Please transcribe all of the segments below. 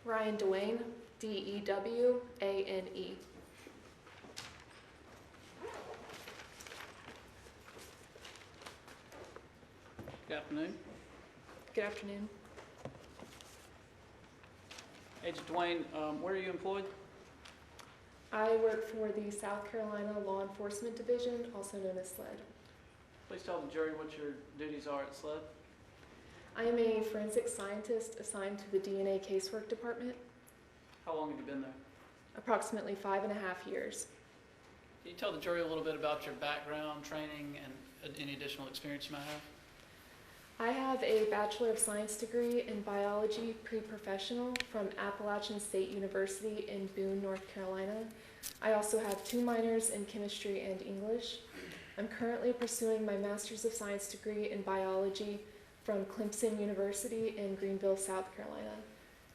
Ryan Dewane, D-E-W-A-N-E. Good afternoon. Good afternoon. Agent Dewane, where are you employed? I work for the South Carolina Law Enforcement Division, also known as SLED. Please tell the jury what your duties are at SLED. I am a forensic scientist assigned to the DNA casework department. How long have you been there? Approximately 5.5 years. Can you tell the jury a little bit about your background, training, and any additional experience you might have? I have a Bachelor of Science degree in biology pre-professional from Appalachian State University in Boone, North Carolina. I also have 2 minors in chemistry and English. I'm currently pursuing my Master's of Science degree in biology from Clemson University in Greenville, South Carolina.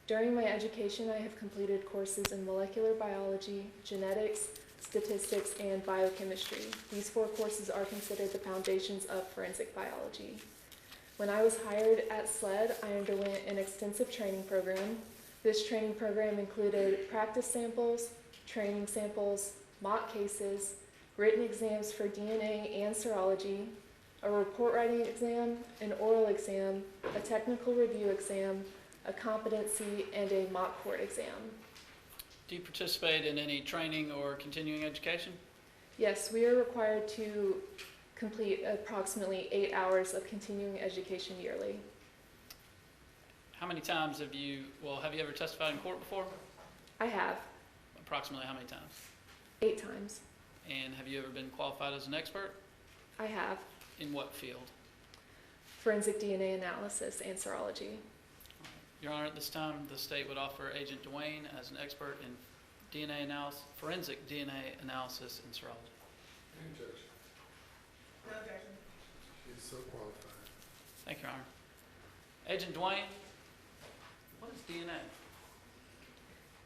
During my education, I have completed courses in molecular biology, genetics, statistics, and biochemistry. These 4 courses are considered the foundations of forensic biology. When I was hired at SLED, I underwent an extensive training program. This training program included practice samples, training samples, mock cases, written exams for DNA and serology, a report writing exam, an oral exam, a technical review exam, a competency, and a mock court exam. Do you participate in any training or continuing education? Yes, we are required to complete approximately 8 hours of continuing education yearly. How many times have you ever testified in court before? I have. Approximately how many times? 8 times. And have you ever been qualified as an expert? I have. In what field? Forensic DNA analysis and serology. Your Honor, at this time, the state would offer Agent Dewane as an expert in DNA analysis, forensic DNA analysis and serology. Any objection? No objection. She is so qualified. Thank you, Your Honor. Agent Dewane, what is DNA?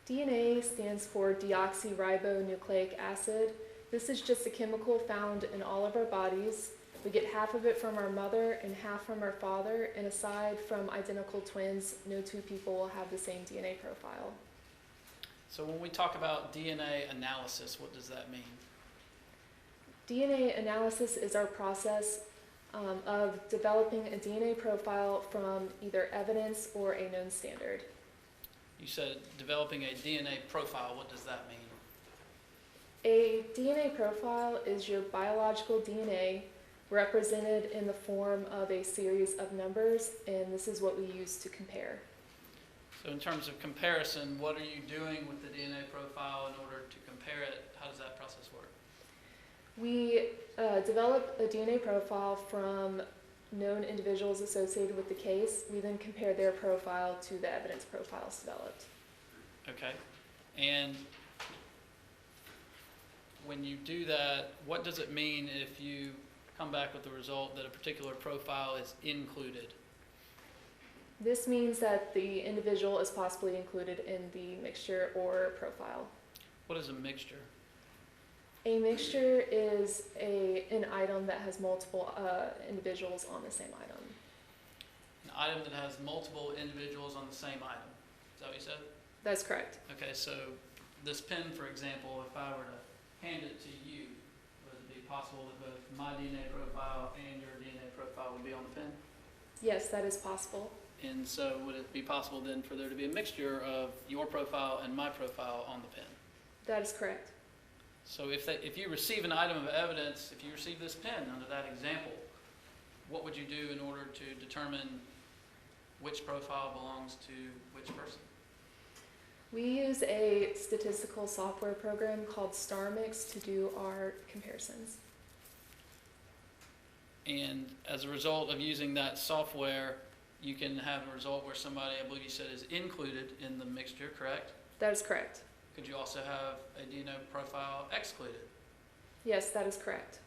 DNA stands for deoxyribonucleic acid. This is just a chemical found in all of our bodies. We get half of it from our mother and half from our father, and aside from identical twins, no 2 people will have the same DNA profile. So when we talk about DNA analysis, what does that mean? DNA analysis is our process of developing a DNA profile from either evidence or a known standard. You said developing a DNA profile. What does that mean? A DNA profile is your biological DNA represented in the form of a series of numbers, and this is what we use to compare. So in terms of comparison, what are you doing with the DNA profile in order to compare it? How does that process work? We develop a DNA profile from known individuals associated with the case. We then compare their profile to the evidence profiles developed. Okay. And when you do that, what does it mean if you come back with the result that a particular profile is included? This means that the individual is possibly included in the mixture or profile. What is a mixture? A mixture is an item that has multiple individuals on the same item. An item that has multiple individuals on the same item. Is that what you said? That's correct. Okay, so this pen, for example, if I were to hand it to you, would it be possible that both my DNA profile and your DNA profile would be on the pen? Yes, that is possible. And so would it be possible then for there to be a mixture of your profile and my profile on the pen? That is correct. So if you receive an item of evidence, if you receive this pen under that example, what would you do in order to determine which profile belongs to which person? We use a statistical software program called Ystr to do our comparisons. And as a result of using that software, you can have a result where somebody, I believe you said, is included in the mixture, correct? That is correct. Could you also have a DNA profile excluded? Yes, that is correct.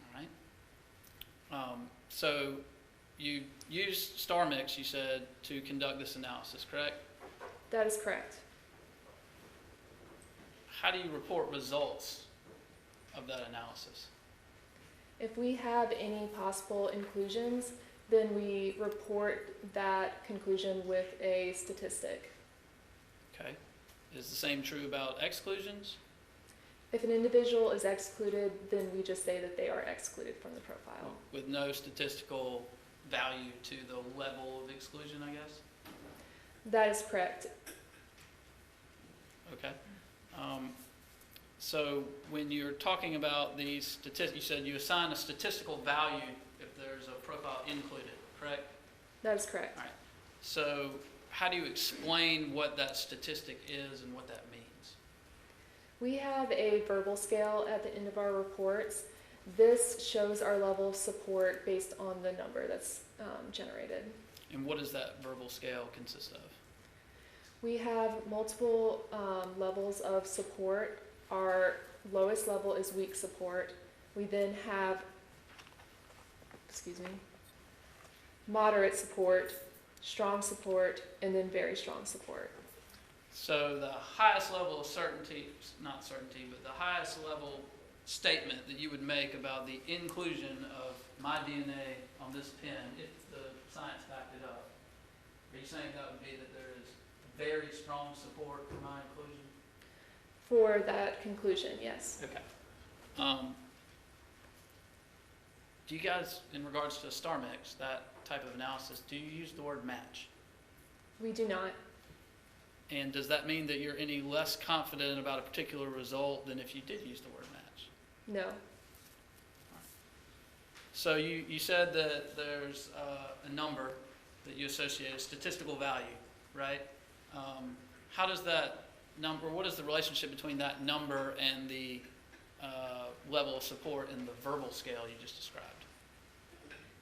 All right. So you use Ystr, you said, to conduct this analysis, correct? That is correct. How do you report results of that analysis? If we have any possible inclusions, then we report that conclusion with a statistic. Okay. Is the same true about exclusions? If an individual is excluded, then we just say that they are excluded from the profile. With no statistical value to the level of exclusion, I guess? That is correct. Okay. So when you're talking about these statistics, you said you assign a statistical value if there's a profile included, correct? That is correct. All right. So how do you explain what that statistic is and what that means? We have a verbal scale at the end of our reports. This shows our level of support based on the number that's generated. And what does that verbal scale consist of? We have multiple levels of support. Our lowest level is weak support. We then have, moderate support, strong support, and then very strong support. So the highest level of certainty, not certainty, but the highest level statement that you would make about the inclusion of my DNA on this pen, if the science backed it up, are you saying that would be that there is very strong support for my inclusion? For that conclusion, yes. Okay. Do you guys, in regards to star mix, that type of analysis, do you use the word match? We do not. And does that mean that you're any less confident about a particular result than if you did use the word match? No. So you said that there's a number that you associate, a statistical value, right? How does that number, what is the relationship between that number and the level of support in the verbal scale you just described?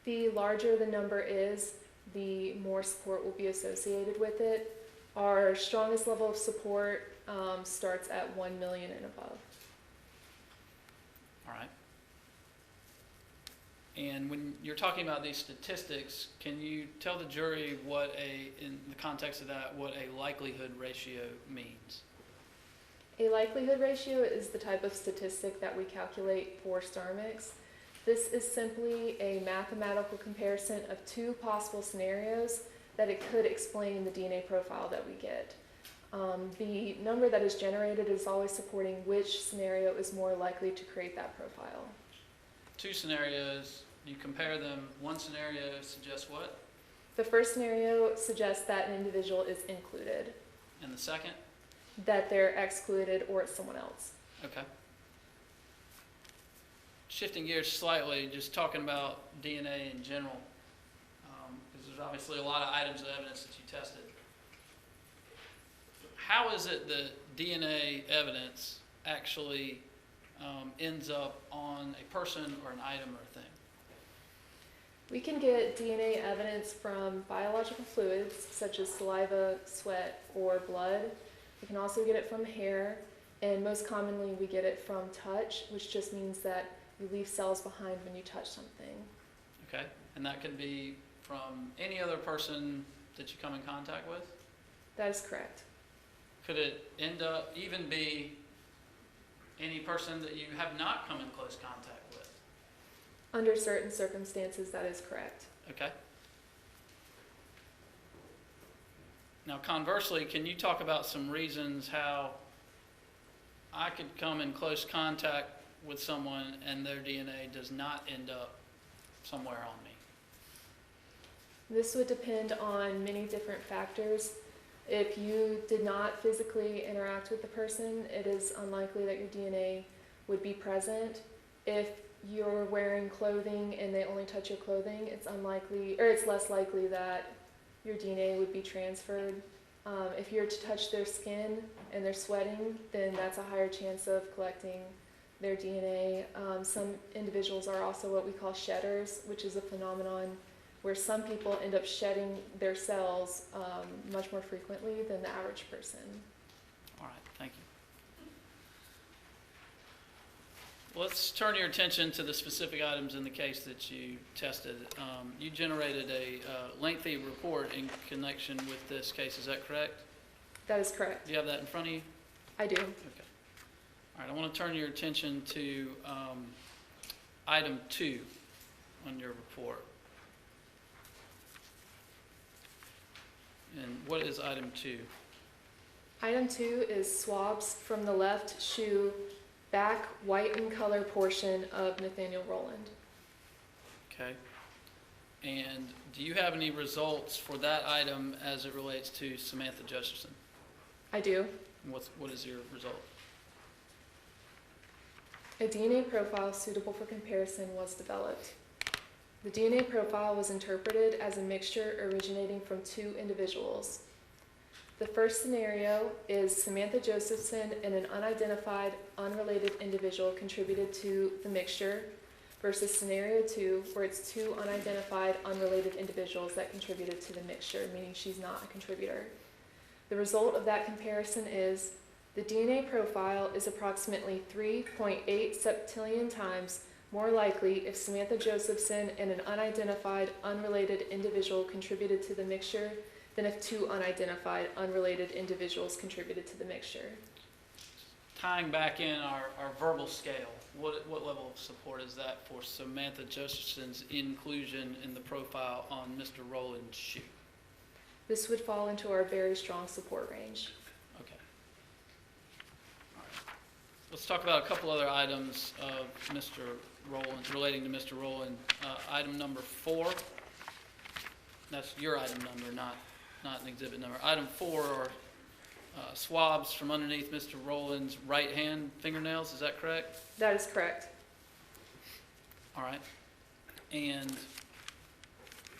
The larger the number is, the more support will be associated with it. Our strongest level of support starts at 1 million and above. All right. And when you're talking about these statistics, can you tell the jury what in the context of that, what a likelihood ratio means? A likelihood ratio is the type of statistic that we calculate for star mix. This is simply a mathematical comparison of two possible scenarios that it could explain the DNA profile that we get. The number that is generated is always supporting which scenario is more likely to create that profile. Two scenarios, you compare them. One scenario suggests what? The first scenario suggests that an individual is included, And the second? that they're excluded or it's someone else. Okay. Shifting gears slightly, just talking about DNA in general, because there's obviously a lot of items of evidence that you tested. How is it that DNA evidence actually ends up on a person or an item or a thing? We can get DNA evidence from biological fluids such as saliva, sweat, or blood. We can also get it from hair, and most commonly we get it from touch, which just means that you leave cells behind when you touch something. Okay, and that can be from any other person that you come in contact with? That is correct. Could it end up even be any person that you have not come in close contact with? Under certain circumstances, that is correct. Okay. Now, conversely, can you talk about some reasons how I could come in close contact with someone and their DNA does not end up somewhere on me? This would depend on many different factors. If you did not physically interact with the person, it is unlikely that your DNA would be present. If you're wearing clothing and they only touch your clothing, it's less likely that your DNA would be transferred. If you're to touch their skin and they're sweating, then that's a higher chance of collecting their DNA. Some individuals are also what we call shedders, which is a phenomenon where some people end up shedding their cells much more frequently than the average person. All right, thank you. Let's turn your attention to the specific items in the case that you tested. You generated a lengthy report in connection with this case, is that correct? That is correct. Do you have that in front of you? I do. Okay. All right, I want to turn your attention to item 2 on your report. And what is item 2? Item 2 is swabs from the left shoe back white in color portion of Nathaniel Rowland. Okay. And do you have any results for that item as it relates to Samantha Josephson? I do. And what is your result? A DNA profile suitable for comparison was developed. The DNA profile was interpreted as a mixture originating from 2 individuals. The first scenario is Samantha Josephson and an unidentified, unrelated individual contributed to the mixture, versus scenario 2, where it's 2 unidentified, unrelated individuals that contributed to the mixture, meaning she's not a contributor. The result of that comparison is the DNA profile is approximately 3.8 septillion times more likely if Samantha Josephson and an unidentified, unrelated individual contributed to the mixture than if 2 unidentified, unrelated individuals contributed to the mixture. Tying back in our verbal scale, what level of support is that for Samantha Josephson's inclusion in the profile on Mr. Rowland's shoe? This would fall into our very strong support range. Okay. All right. Let's talk about a couple other items of Mr. Rowland, relating to Mr. Rowland. Item number 4, that's your item number, not an exhibit number. Item 4 are swabs from underneath Mr. Rowland's right hand fingernails, is that correct? That is correct. All right. And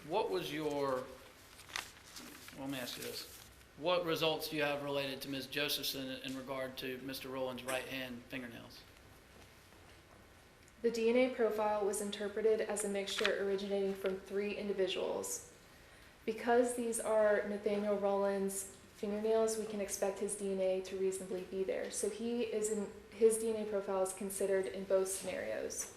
what was your, well, let me ask you this. What results do you have related to Ms. Josephson in regard to Mr. Rowland's right hand fingernails? The DNA profile was interpreted as a mixture originating from 3 individuals. Because these are Nathaniel Rowland's fingernails, we can expect his DNA to reasonably be there. So his DNA profile is considered in both scenarios.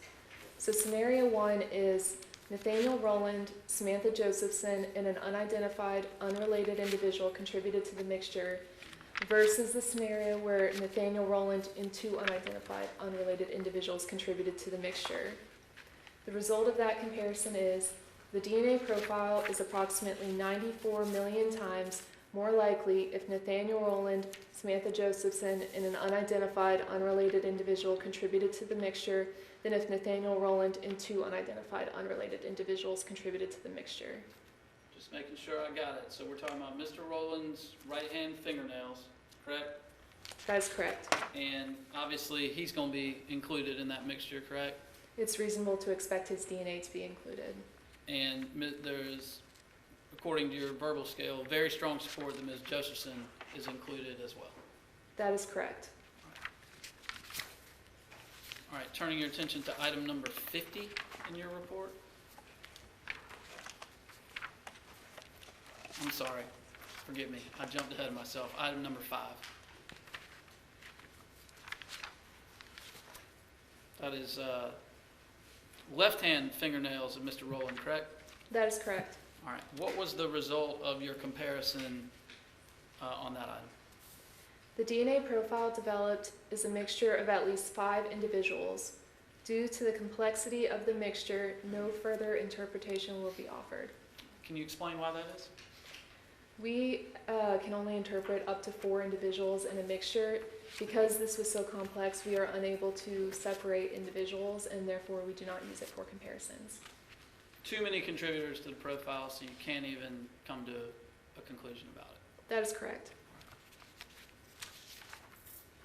So scenario 1 is Nathaniel Rowland, Samantha Josephson, and an unidentified, unrelated individual contributed to the mixture, versus the scenario where Nathaniel Rowland and 2 unidentified, unrelated individuals contributed to the mixture. The result of that comparison is the DNA profile is approximately 94 million times more likely if Nathaniel Rowland, Samantha Josephson, and an unidentified, unrelated individual contributed to the mixture than if Nathaniel Rowland and 2 unidentified, unrelated individuals contributed to the mixture. Just making sure I got it. So we're talking about Mr. Rowland's right hand fingernails, correct? That is correct. And obviously he's going to be included in that mixture, correct? It's reasonable to expect his DNA to be included. And there's, according to your verbal scale, very strong support that Ms. Josephson is included as well. That is correct. All right, turning your attention to item number 50 in your report. I'm sorry, forgive me, I jumped ahead of myself. Item number 5. That is left-hand fingernails of Mr. Rowland, correct? That is correct. All right, what was the result of your comparison on that item? The DNA profile developed is a mixture of at least 5 individuals. Due to the complexity of the mixture, no further interpretation will be offered. Can you explain why that is? We can only interpret up to 4 individuals in a mixture. Because this was so complex, we are unable to separate individuals, and therefore we do not use it for comparisons. Too many contributors to the profile, so you can't even come to a conclusion about it. That is correct.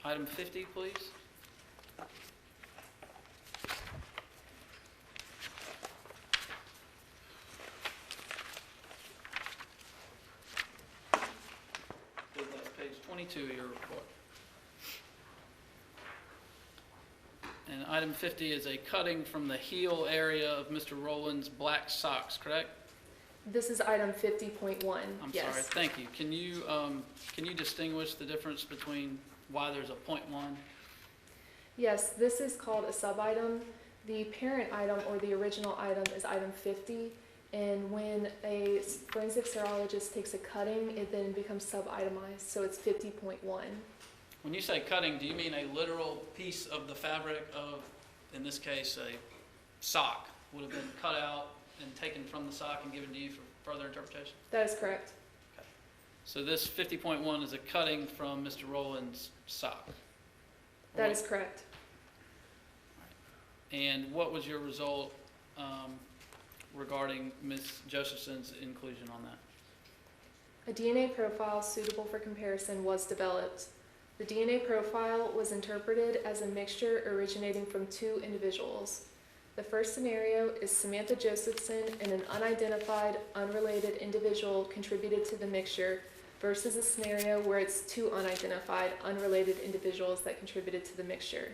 Item 50, please. I believe that's page 22 of your report. And item 50 is a cutting from the heel area of Mr. Rowland's black socks, correct? This is item 50.1. I'm Yes. sorry, thank you. Can you distinguish the difference between why there's a .1? Yes, this is called a sub-item. The parent item or the original item is item 50, and when a forensic serologist takes a cutting, it then becomes sub-itemized, so it's 50.1. When you say cutting, do you mean a literal piece of the fabric of, in this case, a sock would have been cut out and taken from the sock and given to you for further interpretation? That is correct. So this 50.1 is a cutting from Mr. Rowland's sock. That is correct. And what was your result regarding Ms. Josephson's inclusion on that? A DNA profile suitable for comparison was developed. The DNA profile was interpreted as a mixture originating from two individuals. The first scenario is Samantha Josephson and an unidentified, unrelated individual contributed to the mixture versus a scenario where it's two unidentified, unrelated individuals that contributed to the mixture.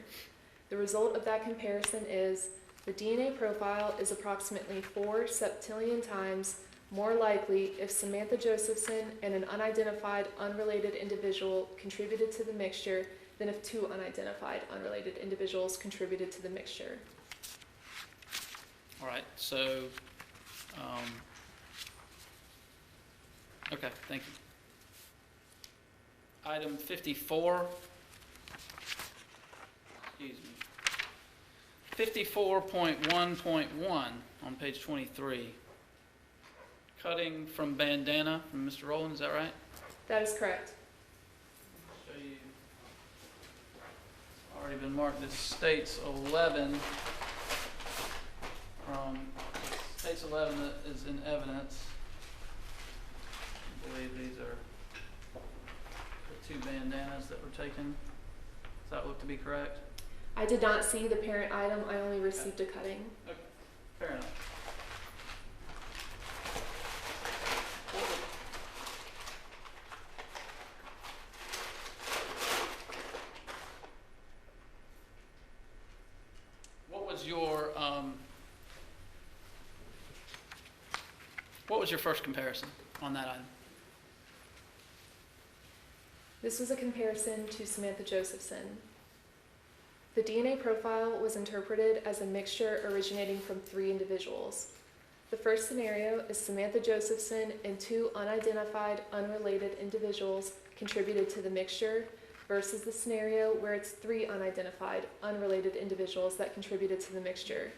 The result of that comparison is the DNA profile is approximately 4 septillion times more likely if Samantha Josephson and an unidentified, unrelated individual contributed to the mixture than if two unidentified, unrelated individuals contributed to the mixture. All right, so, okay, thank you. Item 54, excuse me. 54.1.1 on page 23. Cutting from bandana from Mr. Rowland, is that right? That is correct. Show you. Already been marked as states 11. From states 11 that is in evidence. I believe these are the two bandanas that were taken. Does that look to be correct? I did not see the parent item, I only received a cutting. Okay, fair enough. What was your first comparison on that item? This was a comparison to Samantha Josephson. The DNA profile was interpreted as a mixture originating from 3 individuals. The first scenario is Samantha Josephson and 2 unidentified, unrelated individuals contributed to the mixture versus the scenario where it's 3 unidentified, unrelated individuals that contributed to the mixture.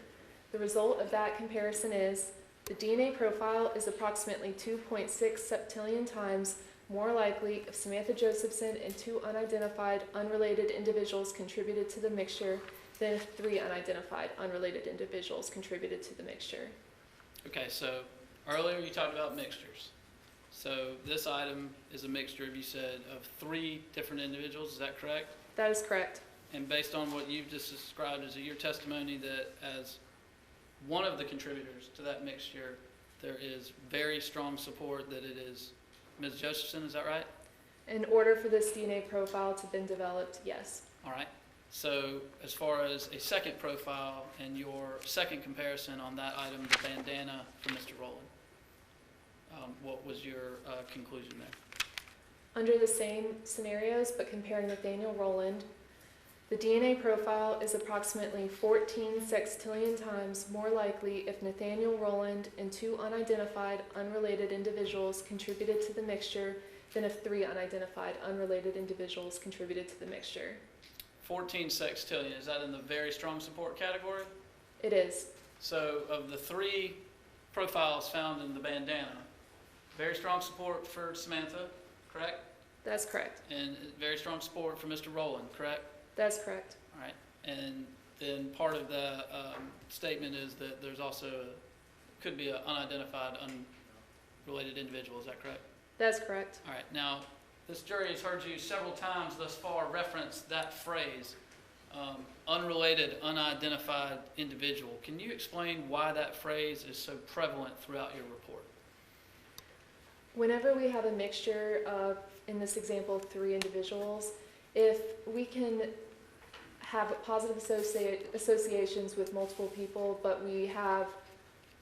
The result of that comparison is the DNA profile is approximately 2.6 septillion times more likely if Samantha Josephson and 2 unidentified, unrelated individuals contributed to the mixture than if 3 unidentified, unrelated individuals contributed to the mixture. Okay, so earlier you talked about mixtures. So this item is a mixture, you said, of 3 different individuals, is that correct? That is correct. And based on what you've just described, is it your testimony that as one of the contributors to that mixture, there is very strong support that it is Ms. Josephson, is that right? In order for this DNA profile to have been developed, yes. All right. So as far as a second profile and your second comparison on that item, the bandana from Mr. Rowland, what was your conclusion there? Under the same scenarios, but comparing Nathaniel Rowland, the DNA profile is approximately 14 sextillion times more likely if Nathaniel Rowland and 2 unidentified, unrelated individuals contributed to the mixture than if 3 unidentified, unrelated individuals contributed to the mixture. 14 sextillion, is that in the very strong support category? It is. So of the 3 profiles found in the bandana, very strong support for Samantha, correct? That's correct. And very strong support for Mr. Rowland, correct? That's correct. All right. And then part of the statement is that there's also could be an unidentified, unrelated individual. Is that correct? That's correct. All right. Now, this jury has heard you several times thus far reference that phrase, unrelated, unidentified individual. Can you explain why that phrase is so prevalent throughout your report? Whenever we have a mixture of, in this example, 3 individuals, if we can have positive associations with multiple people, but we have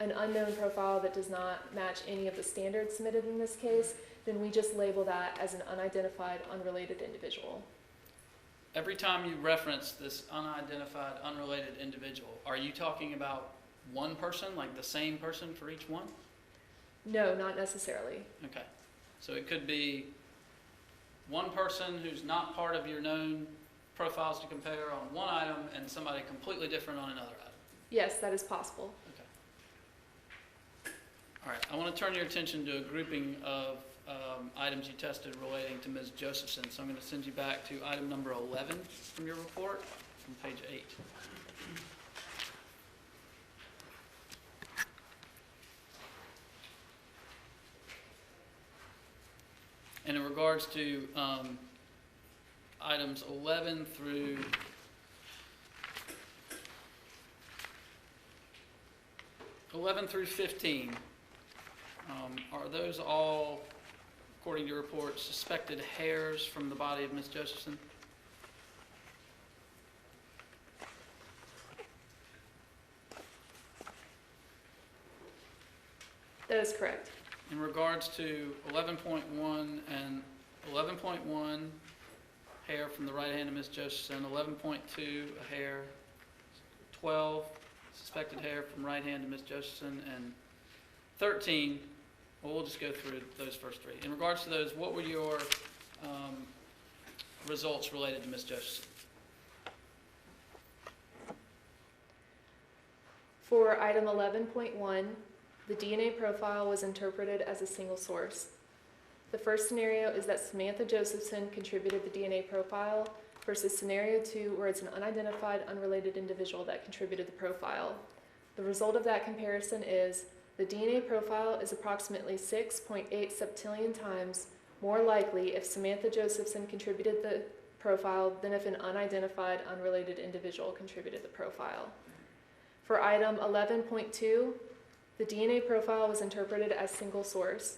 an unknown profile that does not match any of the standards submitted in this case, then we just label that as an unidentified, unrelated individual. Every time you reference this unidentified, unrelated individual, are you talking about one person, like the same person for each one? No, not necessarily. Okay. So it could be one person who's not part of your known profiles to compare on one item and somebody completely different on another item. Yes, that is possible. Okay. All right. I want to turn your attention to a grouping of items you tested relating to Ms. Josephson. So I'm going to send you back to item number 11 from your report, from page 8. And in regards to items 11 through 15, are those all, according to your report, suspected hairs from the body of Ms. Josephson? That is correct. In regards to 11.1 and 11.1, hair from the right hand of Ms. Josephson, 11.2, a hair, 12, suspected hair from right hand of Ms. Josephson, and 13, well, we'll just go through those first three. In regards to those, what were your results related to Ms. Josephson? For item 11.1, the DNA profile was interpreted as a single source. The first scenario is that Samantha Josephson contributed the DNA profile versus scenario 2, where it's an unidentified, unrelated individual that contributed the profile. The result of that comparison is the DNA profile is approximately 6.8 septillion times more likely if Samantha Josephson contributed the profile than if an unidentified, unrelated individual contributed the profile. For item 11.2, the DNA profile was interpreted as single source.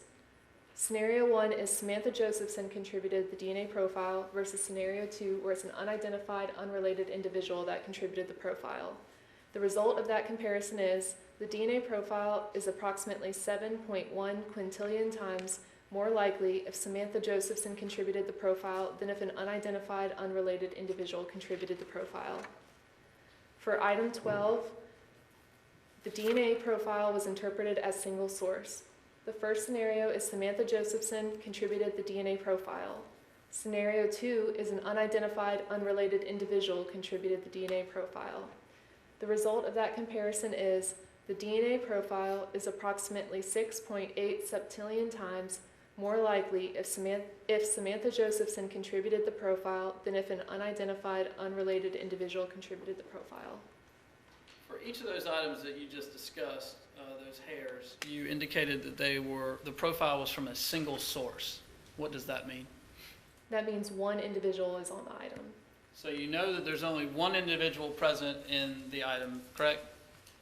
Scenario 1 is Samantha Josephson contributed the DNA profile versus scenario 2, where it's an unidentified, unrelated individual that contributed the profile. The result of that comparison is the DNA profile is approximately 7.1 quintillion times more likely if Samantha Josephson contributed the profile than if an unidentified, unrelated individual contributed the profile. For item 12, the DNA profile was interpreted as single source. The first scenario is Samantha Josephson contributed the DNA profile. Scenario 2 is an unidentified, unrelated individual contributed the DNA profile. The result of that comparison is the DNA profile is approximately 6.8 septillion times more likely if Samantha Josephson contributed the profile than if an unidentified, unrelated individual contributed the profile. For each of those items that you just discussed, those hairs, you indicated that the profile was from a single source. What does that mean? That means one individual is on the item. So you know that there's only one individual present in the item, correct?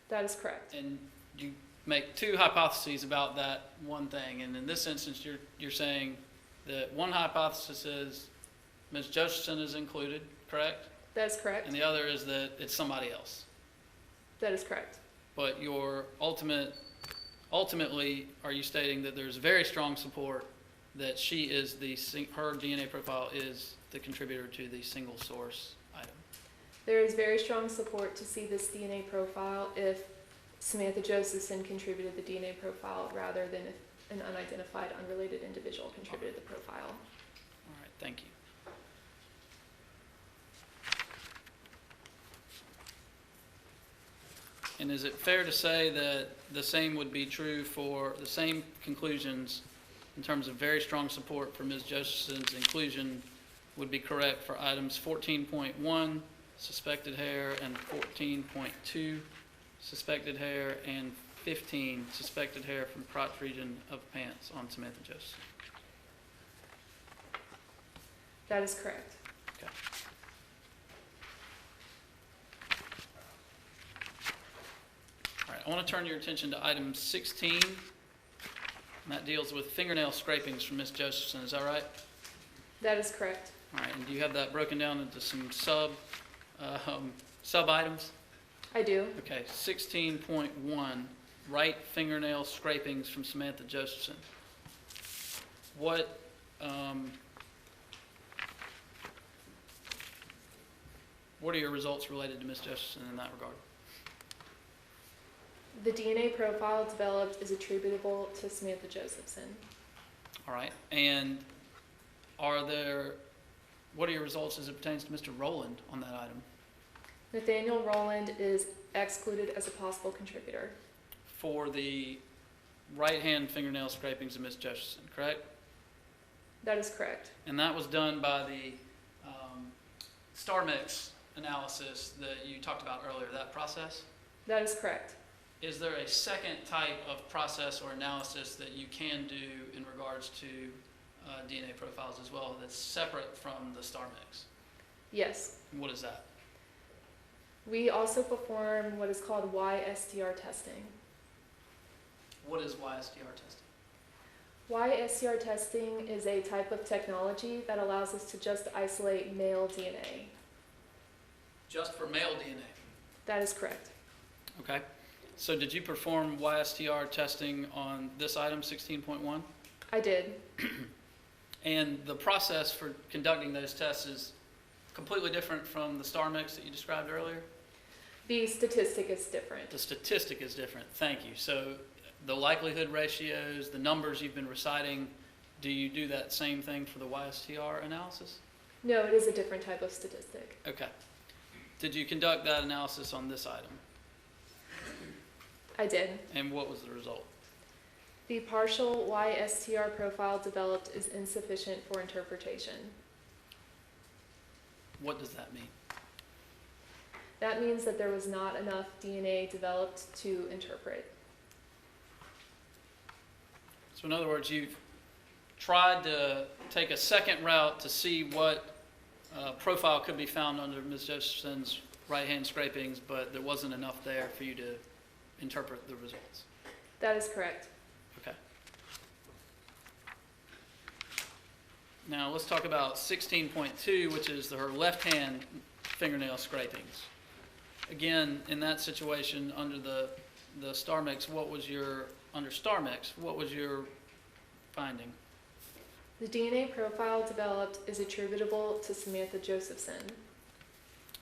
That is correct. And you make two hypotheses about that one thing. And in this instance, you're saying that one hypothesis is Ms. Josephson is included, correct? That is correct. And the other is that it's somebody else. That is correct. But your ultimately, are you stating that there's very strong support that she is her DNA profile is the contributor to the single source item? There is very strong support to see this DNA profile if Samantha Josephson contributed the DNA profile rather than if an unidentified, unrelated individual contributed the profile. All right, thank you. And is it fair to say that the same would be true for the same conclusions in terms of very strong support for Ms. Josephson's inclusion would be correct for items 14.1, suspected hair, and 14.2, suspected hair, and 15, suspected hair from crotch region of pants on Samantha Josephson? That is correct. Okay. All right, I want to turn your attention to item 16, and that deals with fingernail scrapings from Ms. Josephson. Is that right? That is correct. All right, and do you have that broken down into some sub items? I do. Okay, 16.1, right fingernail scrapings from Samantha Josephson. What are your results related to Ms. Josephson in that regard? The DNA profile developed is attributable to Samantha Josephson. All right, and what are your results as it pertains to Mr. Rowland on that item? Nathaniel Rowland is excluded as a possible contributor. For the right hand fingernail scrapings of Ms. Josephson, correct? That is correct. And that was done by the star mix analysis that you talked about earlier, that process? That is correct. Is there a second type of process or analysis that you can do in regards to DNA profiles as well that's separate from the star mix? Yes. What is that? We also perform what is called Ystr testing. What is Ystr testing? Ystr testing is a type of technology that allows us to just isolate male DNA. Just for male DNA? That is correct. Okay. So did you perform Ystr testing on this item, 16.1? I did. And the process for conducting those tests is completely different from the star mix that you described earlier? The statistic is different. The statistic is different. Thank you. So the likelihood ratios, the numbers you've been reciting, do you do that same thing for the Ystr analysis? No, it is a different type of statistic. Okay. Did you conduct that analysis on this item? I did. And what was the result? The partial Ystr profile developed is insufficient for interpretation. What does that mean? That means that there was not enough DNA developed to interpret. So in other words, you've tried to take a second route to see what profile could be found under Ms. Josephson's right-hand scrapings, but there wasn't enough there for you to interpret the results. That is correct. Okay. Now let's talk about 16.2, which is her left-hand fingernail scrapings. Again, in that situation, under the star mix, under star mix, what was your finding? The DNA profile developed is attributable to Samantha Josephson.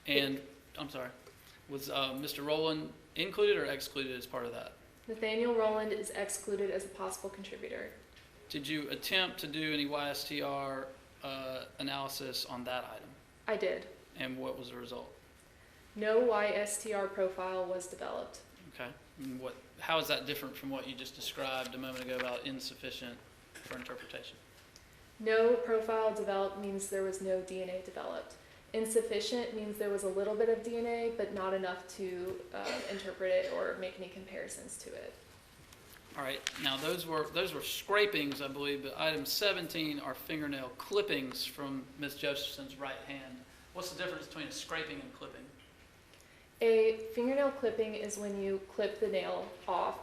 And, I'm sorry, was Mr. Rowland included or excluded as part of that? Nathaniel Rowland is excluded as a possible contributor. Did you attempt to do any Ystr analysis on that item? I did. And what was the result? No Ystr profile was developed. Okay. And how is that different from what you just described a moment ago about insufficient for interpretation? No profile developed means there was no DNA developed. Insufficient means there was a little bit of DNA, but not enough to interpret it or make any comparisons to it. All right. Now those were scrapings, I believe, but item 17 are fingernail clippings from Ms. Josephson's right hand. What's the difference between a scraping and clipping? A fingernail clipping is when you clip the nail off,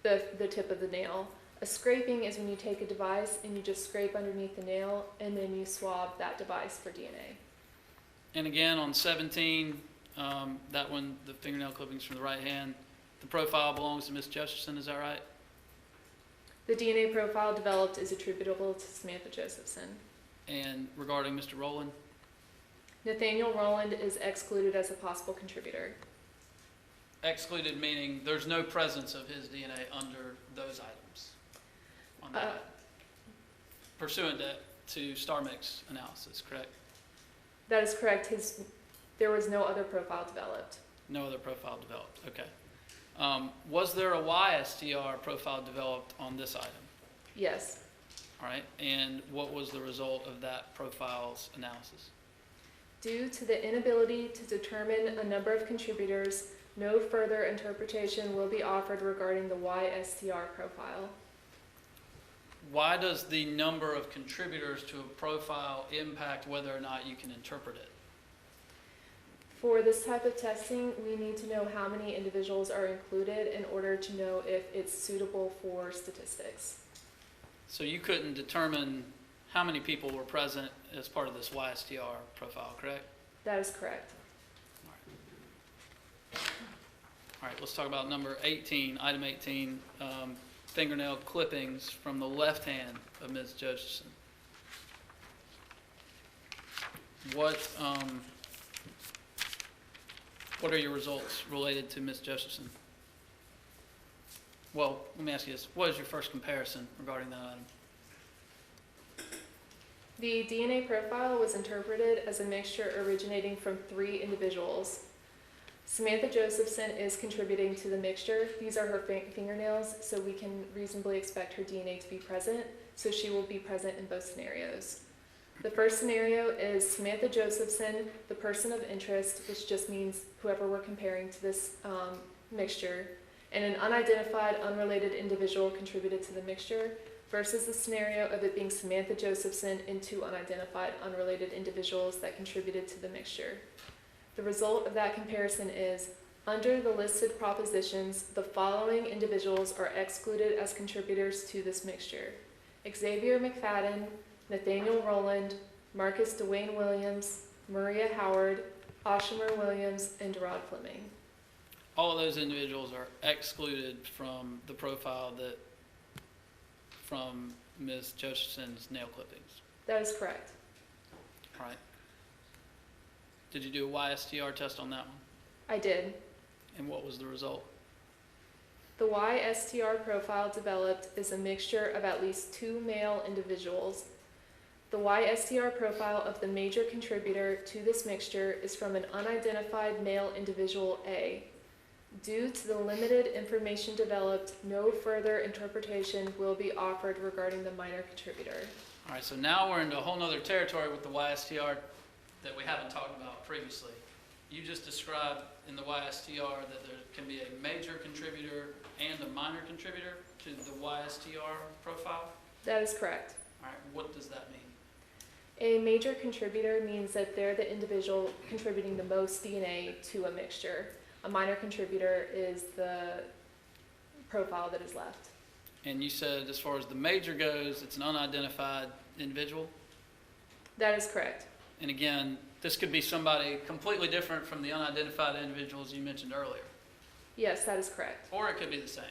the tip of the nail. A scraping is when you take a device and you just scrape underneath the nail and then you swab that device for DNA. And again, on 17, that one, the fingernail clippings from the right hand, the profile belongs to Ms. Josephson, is that right? The DNA profile developed is attributable to Samantha Josephson. And regarding Mr. Rowland? Nathaniel Rowland is excluded as a possible contributor. Excluded meaning there's no presence of his DNA under those items on that item. Pursuant to star mix analysis, correct? That is correct. There was no other profile developed. No other profile developed, okay. Was there a Ystr profile developed on this item? Yes. All right, and what was the result of that profile's analysis? Due to the inability to determine a number of contributors, no further interpretation will be offered regarding the Ystr profile. Why does the number of contributors to a profile impact whether or not you can interpret it? For this type of testing, we need to know how many individuals are included in order to know if it's suitable for statistics. So you couldn't determine how many people were present as part of this Ystr profile, correct? That is correct. All right, let's talk about number 18, item 18, fingernail clippings from the left hand of Ms. Josephson. What are your results related to Ms. Josephson? Well, let me ask you this. What is your first comparison regarding that item? The DNA profile was interpreted as a mixture originating from 3 individuals. Samantha Josephson is contributing to the mixture. These are her fingernails, so we can reasonably expect her DNA to be present. so she will be present in both scenarios. The first scenario is Samantha Josephson, the person of interest, which just means whoever we're comparing to this mixture, and an unidentified, unrelated individual contributed to the mixture, versus the scenario of it being Samantha Josephson and two unidentified, unrelated individuals that contributed to the mixture. The result of that comparison is, under the listed propositions, the following individuals are excluded as contributors to this mixture: Xavier McFadden, Nathaniel Rowland, Marcus Dewane Williams, Maria Howard, Oshimer Williams, and Derod Fleming. All of those individuals are excluded from the profile from Ms. Josephson's nail clippings. That is correct. All right. Did you do a YSTR test on that one? I did. And what was the result? The Ystr profile developed is a mixture of at least two male individuals. The Ystr profile of the major contributor to this mixture is from an unidentified male individual A. Due to the limited information developed, no further interpretation will be offered regarding the minor contributor. All right, so now we're into a whole nother territory with the YSTR that we haven't talked about previously. You just described in the YSTR that there can be a major contributor and a minor contributor to the Ystr profile? That is correct. All right, what does that mean? A major contributor means that they're the individual contributing the most DNA to a mixture. A minor contributor is the profile that is left. And you said as far as the major goes, it's an unidentified individual? That is correct. And again, this could be somebody completely different from the unidentified individuals you mentioned earlier. Yes, that is correct. Or it could be the same.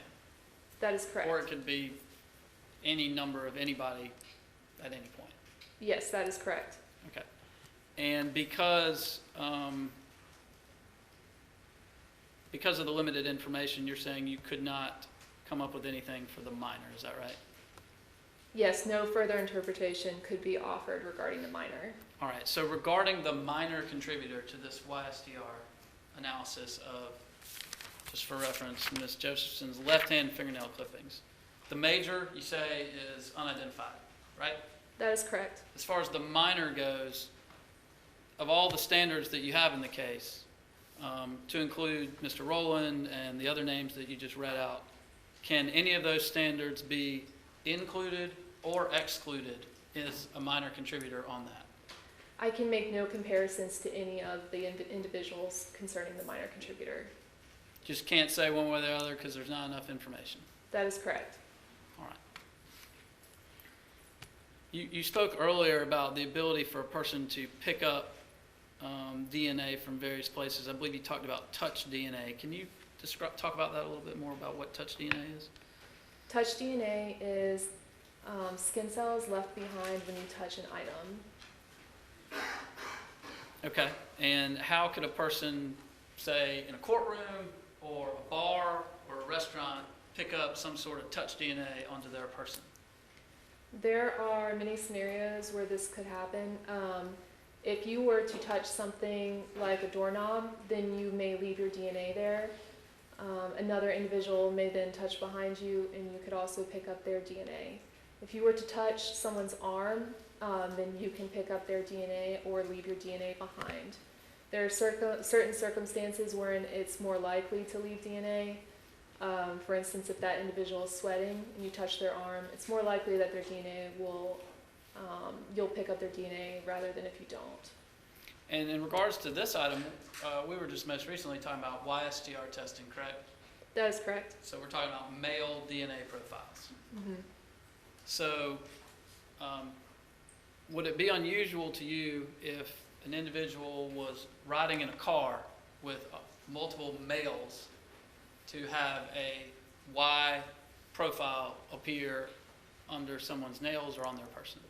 That is correct. Or it could be any number of anybody at any point. Yes, that is correct. Okay. And because of the limited information, you're saying you could not come up with anything for the minor, is that right? Yes, no further interpretation could be offered regarding the minor. All right, so regarding the minor contributor to this YSTR analysis of, just for reference, Ms. Josephson's left-hand fingernail clippings, the major, you say, is unidentified, right? That is correct. As far as the minor goes, of all the standards that you have in the case, to include Mr. Rowland and the other names that you just read out, can any of those standards be included or excluded as a minor contributor on that? I can make no comparisons to any of the individuals concerning the minor contributor. Just can't say one way or the other because there's not enough information. That is correct. All right. You spoke earlier about the ability for a person to pick up DNA from various places. I believe you talked about touch DNA. Can you talk about that a little bit more, about what touch DNA is? Touch DNA is skin cells left behind when you touch an item. Okay. And how could a person, say, in a courtroom or a bar or a restaurant, pick up some sort of touch DNA onto their person? There are many scenarios where this could happen. If you were to touch something like a doorknob, then you may leave your DNA there. Another individual may then touch behind you, and you could also pick up their DNA. If you were to touch someone's arm, then you can pick up their DNA or leave your DNA behind. There are certain circumstances wherein it's more likely to leave DNA. For instance, if that individual is sweating and you touch their arm, it's more likely that their DNA will, you'll pick up their DNA rather than if you don't. And in regards to this item, we were just most recently talking about YSTR testing, correct? That is correct. So we're talking about male DNA profiles. Mm-hmm. So would it be unusual to you if an individual was riding in a car with multiple males to have a Y profile appear under someone's nails or on their person?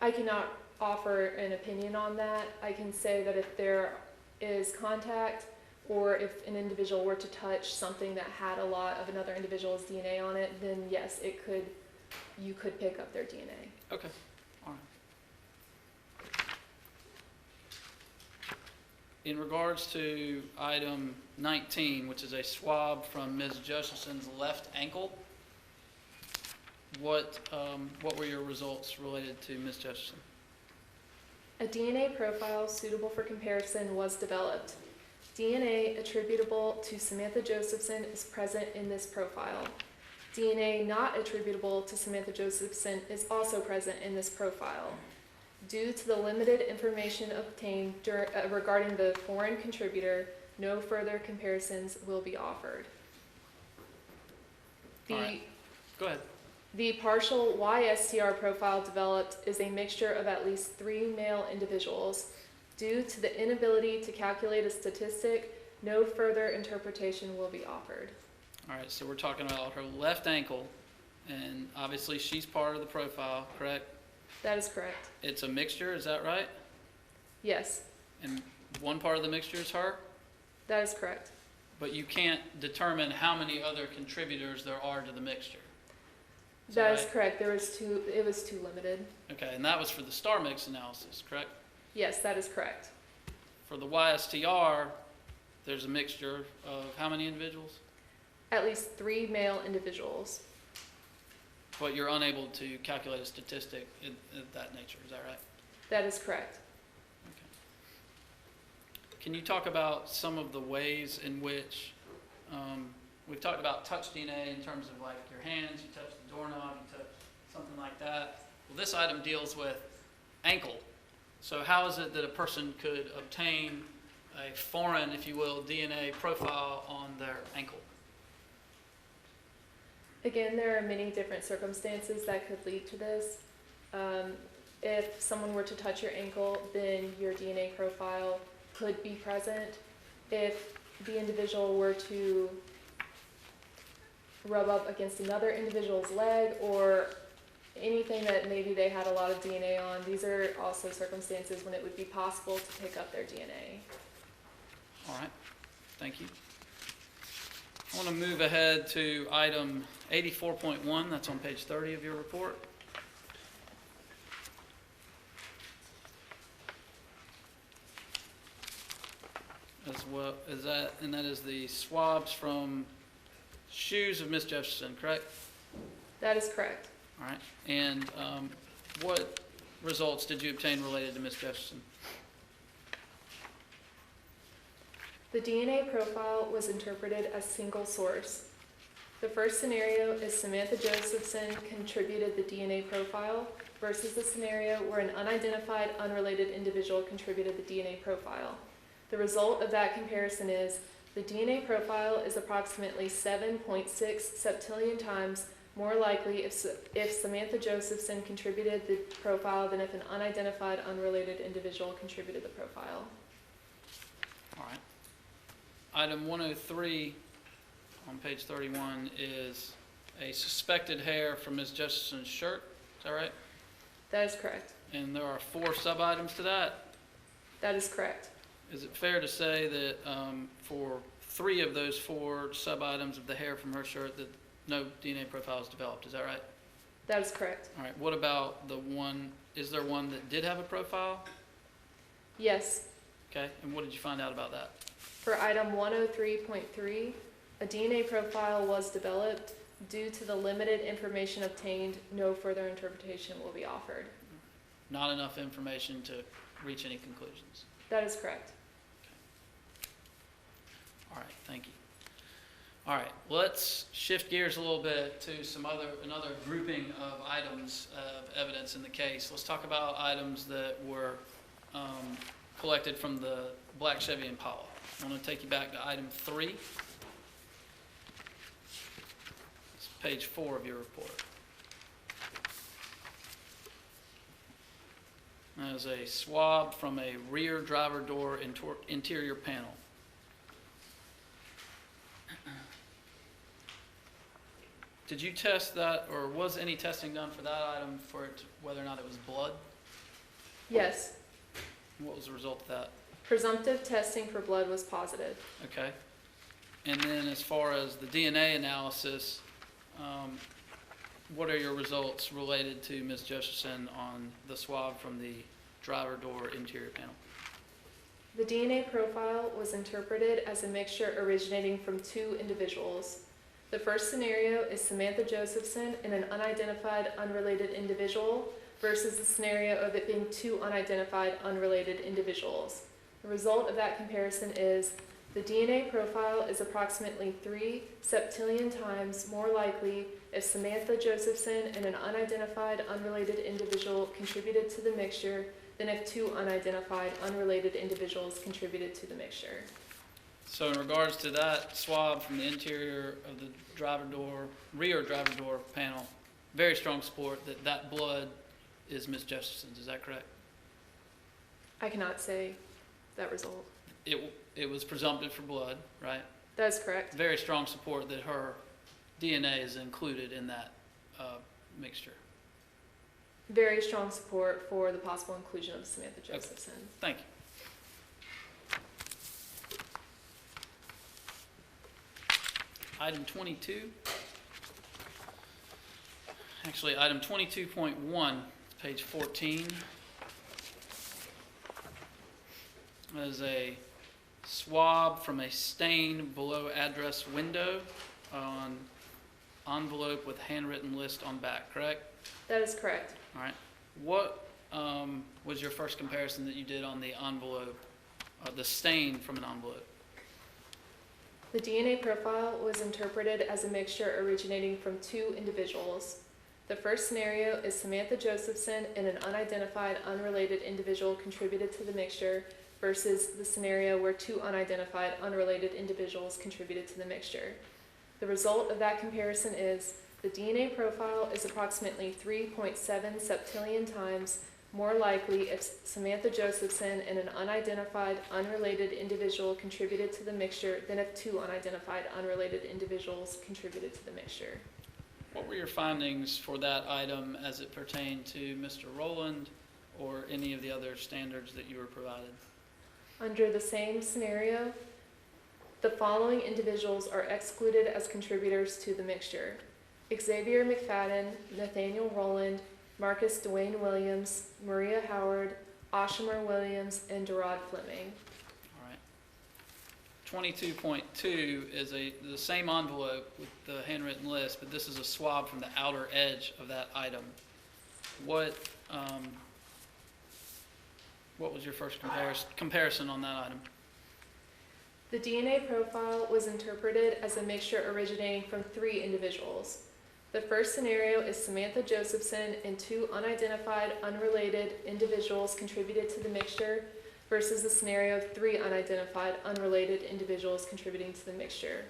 I cannot offer an opinion on that. I can say that if there is contact, or if an individual were to touch something that had a lot of another individual's DNA on it, then yes, you could pick up their DNA. Okay, all right. In regards to item 19, which is a swab from Ms. Josephson's left ankle, what were your results related to Ms. Josephson? A DNA profile suitable for comparison was developed. DNA attributable to Samantha Josephson is present in this profile. DNA not attributable to Samantha Josephson is also present in this profile. Due to the limited information obtained regarding the foreign contributor, no further comparisons will be offered. All right. Go ahead. The partial Ystr profile developed is a mixture of at least 3 male individuals. Due to the inability to calculate a statistic, no further interpretation will be offered. All right, so we're talking about her left ankle, and obviously she's part of the profile, correct? That is correct. It's a mixture, is that right? Yes, And one part of the mixture is her, that is correct. but you can't determine how many other contributors there are to the mixture. That is right? correct. It was too limited. Okay, and that was for the star mix analysis, correct? Yes, that is correct. For the Ystr, there's a mixture of how many individuals? At least 3 male individuals. But you're unable to calculate a statistic in that nature, is that right? That is correct. Okay. Can you talk about some of the ways in which, we've talked about touch DNA in terms of like your hands, you touch the doorknob, you touch something like that. Well, this item deals with ankle. So how is it that a person could obtain a foreign, if you will, DNA profile on their ankle? Again, there are many different circumstances that could lead to this. If someone were to touch your ankle, then your DNA profile could be present. If the individual were to rub up against another individual's leg or anything that maybe they had a lot of DNA on, these are also circumstances when it would be possible to pick up their DNA. All right, thank you. I want to move ahead to item 84.1, that's on page 30 of your report. As well as that, and that is the swabs from shoes of Miss Jefferson, correct? That is correct. All right, and what results did you obtain related to Miss Jefferson? The DNA profile was interpreted as single source. The first scenario is Samantha Josephson contributed the DNA profile versus the scenario where an unidentified, unrelated individual contributed the DNA profile. The result of that comparison is the DNA profile is approximately 7.6 septillion times more likely if Samantha Josephson contributed the profile than if an unidentified, unrelated individual contributed the profile. All right. Item 103 on page 31 is a suspected hair from Ms. Jefferson's shirt. Is that right? That is correct. And there are 4 sub-items to that. That is correct. Is it fair to say that for 3 of those 4 sub-items of the hair from her shirt that no DNA profile is developed? Is that right? That is correct. All right. What about the one, is there one that did have a profile? Yes. Okay. And what did you find out about that? For item 103.3, a DNA profile was developed. Due to the limited information obtained, no further interpretation will be offered. Not enough information to reach any conclusions. That is correct. All right, thank you. All right, let's shift gears a little bit to another grouping of items of evidence in the case. Let's talk about items that were collected from the black Chevy Impala. I want to take you back to item 3. It's page 4 of your report. That is a swab from a rear driver door interior panel. Did you test that, or was any testing done for that item for whether or not it was blood? Yes. What was the result of that? Presumptive testing for blood was positive. Okay. And then as far as the DNA analysis, what are your results related to Ms. Josephson on the swab from the driver door interior panel? The DNA profile was interpreted as a mixture originating from two individuals. The first scenario is Samantha Josephson and an unidentified unrelated individual versus the scenario of it being two unidentified unrelated individuals. The result of that comparison is the DNA profile is approximately 3 septillion times more likely if Samantha Josephson and an unidentified unrelated individual contributed to the mixture than if two unidentified unrelated individuals contributed to the mixture. So in regards to that swab from the interior of the rear driver door panel, very strong support that that blood is Ms. Josephson's. Is that correct? I cannot say that result. It was presumptive for blood, right? That is correct. Very strong support that her DNA is included in that mixture. Very strong support for the possible inclusion of Samantha Josephson. Thank you. Item 22. Actually, item 22.1, page 14. That is a swab from a stain below address window on envelope with handwritten list on back, correct? That is correct. All right. What was your first comparison that you did on the envelope, the stain from an envelope? The DNA profile was interpreted as a mixture originating from two individuals. The first scenario is Samantha Josephson and an unidentified unrelated individual contributed to the mixture versus the scenario where two unidentified unrelated individuals contributed to the mixture. The result of that comparison is the DNA profile is approximately 3.7 septillion times more likely if Samantha Josephson and an unidentified unrelated individual contributed to the mixture than if two unidentified unrelated individuals contributed to the mixture. What were your findings for that item as it pertained to Mr. Rowland or any of the other standards that you were provided? Under the same scenario, the following individuals are excluded as contributors to the mixture: Xavier McFadden, Nathaniel Rowland, Marcus Dewane Williams, Maria Howard, Oshimer Williams, and Derod Fleming. All right. 22.2 is the same envelope with the handwritten list, but this is a swab from the outer edge of that item. What was your first comparison on that item? The DNA profile was interpreted as a mixture originating from three individuals. The first scenario is Samantha Josephson and two unidentified, unrelated individuals contributed to the mixture versus the scenario of three unidentified, unrelated individuals contributing to the mixture.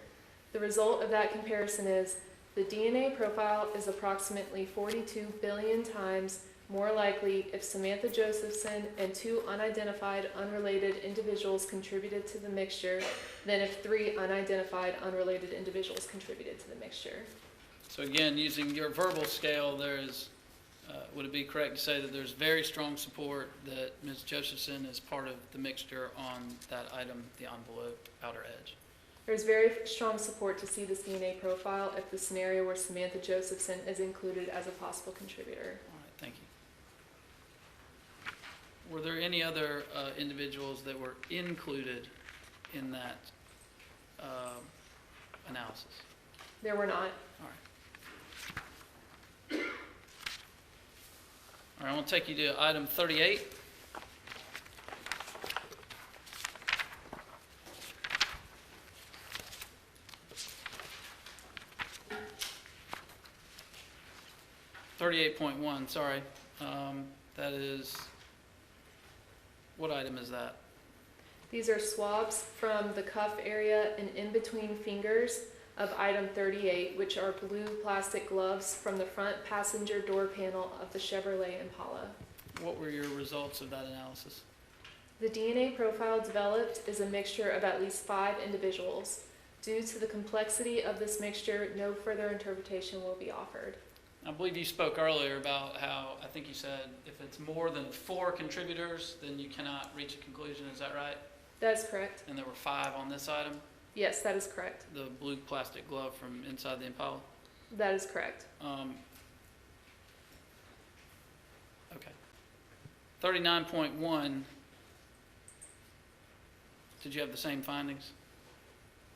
The result of that comparison is the DNA profile is approximately 42 billion times more likely if Samantha Josephson and two unidentified, unrelated individuals contributed to the mixture than if three unidentified, unrelated individuals contributed to the mixture. So again, using your verbal scale, would it be correct to say that there's very strong support that Ms. Josephson is part of the mixture on that item, the envelope outer edge? There's very strong support to see this DNA profile if the scenario where Samantha Josephson is included as a possible contributor. All right, thank you. Were there any other individuals that were included in that analysis? There were not. All right. All right, I want to take you to item 38. .1, sorry. That is, what item is that? These are swabs from the cuff area and in between fingers of item 38, which are blue plastic gloves from the front passenger door panel of the Chevrolet Impala. What were your results of that analysis? The DNA profile developed is a mixture of at least 5 individuals. Due to the complexity of this mixture, no further interpretation will be offered. I believe you spoke earlier about how, I think you said, if it's more than 4 contributors, then you cannot reach a conclusion. Is that right? That is correct. And there were 5 on this item? Yes, that is correct. The blue plastic glove from inside the Impala? That is correct. Okay. 39.1 Did you have the same findings?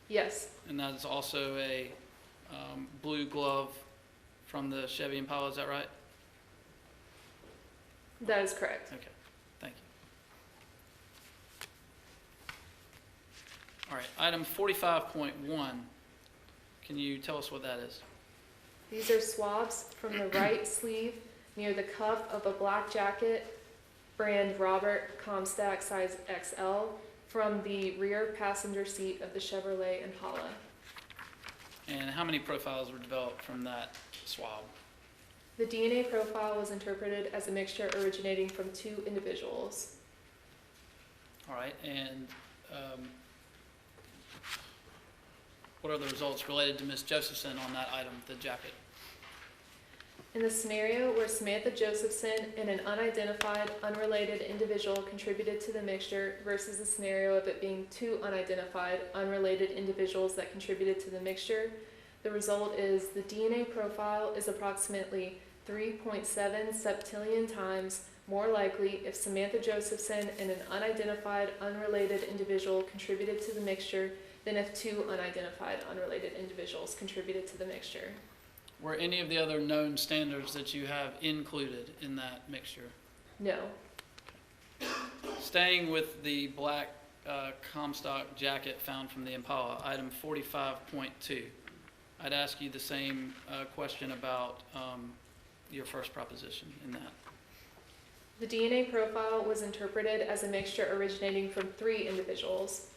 Yes, And that is also a blue glove from the Chevy Impala, is that right? that is correct. Okay, thank you. All right, item 45.1, can you tell us what that is? These are swabs from the right sleeve near the cuff of a black jacket, brand Robert Comstock size XL, from the rear passenger seat of the Chevrolet Impala. And how many profiles were developed from that swab? The DNA profile was interpreted as a mixture originating from 2 individuals. All right, and what are the results related to Ms. Josephson on that item, the jacket? In the scenario where Samantha Josephson and an unidentified, unrelated individual contributed to the mixture versus the scenario of it being 2 unidentified, unrelated individuals that contributed to the mixture, the result is the DNA profile is approximately 3.7 septillion times more likely if Samantha Josephson and an unidentified, unrelated individual contributed to the mixture than if 2 unidentified, unrelated individuals contributed to the mixture. Were any of the other known standards that you have included in that mixture? No. Staying with the black Comstock jacket found from the Impala, item 45.2, I'd ask you the same question about your first proposition in that. The DNA profile was interpreted as a mixture originating from 3 individuals.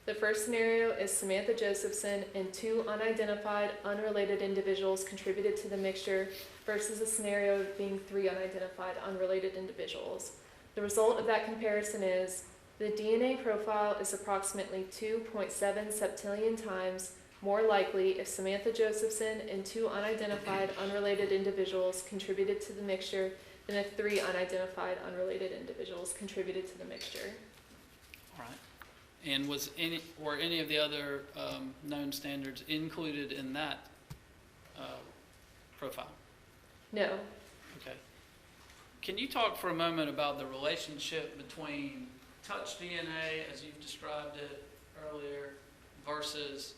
The first scenario is Samantha Josephson and 2 unidentified, unrelated individuals contributed to the mixture versus a scenario of being 3 unidentified, unrelated individuals. The result of that comparison is the DNA profile is approximately 2.7 septillion times more likely if Samantha Josephson and 2 unidentified, unrelated individuals contributed to the mixture than if 3 unidentified, unrelated individuals contributed to the mixture. All right. And were any of the other known standards included in that profile? No. Okay. Can you talk for a moment about the relationship between touch DNA, as you've described it earlier, versus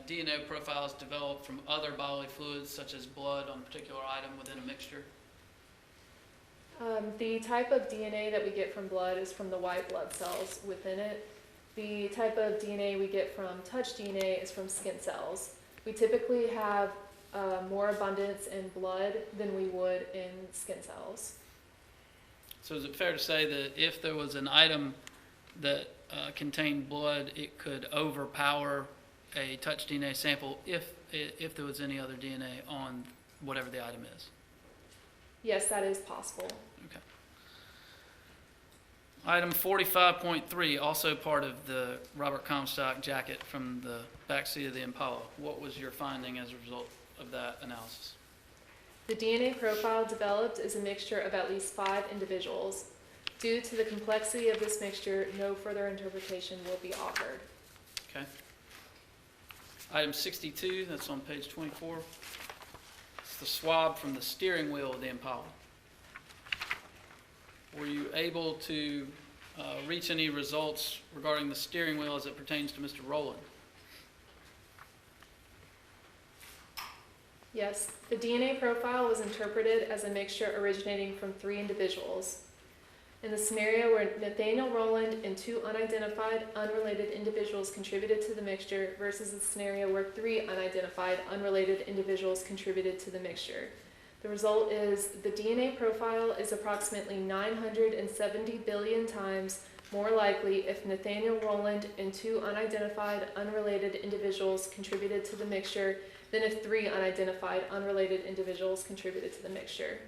DNA profiles developed from other bodily fluids, such as blood on a particular item within a mixture? The type of DNA that we get from blood is from the white blood cells within it. The type of DNA we get from touch DNA is from skin cells. We typically have more abundance in blood than we would in skin cells. So is it fair to say that if there was an item that contained blood, it could overpower a touch DNA sample if there was any other DNA on whatever the item is? Yes, that is possible. Okay. Item 45.3, also part of the Robert Comstock jacket from the back seat of the Impala. What was your finding as a result of that analysis? The DNA profile developed is a mixture of at least 5 individuals. Due to the complexity of this mixture, no further interpretation will be offered. Okay. Item 62, that's on page 24. It's the swab from the steering wheel of the Impala. Were you able to reach any results regarding the steering wheel as it pertains to Mr. Rowland? Yes, the DNA profile was interpreted as a mixture originating from 3 individuals. In the scenario where Nathaniel Rowland and 2 unidentified, unrelated individuals contributed to the mixture versus the scenario where 3 unidentified, unrelated individuals contributed to the mixture. The result is the DNA profile is approximately 970 billion times more likely if Nathaniel Rowland and 2 unidentified, unrelated individuals contributed to the mixture than if 3 unidentified, unrelated individuals contributed to the mixture.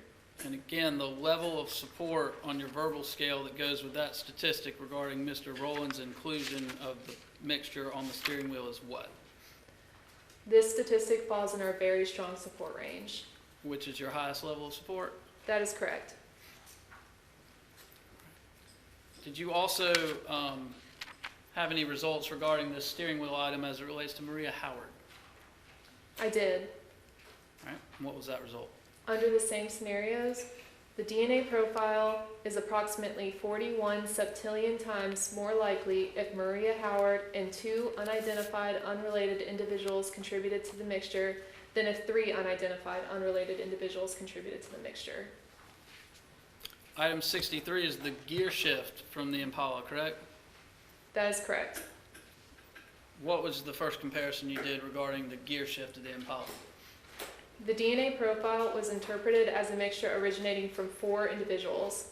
And again, the level of support on your verbal scale that goes with that statistic regarding Mr. Rowland's inclusion of the mixture on the steering wheel is what? This statistic falls in our very strong support range. Which is your highest level of support? That is correct. Did you also have any results regarding this steering wheel item as it relates to Maria Howard? I did. All right. And what was that result? Under the same scenarios, The DNA profile is approximately 41 septillion times more likely if Maria Howard and 2 unidentified unrelated individuals contributed to the mixture than if 3 unidentified unrelated individuals contributed to the mixture. Item 63 is the gear shift from the Impala, correct? That is correct. What was the first comparison you did regarding the gear shift of the Impala? The DNA profile was interpreted as a mixture originating from 4 individuals.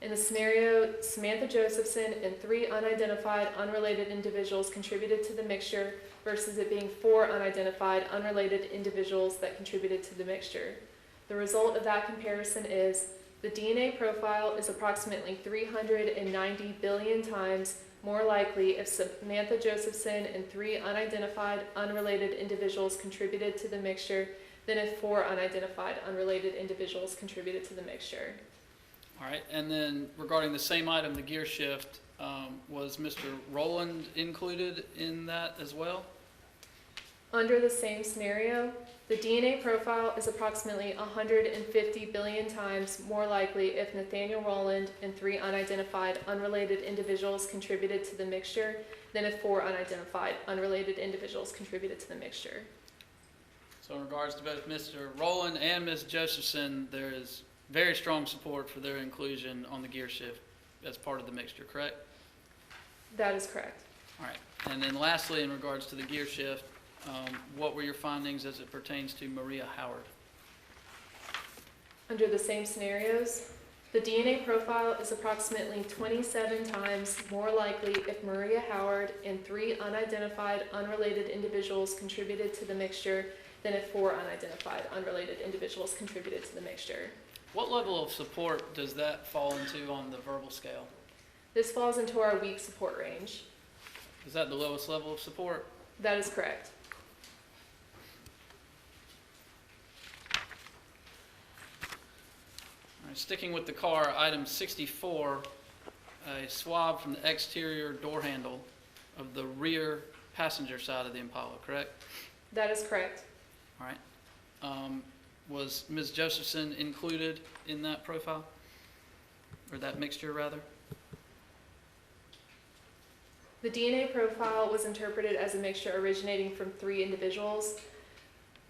In the scenario, Samantha Josephson and 3 unidentified unrelated individuals contributed to the mixture versus it being 4 unidentified unrelated individuals that contributed to the mixture. The result of that comparison is the DNA profile is approximately 390 billion times more likely if Samantha Josephson and 3 unidentified unrelated individuals contributed to the mixture than if 4 unidentified unrelated individuals contributed to the mixture. All right, and then regarding the same item, the gear shift, was Mr. Rowland included in that as well? Under the same scenario, the DNA profile is approximately 150 billion times more likely if Nathaniel Rowland and 3 unidentified unrelated individuals contributed to the mixture than if 4 unidentified unrelated individuals contributed to the mixture. So in regards to both Mr. Rowland and Ms. Josephson, there is very strong support for their inclusion on the gear shift as part of the mixture, correct? That is correct. All right, and then lastly, in regards to the gear shift, what were your findings as it pertains to Maria Howard? Under the same scenarios, the DNA profile is approximately 27 times more likely if Maria Howard and 3 unidentified unrelated individuals contributed to the mixture than if 4 unidentified unrelated individuals contributed to the mixture. What level of support does that fall into on the verbal scale? This falls into our weak support range. Is that the lowest level of support? That is correct. All right, sticking with the car, item 64, a swab from the exterior door handle of the rear passenger side of the Impala, correct? That is correct. All right. Was Ms. Josephson included in that profile? Or that mixture, rather? The DNA profile was interpreted as a mixture originating from 3 individuals.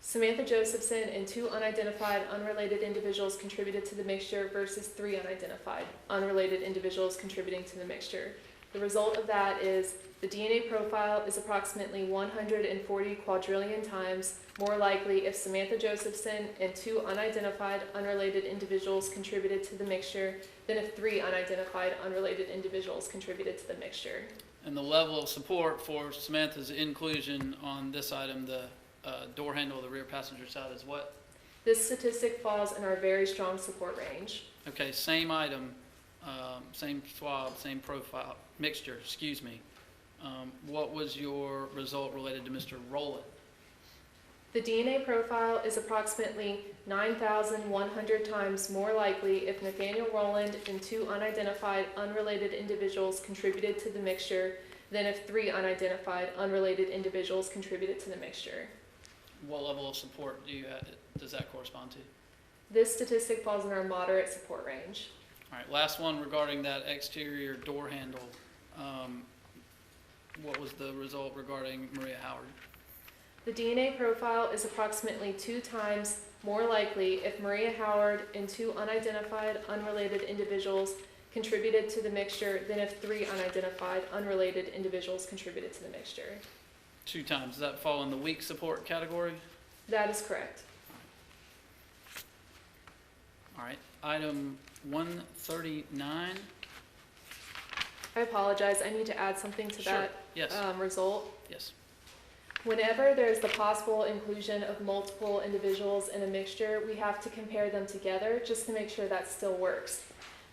Samantha Josephson and 2 unidentified unrelated individuals contributed to the mixture versus 3 unidentified unrelated individuals contributing to the mixture. The result of that is the DNA profile is approximately 140 quadrillion times more likely if Samantha Josephson and 2 unidentified unrelated individuals contributed to the mixture than if 3 unidentified unrelated individuals contributed to the mixture. And the level of support for Samantha's inclusion on this item, the door handle of the rear passenger side, is what? This statistic falls in our very strong support range. Okay, same item, same swab, same profile, mixture, excuse me. What was your result related to Mr. Rowland? The DNA profile is approximately 9,100 times more likely if Nathaniel Rowland and 2 unidentified unrelated individuals contributed to the mixture than if 3 unidentified unrelated individuals contributed to the mixture. What level of support does that correspond to? This statistic falls in our moderate support range. All right, last one regarding that exterior door handle. What was the result regarding Maria Howard? The DNA profile is approximately 2 times more likely if Maria Howard and 2 unidentified unrelated individuals contributed to the mixture than if 3 unidentified unrelated individuals contributed to the mixture. 2 times. Does that fall in the weak support category? That is correct. All right. Item 139. I apologize. I need to add something to Sure. that Yes. result. Yes. Whenever there's the possible inclusion of multiple individuals in a mixture, we have to compare them together just to make sure that still works.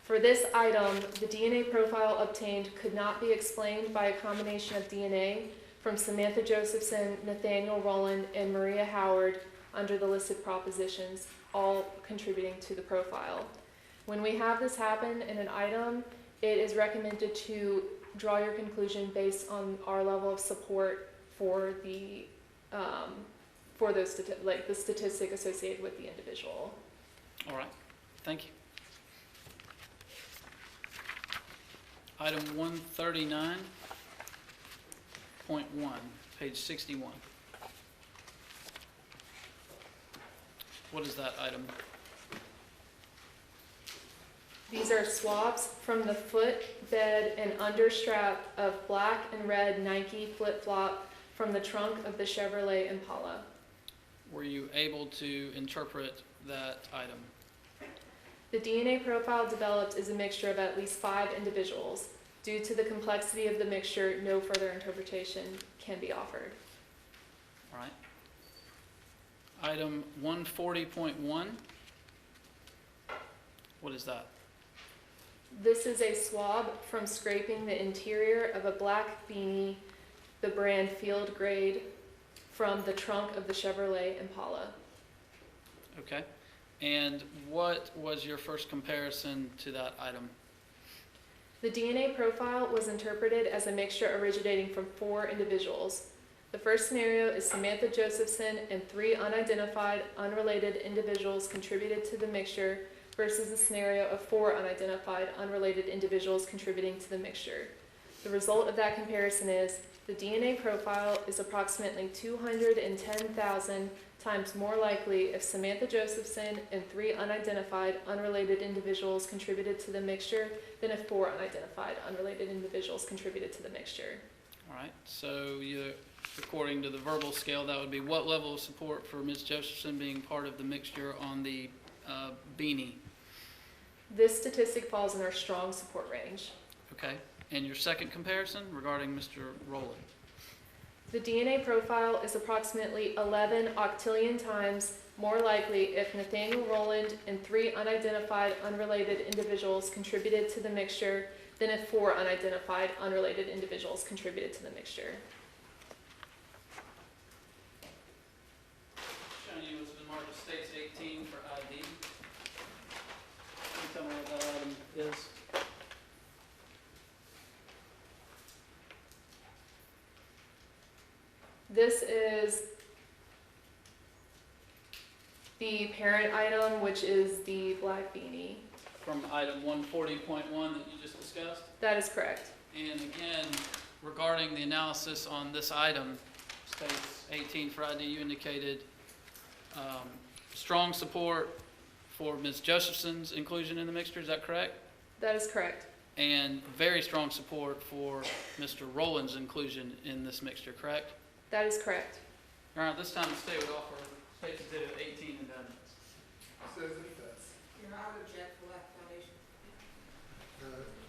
For this item, the DNA profile obtained could not be explained by a combination of DNA from Samantha Josephson, Nathaniel Rowland, and Maria Howard under the listed propositions, all contributing to the profile. When we have this happen in an item, it is recommended to draw your conclusion based on our level of support for the the statistic associated with the individual. All right. Thank you. Item 139.1, page 61. What is that item? These are swabs from the foot, bed, and understrap of black and red Nike flip-flop from the trunk of the Chevrolet Impala. Were you able to interpret that item? The DNA profile developed is a mixture of at least 5 individuals. Due to the complexity of the mixture, no further interpretation can be offered. All right. Item 140.1. What is that? This is a swab from scraping the interior of a black beanie, the brand Field Grade, from the trunk of the Chevrolet Impala. Okay. And what was your first comparison to that item? The DNA profile was interpreted as a mixture originating from 4 individuals. The first scenario is Samantha Josephson and 3 unidentified, unrelated individuals contributed to the mixture versus the scenario of 4 unidentified, unrelated individuals contributing to the mixture. The result of that comparison is the DNA profile is approximately 210,000 times more likely if Samantha Josephson and 3 unidentified, unrelated individuals contributed to the mixture than if 4 unidentified, unrelated individuals contributed to the mixture. All right. So according to the verbal scale, that would be what level of support for Ms. Josephson being part of the mixture on the beanie? This statistic falls in our strong support range. Okay. And your second comparison regarding Mr. Rowland? The DNA profile is approximately 11 octillion times more likely if Nathaniel Rowland and 3 unidentified, unrelated individuals contributed to the mixture than if 4 unidentified, unrelated individuals contributed to the mixture. Showing you what's been marked as states 18 for ID. Can you tell me what that item is? This is the parent item, which is the black beanie. From item 140.1 that you just discussed? That is correct. And again, regarding the analysis on this item, states 18 for ID, you indicated strong support for Ms. Josephson's inclusion in the mixture, is that correct? That is correct. And very strong support for Mr. Rowland's inclusion in this mixture, correct? That is correct. All right, this time the state would offer state to do 18 indictments. Says it does. Your Honor, object for that foundation.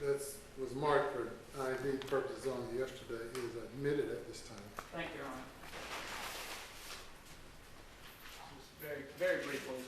That was marked for ID purposes only yesterday. It is admitted at this time. Thank you, Your Honor. Just very, very briefly.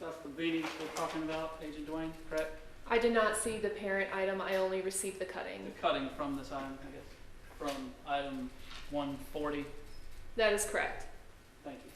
That's the beanie we're talking about, Agent Dewane, correct? I did not see the parent item. I only received the cutting. The cutting from this item, I guess, from item 140. That is correct. Thank you.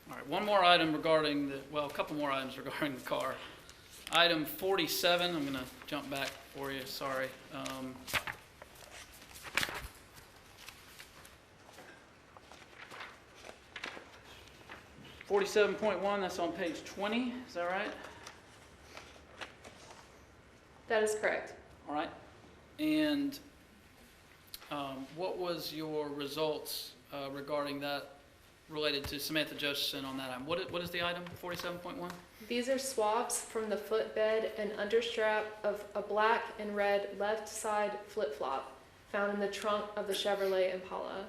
All right, one more item regarding the, well, a couple more items regarding the car. Item 47, I'm going to jump back for you, sorry. 47.1, that's on page 20, is that right? That is correct. All right. And what was your results regarding that related to Samantha Josephson on that item? What is the item, 47.1? These are swabs from the footbed and understrap of a black and red left side flip-flop found in the trunk of the Chevrolet Impala.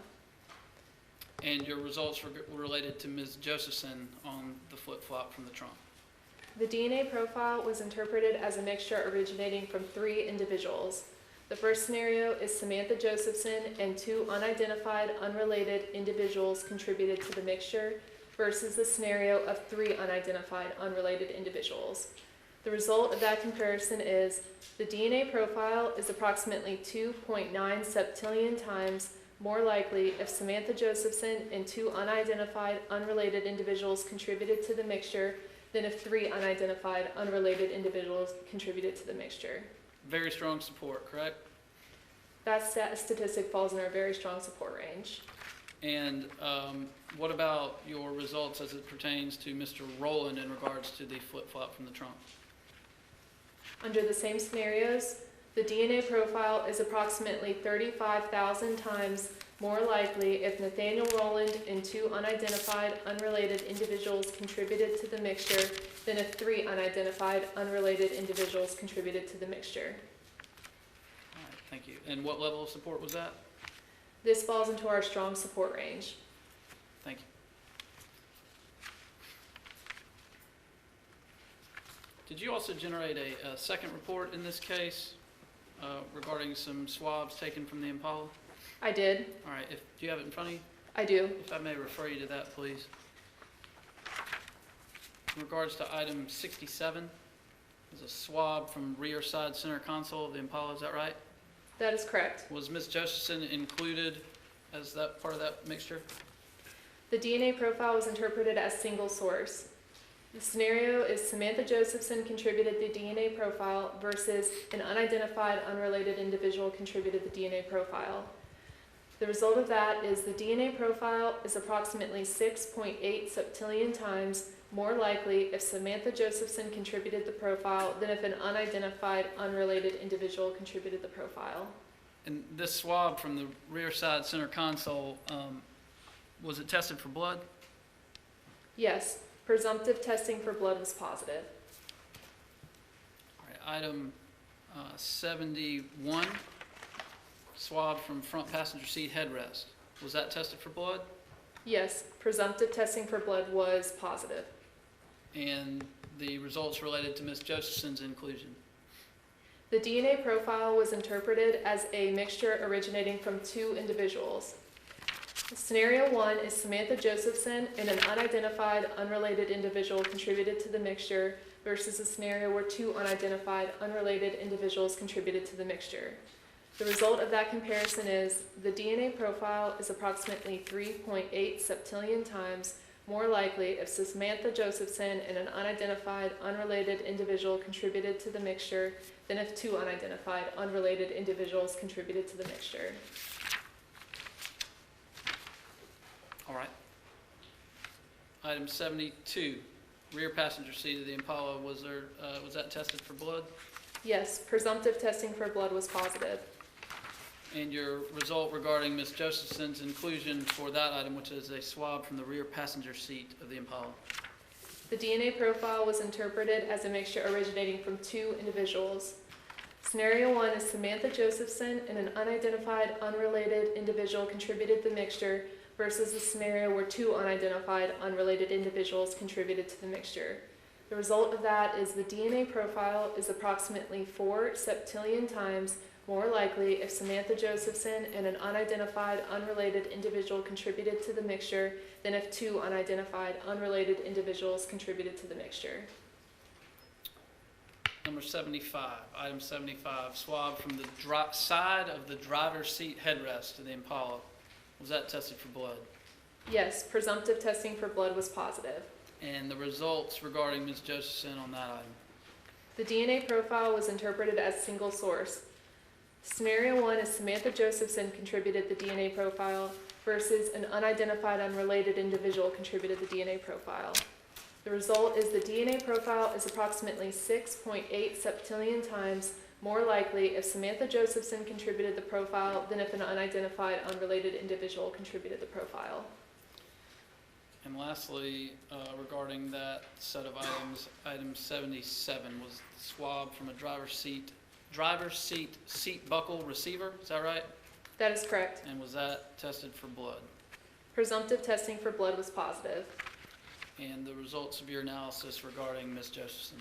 And your results were related to Ms. Josephson on the flip-flop from the trunk. The DNA profile was interpreted as a mixture originating from 3 individuals. The first scenario is Samantha Josephson and 2 unidentified, unrelated individuals contributed to the mixture versus the scenario of 3 unidentified, unrelated individuals. The result of that comparison is the DNA profile is approximately 2.9 septillion times more likely if Samantha Josephson and 2 unidentified, unrelated individuals contributed to the mixture than if 3 unidentified, unrelated individuals contributed to the mixture. Very strong support, correct? That statistic falls in our very strong support range. And what about your results as it pertains to Mr. Rowland in regards to the flip-flop from the trunk? Under the same scenarios, the DNA profile is approximately 35,000 times more likely if Nathaniel Rowland and 2 unidentified, unrelated individuals contributed to the mixture than if 3 unidentified, unrelated individuals contributed to the mixture. All right, thank you. And what level of support was that? This falls into our strong support range. Thank you. Did you also generate a second report in this case regarding some swabs taken from the Impala? I did. All right, do you have it in front of you? I do. If I may refer you to that, please. In regards to item 67, there's a swab from rear side center console of the Impala, is that right? That is correct. Was Ms. Josephson included as that part of that mixture? The DNA profile was interpreted as single source. The scenario is Samantha Josephson contributed the DNA profile versus an unidentified, unrelated individual contributed the DNA profile. The result of that is the DNA profile is approximately 6.8 septillion times more likely if Samantha Josephson contributed the profile than if an unidentified, unrelated individual contributed the profile. And this swab from the rear side center console, was it tested for blood? Yes, presumptive testing for blood was positive. All right, item 71, swab from front passenger seat headrest. Was that tested for blood? Yes, presumptive testing for blood was positive. And the results related to Ms. Josephson's inclusion? The DNA profile was interpreted as a mixture originating from 2 individuals. Scenario 1 is Samantha Josephson and an unidentified, unrelated individual contributed to the mixture versus a scenario where 2 unidentified, unrelated individuals contributed to the mixture. The result of that comparison is the DNA profile is approximately 3.8 septillion times more likely if Samantha Josephson and an unidentified, unrelated individual contributed to the mixture than if 2 unidentified, unrelated individuals contributed to the mixture. All right. Item 72, rear passenger seat of the Impala, was that tested for blood? Yes, presumptive testing for blood was positive. And your result regarding Ms. Josephson's inclusion for that item, which is a swab from the rear passenger seat of the Impala? The DNA profile was interpreted as a mixture originating from 2 individuals. Scenario 1 is Samantha Josephson and an unidentified, unrelated individual contributed the mixture versus a scenario where 2 unidentified, unrelated individuals contributed to the mixture. The result of that is the DNA profile is approximately 4 septillion times more likely if Samantha Josephson and an unidentified, unrelated individual contributed to the mixture than if 2 unidentified, unrelated individuals contributed to the mixture. Number 75, item 75, swab from the side of the driver's seat headrest of the Impala. Was that tested for blood? Yes, presumptive testing for blood was positive. And the results regarding Ms. Josephson on that item? The DNA profile was interpreted as single source. Scenario 1 is Samantha Josephson contributed the DNA profile versus an unidentified, unrelated individual contributed the DNA profile. The result is the DNA profile is approximately 6.8 septillion times more likely if Samantha Josephson contributed the profile than if an unidentified, unrelated individual contributed the profile. And lastly, regarding that set of items, item 77 was the swab from a driver's seat buckle receiver, is that right? That is correct. And was that tested for blood? Presumptive testing for blood was positive. And the results of your analysis regarding Ms. Josephson?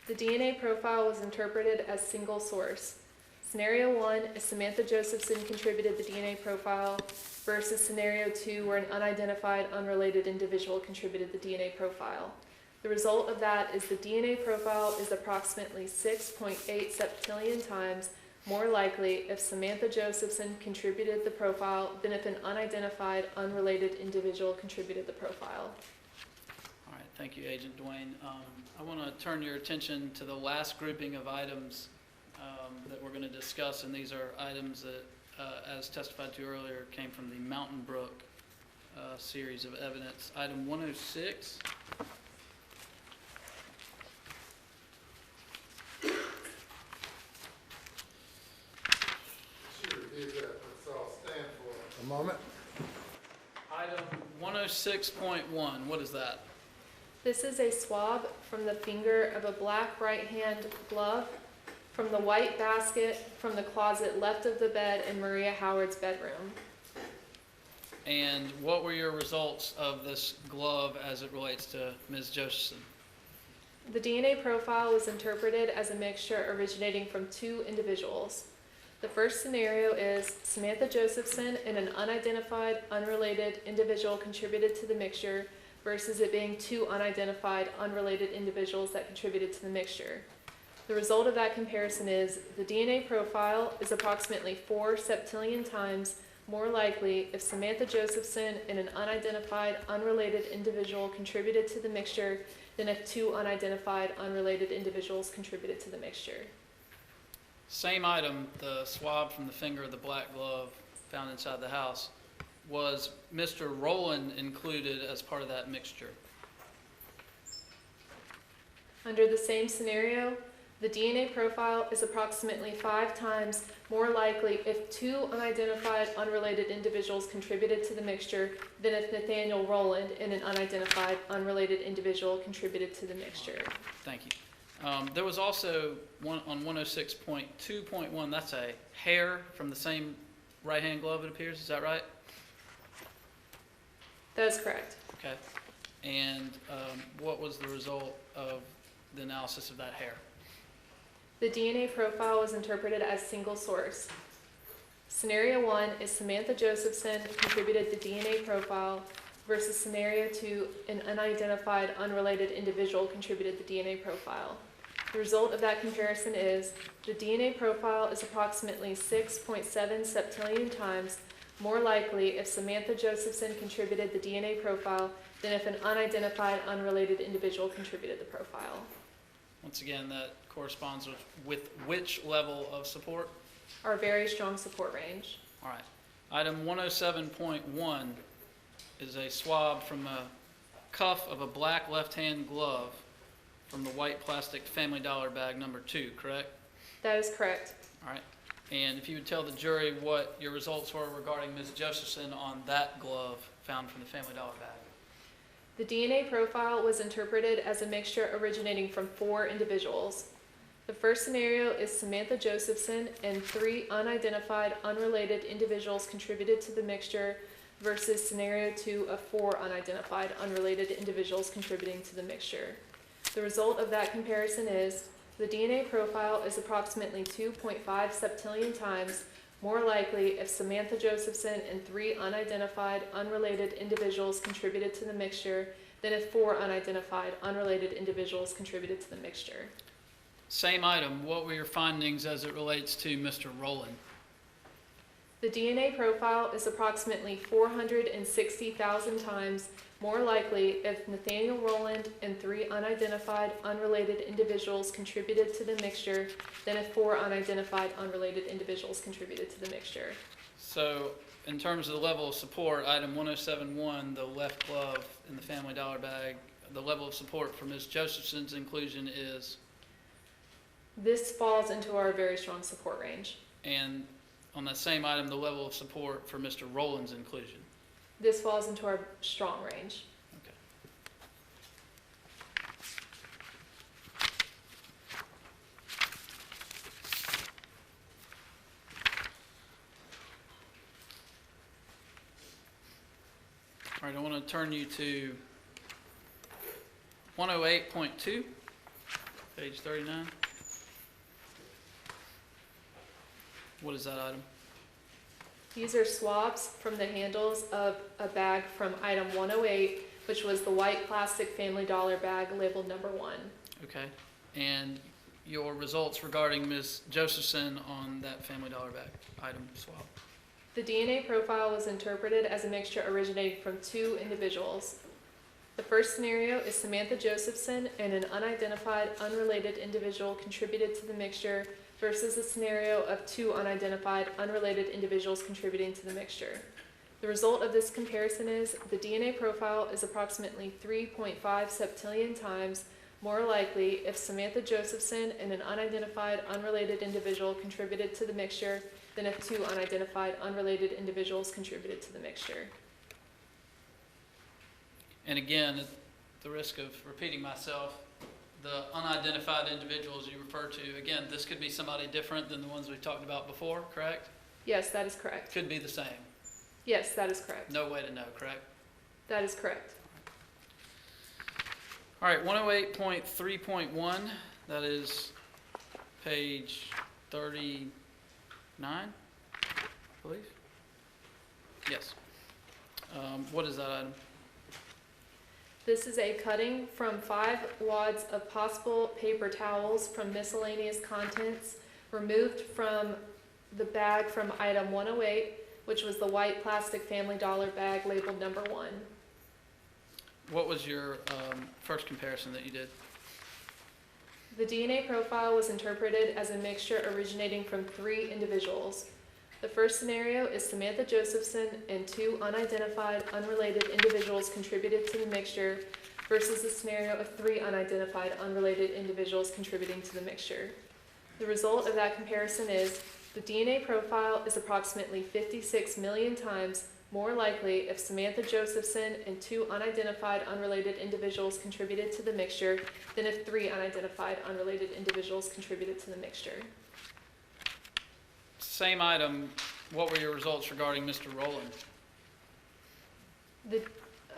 The DNA profile was interpreted as single source. Scenario 1 is Samantha Josephson contributed the DNA profile versus Scenario 2 where an unidentified, unrelated individual contributed the DNA profile. The result of that is the DNA profile is approximately 6.8 septillion times more likely if Samantha Josephson contributed the profile than if an unidentified, unrelated individual contributed the profile. All right, thank you, Agent Dewane. I want to turn your attention to the last grouping of items that we're going to discuss, and these are items that, as testified to earlier, came from the Mountain Brook series of evidence. Item 106. A moment. Item 106.1, what is that? This is a swab from the finger of a black right-hand glove from the white basket from the closet left of the bed in Maria Howard's bedroom. And what were your results of this glove as it relates to Ms. Josephson? The DNA profile was interpreted as a mixture originating from two individuals. The first scenario is Samantha Josephson and an unidentified, unrelated individual contributed to the mixture versus it being two unidentified, unrelated individuals that contributed to the mixture. The result of that comparison is the DNA profile is approximately 4 septillion times more likely if Samantha Josephson and an unidentified, unrelated individual contributed to the mixture than if two unidentified, unrelated individuals contributed to the mixture. Same item, the swab from the finger of the black glove found inside the house. Was Mr. Rowland included as part of that mixture? Under the same scenario, the DNA profile is approximately 5 times more likely if two unidentified, unrelated individuals contributed to the mixture than if Nathaniel Rowland and an unidentified, unrelated individual contributed to the mixture. Thank you. There was also one on 106.2.1, that's a hair from the same right-hand glove, it appears. Is that right? That is correct. Okay. And what was the result of the analysis of that hair? The DNA profile was interpreted as single source. Scenario 1 is Samantha Josephson contributed the DNA profile versus Scenario 2, an unidentified, unrelated individual contributed the DNA profile. The result of that comparison is the DNA profile is approximately 6.7 septillion times more likely if Samantha Josephson contributed the DNA profile than if an unidentified, unrelated individual contributed the profile. Once again, that corresponds with which level of support? Our very strong support range. All right. Item 107.1 is a swab from a cuff of a black left-hand glove from the white plastic Family Dollar bag number 2, correct? That is correct. All right. And if you would tell the jury what your results were regarding Ms. Josephson on that glove found from the Family Dollar bag. The DNA profile was interpreted as a mixture originating from 4 individuals. The first scenario is Samantha Josephson and 3 unidentified, unrelated individuals contributed to the mixture versus Scenario 2 of 4 unidentified, unrelated individuals contributing to the mixture. The result of that comparison is the DNA profile is approximately 2.5 septillion times more likely if Samantha Josephson and 3 unidentified, unrelated individuals contributed to the mixture than if 4 unidentified, unrelated individuals contributed to the mixture. Same item. What were your findings as it relates to Mr. Rowland? The DNA profile is approximately 460,000 times more likely if Nathaniel Rowland and 3 unidentified, unrelated individuals contributed to the mixture than if 4 unidentified, unrelated individuals contributed to the mixture. So, in terms of the level of support, item 107.1, the left glove in the Family Dollar bag, the level of support for Ms. Josephson's inclusion is? This falls into our very strong support range. And on that same item, the level of support for Mr. Rowland's inclusion? This falls into our strong range. Okay. All right, I want to turn you to 108.2, page 39. What is that item? These are swabs from the handles of a bag from item 108, which was the white plastic Family Dollar bag labeled number 1. Okay. And your results regarding Ms. Josephson on that Family Dollar bag item swab? The DNA profile was interpreted as a mixture originating from 2 individuals. The first scenario is Samantha Josephson and an unidentified, unrelated individual contributed to the mixture versus a scenario of 2 unidentified, unrelated individuals contributing to the mixture. The result of this comparison is the DNA profile is approximately 3.5 septillion times more likely if Samantha Josephson and an unidentified, unrelated individual contributed to the mixture than if 2 unidentified, unrelated individuals contributed to the mixture. And again, at the risk of repeating myself, the unidentified individuals you refer to, again, this could be somebody different than the ones we talked about before, correct? Yes, that is correct. Could be the same. Yes, that is correct. No way to know, correct? That is correct. All right, 108.3.1, that is page 39, I believe. Yes. What is that item? This is a cutting from 5 wads of possible paper towels from miscellaneous contents removed from the bag from item 108, which was the white plastic Family Dollar bag labeled number 1. What was your first comparison that you did? The DNA profile was interpreted as a mixture originating from 3 individuals. The first scenario is Samantha Josephson and 2 unidentified, unrelated individuals contributed to the mixture versus the scenario of 3 unidentified, unrelated individuals contributing to the mixture. The result of that comparison is the DNA profile is approximately 56 million times more likely if Samantha Josephson and 2 unidentified, unrelated individuals contributed to the mixture than if 3 unidentified, unrelated individuals contributed to the mixture. Same item, what were your results regarding Mr. Rowland?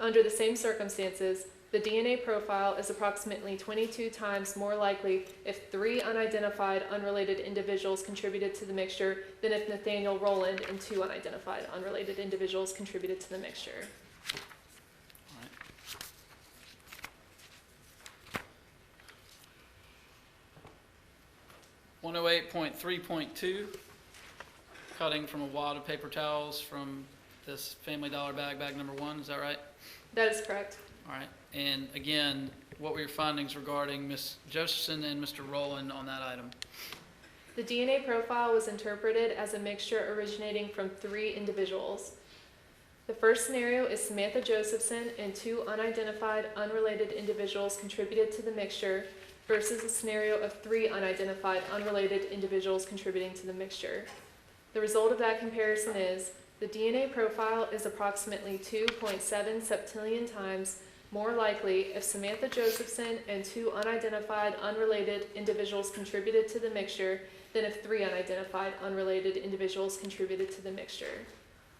Under the same circumstances, the DNA profile is approximately 22 times more likely if 3 unidentified, unrelated individuals contributed to the mixture than if Nathaniel Rowland and 2 unidentified, unrelated individuals contributed to the mixture. All right. 108.3.2, cutting from a wad of paper towels from this Family Dollar bag number 1, is that right? That is correct. All right, and again, what were your findings regarding Ms. Josephson and Mr. Rowland on that item? The DNA profile was interpreted as a mixture originating from 3 individuals. The first scenario is Samantha Josephson and 2 unidentified, unrelated individuals contributed to the mixture versus a scenario of 3 unidentified, unrelated individuals contributing to the mixture. The result of that comparison is the DNA profile is approximately 2.7 septillion times more likely if Samantha Josephson and 2 unidentified, unrelated individuals contributed to the mixture than if 3 unidentified, unrelated individuals contributed to the mixture.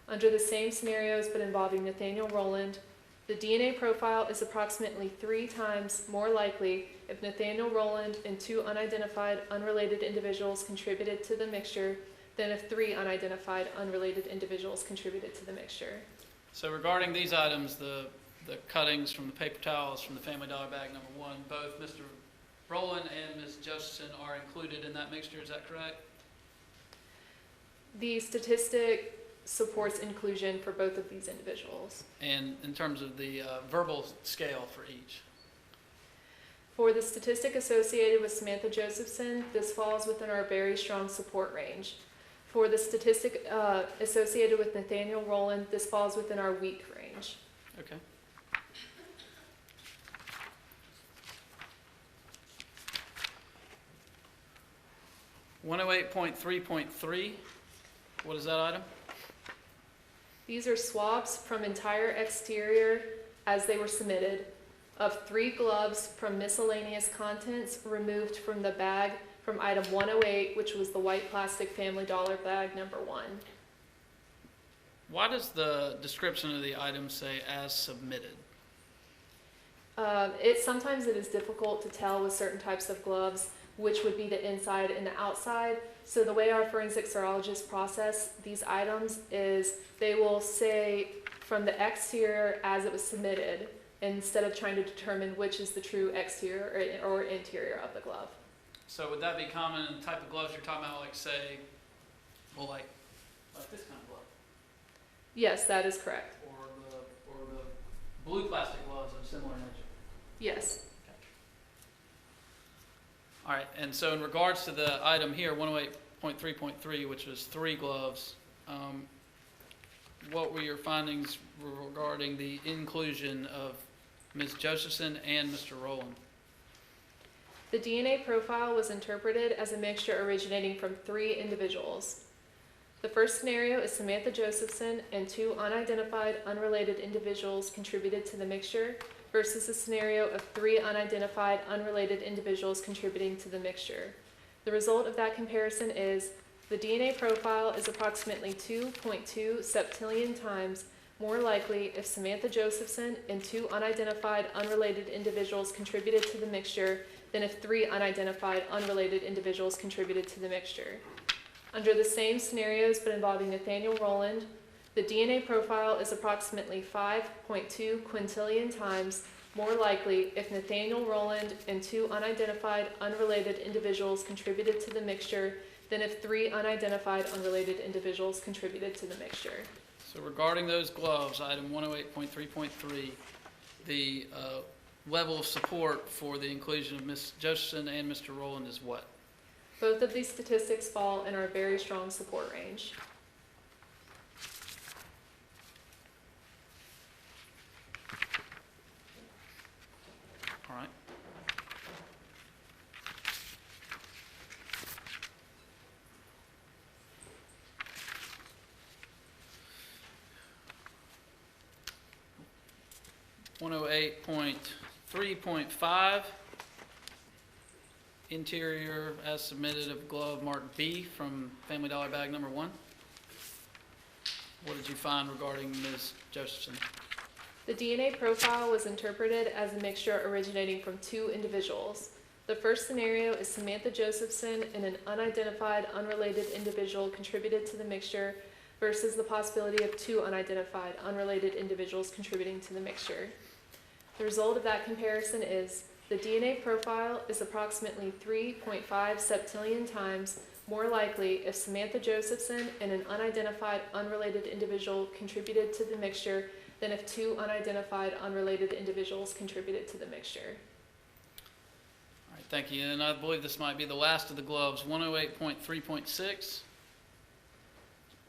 Under the same scenarios but involving Nathaniel Rowland, the DNA profile is approximately 3 times more likely if Nathaniel Rowland and 2 unidentified, unrelated individuals contributed to the mixture than if 3 unidentified, unrelated individuals contributed to the mixture. So regarding these items, the cuttings from the paper towels from the Family Dollar bag number 1, both Mr. Rowland and Ms. Josephson are included in that mixture, is that correct? The statistic supports inclusion for both of these individuals. And in terms of the verbal scale for each? For the statistic associated with Samantha Josephson, this falls within our very strong support range. For the statistic associated with Nathaniel Rowland, this falls within our weak range. Okay. .3.3, what is that item? These are swabs from entire exterior as they were submitted of 3 gloves from miscellaneous contents removed from the bag from item 108, which was the white plastic Family Dollar bag number 1. Why does the description of the item say as submitted? Sometimes it is difficult to tell with certain types of gloves which would be the inside and the outside. So the way our forensic serologists process these items is they will say from the exterior as it was submitted, instead of trying to determine which is the true exterior or interior of the glove. So would that be common in the type of gloves you're talking about, like say, well, like this kind of glove, Yes, that is correct. or the blue plastic gloves of similar nature? Yes. All right, and so in regards to the item here, 108.3.3, which was 3 gloves, what were your findings regarding the inclusion of Ms. Josephson and Mr. Rowland? The DNA profile was interpreted as a mixture originating from 3 individuals. The first scenario is Samantha Josephson and 2 unidentified, unrelated individuals contributed to the mixture, versus the scenario of 3 unidentified, unrelated individuals contributing to the mixture. The result of that comparison is the DNA profile is approximately 2.2 septillion times more likely if Samantha Josephson and 2 unidentified, unrelated individuals contributed to the mixture than if 3 unidentified, unrelated individuals contributed to the mixture. Under the same scenarios but involving Nathaniel Rowland, the DNA profile is approximately 5.2 quintillion times more likely if Nathaniel Rowland and 2 unidentified, unrelated individuals contributed to the mixture than if 3 unidentified, unrelated individuals contributed to the mixture. So regarding those gloves, item 108.3.3, the level of support for the inclusion of Ms. Josephson and Mr. Rowland is what? Both of these statistics fall in our very strong support range. All right. .3.5, interior as submitted of glove marked B from Family Dollar bag number 1. What did you find regarding Ms. Josephson? The DNA profile was interpreted as a mixture originating from 2 individuals. The first scenario is Samantha Josephson and an unidentified, unrelated individual contributed to the mixture versus the possibility of 2 unidentified, unrelated individuals contributing to the mixture. The result of that comparison is the DNA profile is approximately 3.5 septillion times more likely if Samantha Josephson and an unidentified, unrelated individual contributed to the mixture than if 2 unidentified, unrelated individuals contributed to the mixture. All right, thank you. And I believe this might be the last of the gloves. 108.3.6,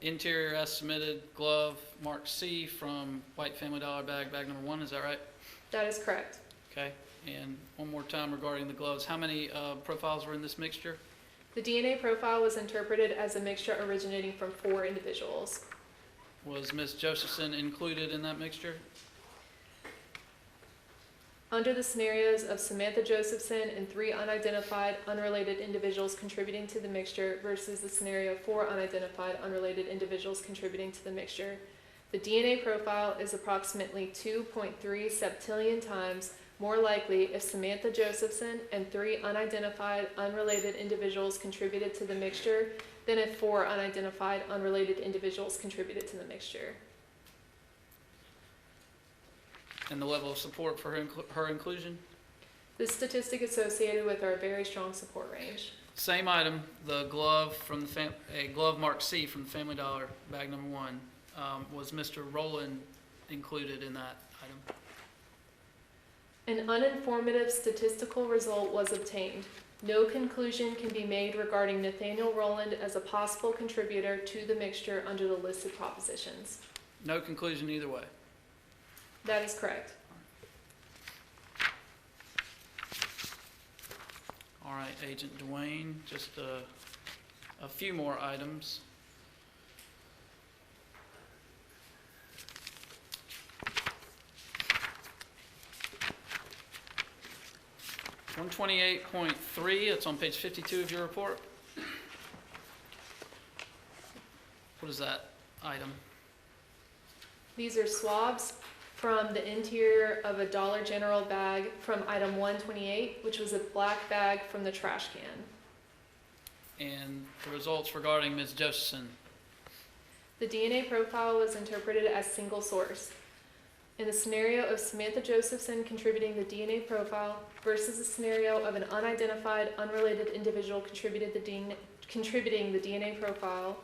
interior as submitted glove marked C from White Family Dollar bag number 1. Is that right? That is correct. Okay. And one more time regarding the gloves, how many profiles were in this mixture? The DNA profile was interpreted as a mixture originating from 4 individuals. Was Ms. Josephson included in that mixture? Under the scenarios of Samantha Josephson and 3 unidentified, unrelated individuals contributing to the mixture versus the scenario of 4 unidentified, unrelated individuals contributing to the mixture, the DNA profile is approximately 2.3 septillion times more likely if Samantha Josephson and 3 unidentified, unrelated individuals contributed to the mixture than if 4 unidentified, unrelated individuals contributed to the mixture. And the level of support for her inclusion? This statistic associated with our very strong support range. Same item, the glove from a glove marked C from the Family Dollar bag number 1. Was Mr. Rowland included in that item? An uninformative statistical result was obtained. No conclusion can be made regarding Nathaniel Rowland as a possible contributor to the mixture under the listed propositions. No conclusion either way. That is correct. All right, Agent Dewane, just a few more items. .128.3, it's on page 52 of your report. What is that item? These are swabs from the interior of a Dollar General bag from item 128, which was a black bag from the trash can. And the results regarding Ms. Josephson. The DNA profile was interpreted as single source. In the scenario of Samantha Josephson contributing the DNA profile versus the scenario of an unidentified, unrelated individual contributing the DNA profile,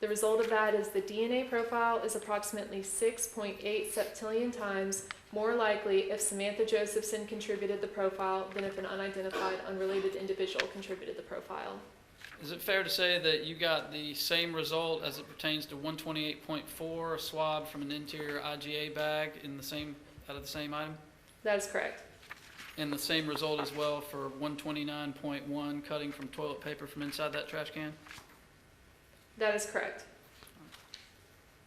the result of that is the DNA profile is approximately 6.8 septillion times more likely if Samantha Josephson contributed the profile than if an unidentified, unrelated individual contributed the profile. Is it fair to say that you got the same result as it pertains to 128.4, a swab from an interior IGA bag out of the same item? That is correct. And the same result as well for 129.1, cutting from toilet paper from inside that trash can? That is correct.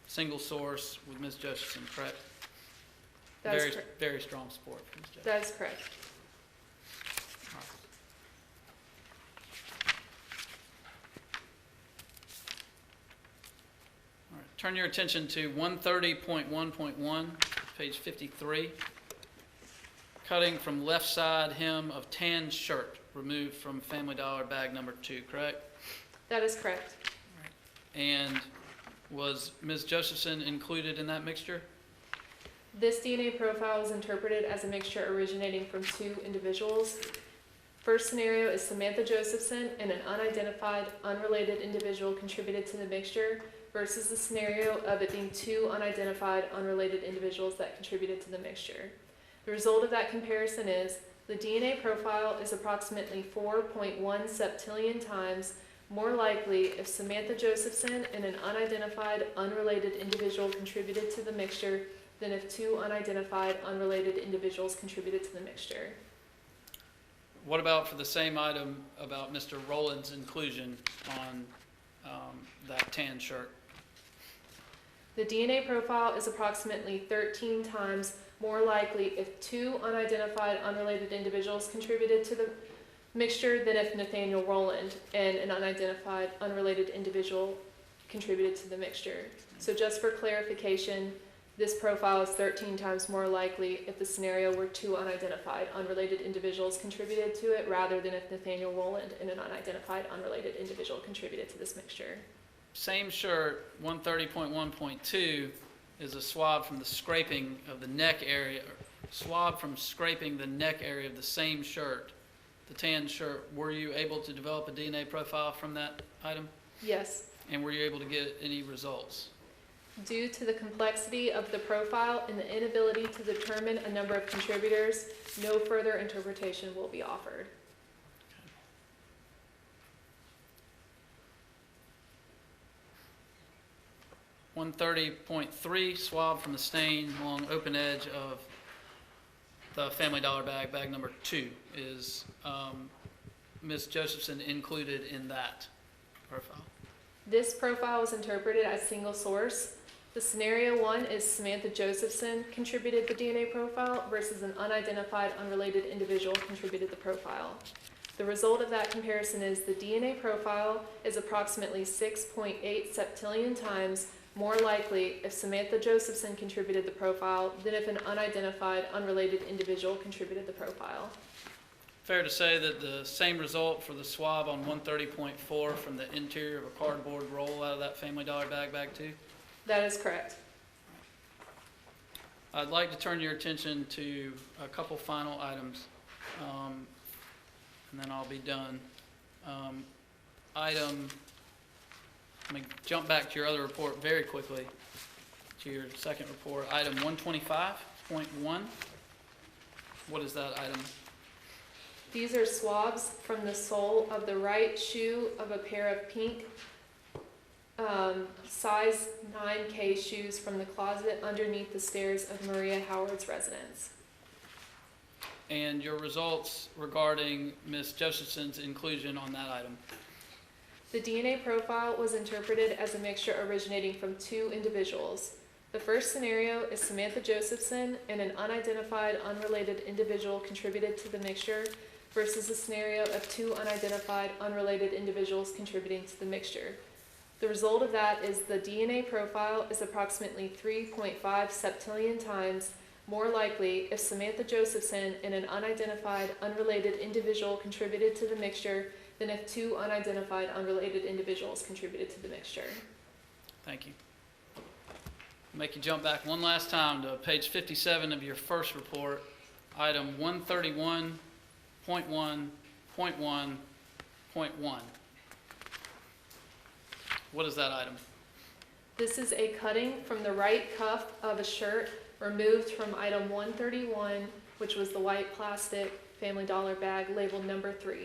Single source with Ms. Josephson, correct? That is correct. Very strong support for Ms. Josephson. That is correct. All right. Turn your attention to 130.1.1, page 53. Cutting from left side hem of tan shirt removed from Family Dollar bag number 2, correct? That is correct. And was Ms. Josephson included in that mixture? This DNA profile was interpreted as a mixture originating from 2 individuals. First scenario is Samantha Josephson and an unidentified, unrelated individual contributed to the mixture versus the scenario of it being 2 unidentified, unrelated individuals that contributed to the mixture. The result of that comparison is the DNA profile is approximately 4.1 septillion times more likely if Samantha Josephson and an unidentified, unrelated individual contributed to the mixture than if 2 unidentified, unrelated individuals contributed to the mixture. What about for the same item about Mr. Rowland's inclusion on that tan shirt? The DNA profile is approximately 13 times more likely if 2 unidentified, unrelated individuals contributed to the mixture than if Nathaniel Rowland and an unidentified, unrelated individual contributed to the mixture. So just for clarification, this profile is 13 times more likely if the scenario were 2 unidentified, unrelated individuals contributed to it rather than if Nathaniel Rowland and an unidentified, unrelated individual contributed to this mixture. Same shirt, 130.1.2, is a swab from the scraping of the neck area, swab from scraping the neck area of the same shirt, the tan shirt. Were you able to develop a DNA profile from that item? Yes. And were you able to get any results? Due to the complexity of the profile and the inability to determine a number of contributors, no further interpretation will be offered. 130.3, swab from the stain along open edge of the Family Dollar bag, bag number 2. Is Ms. Josephson included in that profile? This profile was interpreted as single source. The scenario 1 is Samantha Josephson contributed the DNA profile versus an unidentified, unrelated individual contributed the profile. The result of that comparison is the DNA profile is approximately 6.8 septillion times more likely if Samantha Josephson contributed the profile than if an unidentified, unrelated individual contributed the profile. Fair to say that the same result for the swab on 130.4 from the interior of a cardboard roll out of that Family Dollar bag, bag 2? That is correct. I'd like to turn your attention to a couple final items, and then I'll be done. Let me jump back to your other report very quickly, to your second report. Item 125.1. What is that item? These are swabs from the sole of the right shoe of a pair of pink size 9K shoes from the closet underneath the stairs of Maria Howard's residence. And your results regarding Ms. Josephson's inclusion on that item? The DNA profile was interpreted as a mixture originating from 2 individuals. The first scenario is Samantha Josephson and an unidentified, unrelated individual contributed to the mixture versus a scenario of 2 unidentified, unrelated individuals contributing to the mixture. The result of that is the DNA profile is approximately 3.5 septillion times more likely if Samantha Josephson and an unidentified, unrelated individual contributed to the mixture than if two unidentified, unrelated individuals contributed to the mixture. Thank you. Make you jump back one last time to page 57 of your first report, item 131.1.1.1. What is that item? This is a cutting from the right cuff of a shirt removed from item 131, which was the white plastic Family Dollar bag labeled number 3. I'm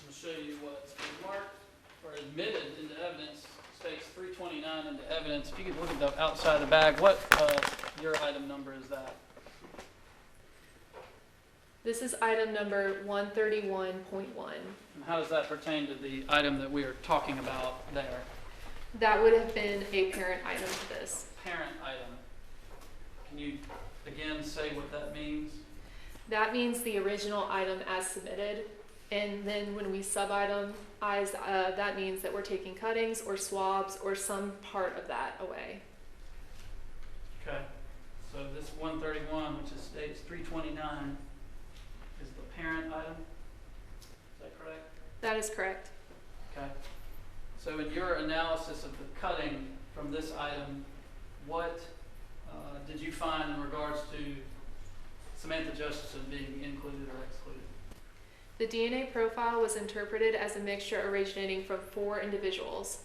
going to show you what's been marked or admitted into evidence. States 329 into evidence. If you could look at the outside of the bag, what your item number is that? This is item number 131.1. And how does that pertain to the item that we are talking about there? That would have been a parent item to this. Parent item. Can you again say what that means? That means the original item as submitted, and then when we sub-itemize, that means that we're taking cuttings or swabs or some part of that away. Okay. So this 131, which is states 329, is the parent item. Is that correct? That is correct. Okay. So in your analysis of the cutting from this item, what did you find in regards to Samantha Josephson being included or excluded? The DNA profile was interpreted as a mixture originating from 4 individuals.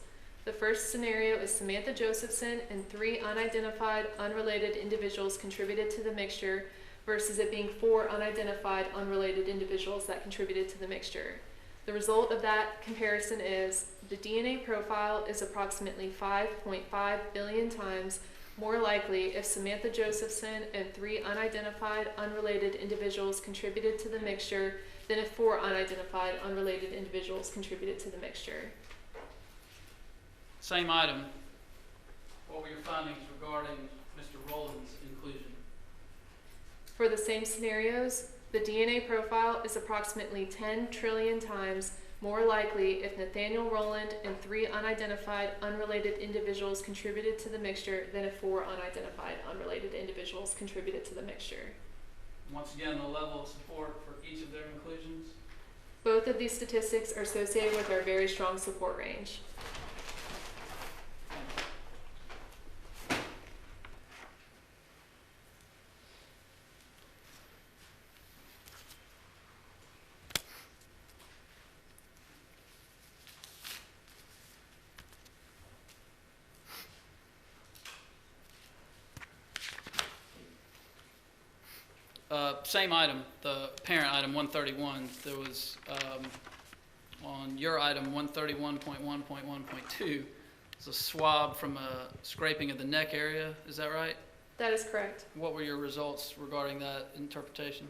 The first scenario is Samantha Josephson and 3 unidentified, unrelated individuals contributed to the mixture versus it being 4 unidentified, unrelated individuals that contributed to the mixture. The result of that comparison is the DNA profile is approximately 5.5 billion times more likely if Samantha Josephson and 3 unidentified, unrelated individuals contributed to the mixture than if 4 unidentified, unrelated individuals contributed to the mixture. Same item. What were your findings regarding Mr. Rowland's inclusion? For the same scenarios, the DNA profile is approximately 10 trillion times more likely if Nathaniel Rowland and 3 unidentified, unrelated individuals contributed to the mixture than if 4 unidentified, unrelated individuals contributed to the mixture. Once again, the level of support for each of their inclusions. Both of these statistics are associated with our very strong support range. Same item, the parent item 131. There was on your item 131.1.1.2. It's a swab from a scraping of the neck area. Is that right? That is correct. What were your results regarding that interpretation?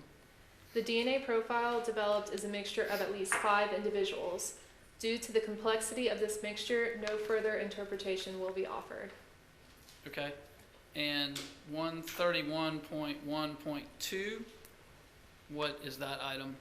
The DNA profile developed as a mixture of at least 5 individuals. Due to the complexity of this mixture, no further interpretation will be offered. Okay. And 131.1.2, what is that item?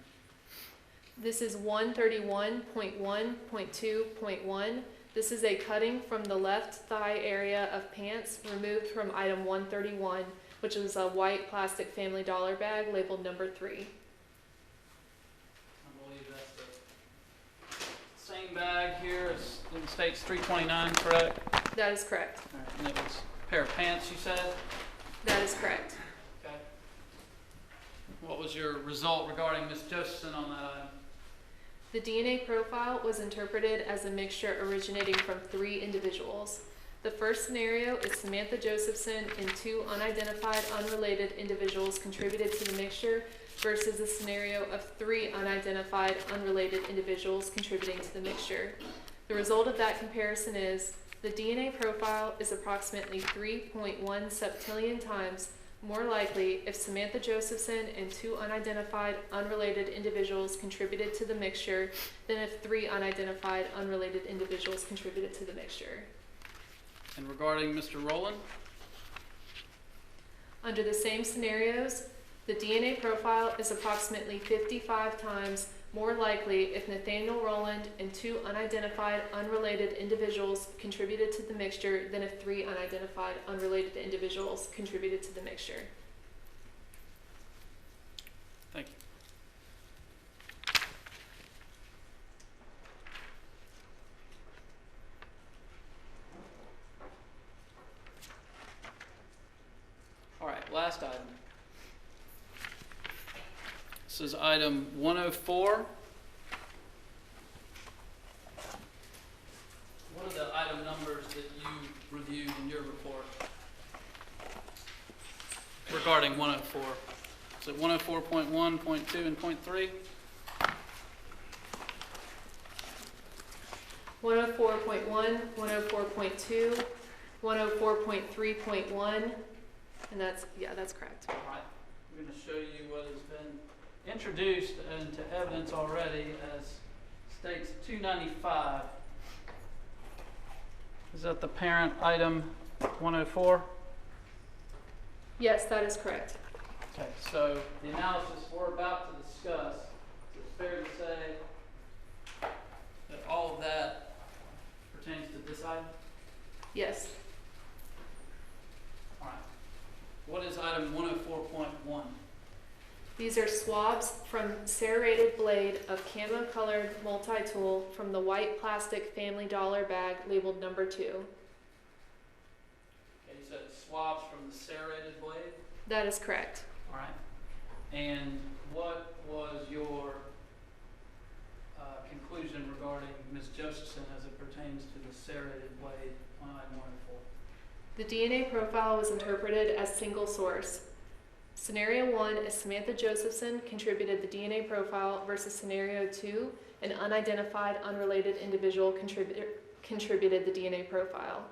This is 131.1.2.1. This is a cutting from the left thigh area of pants removed from item 131, which is a white plastic Family Dollar bag labeled number 3. I believe that's the same bag here as in states 329, correct? That is correct. All right, and it was a pair of pants, you said? That is correct. Okay. What was your result regarding Ms. Josephson on that item? The DNA profile was interpreted as a mixture originating from 3 individuals. The first scenario is Samantha Josephson and 2 unidentified, unrelated individuals contributed to the mixture versus the scenario of 3 unidentified, unrelated individuals contributing to the mixture. The result of that comparison is the DNA profile is approximately 3.1 septillion times more likely if Samantha Josephson and 2 unidentified, unrelated individuals contributed to the mixture than if 3 unidentified, unrelated individuals contributed to the mixture. And regarding Mr. Rowland? Under the same scenarios, the DNA profile is approximately 55 times more likely if Nathaniel Rowland and 2 unidentified unrelated individuals contributed to the mixture than if 3 unidentified unrelated individuals contributed to the mixture. Thank you. All right, last item. This is item 104. What are the item numbers that you reviewed in your report regarding 104? Is it 104.1, .2, and .3? 104.1, 104.2, 104.3.1, and that's correct. All right, I'm going to show you what has been introduced into evidence already as states 295. Is that the parent item 104? Yes, that is correct. Okay, so the analysis we're about to discuss, it's fair to say that all of that pertains to this item? Yes. All right. What is item 104.1? These are swabs from serrated blade of camo-colored multi-tool from the white plastic Family Dollar bag labeled number 2. Okay, you said swabs from the serrated blade? That is correct. All right. And what was your conclusion regarding Ms. Josephson as it pertains to the serrated blade on item 104? The DNA profile was interpreted as single source. Scenario 1 is Samantha Josephson contributed the DNA profile versus Scenario 2, an unidentified, unrelated individual contributed the DNA profile.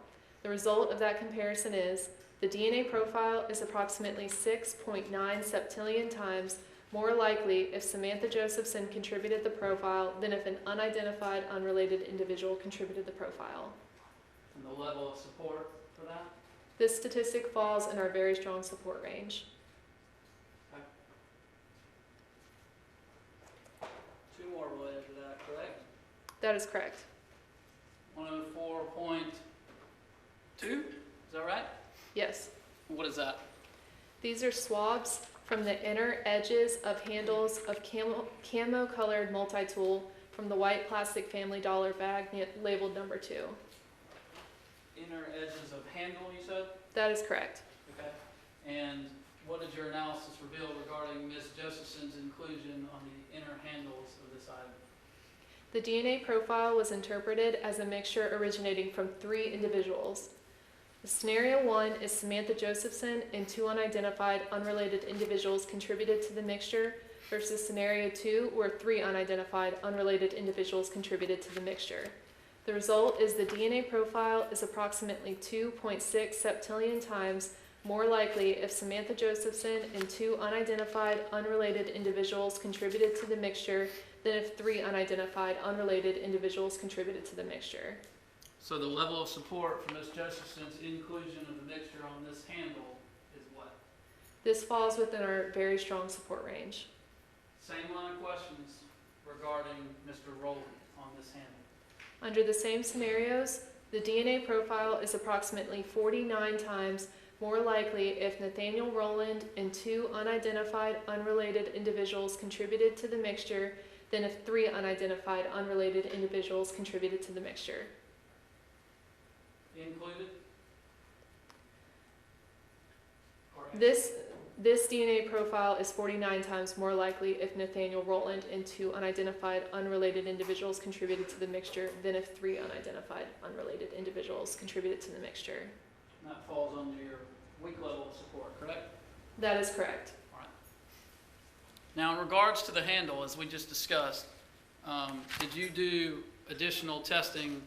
The result of that comparison is the DNA profile is approximately 6.9 septillion times more likely if Samantha Josephson contributed the profile than if an unidentified, unrelated individual contributed the profile. And the level of support for that? This statistic falls in our very strong support range. Two more related to that, correct? That is correct. 104.2, is that right? Yes. What is that? These are swabs from the inner edges of handles of camo-colored multi-tool from the white plastic Family Dollar bag labeled number 2. Inner edges of handle, you said? That is correct. Okay. And what did your analysis reveal regarding Ms. Josephson's inclusion on the inner handles of this item? The DNA profile was interpreted as a mixture originating from 3 individuals. The Scenario 1 is Samantha Josephson and 2 unidentified, unrelated individuals contributed to the mixture versus Scenario 2 where 3 unidentified, unrelated individuals contributed to the mixture. The result is the DNA profile is approximately 2.6 septillion times more likely if Samantha Josephson and 2 unidentified, unrelated individuals contributed to the mixture than if 3 unidentified, unrelated individuals contributed to the mixture. So the level of support for Ms. Josephson's inclusion of the mixture on this handle is what? This falls within our very strong support range. Same line of questions regarding Mr. Rowland on this handle. Under the same scenarios, the DNA profile is approximately 49 times more likely if Nathaniel Rowland and 2 unidentified, unrelated individuals contributed to the mixture than if 3 unidentified, unrelated individuals contributed to the mixture. Included? This DNA profile is 49 times more likely if Nathaniel Rowland and 2 unidentified, unrelated individuals contributed to the mixture than if 3 unidentified, unrelated individuals contributed to the mixture. And that falls under your weak level of support, correct? That is correct. All right. Now, in regards to the handle, as we just discussed, did you do additional testing?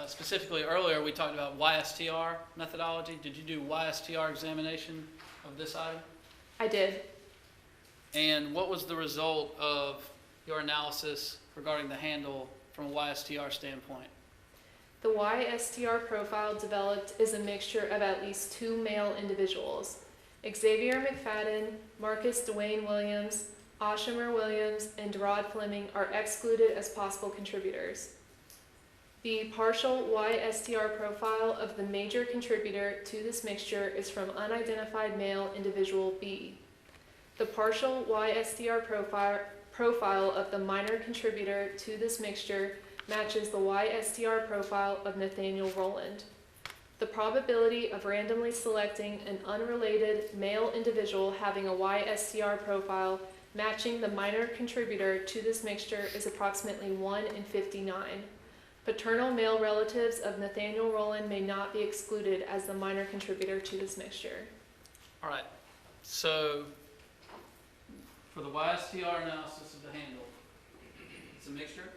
Specifically, earlier we talked about Ystr methodology. Did you do Ystr examination of this item? I did. And what was the result of your analysis regarding the handle from a Ystr standpoint? The Ystr profile developed is a mixture of at least 2 male individuals. Xavier McFadden, Marcus Dewane Williams, Oshimer Williams, and Rod Fleming are excluded as possible contributors. The partial Ystr profile of the major contributor to this mixture is from unidentified male individual B. The partial Ystr profile of the minor contributor to this mixture matches the Ystr profile of Nathaniel Rowland. The probability of randomly selecting an unrelated male individual having a Ystr profile matching the minor contributor to this mixture is approximately 1 in 59. Paternal male relatives of Nathaniel Rowland may not be excluded as the minor contributor to this mixture. All right, so for the Ystr analysis of the handle, it's a mixture,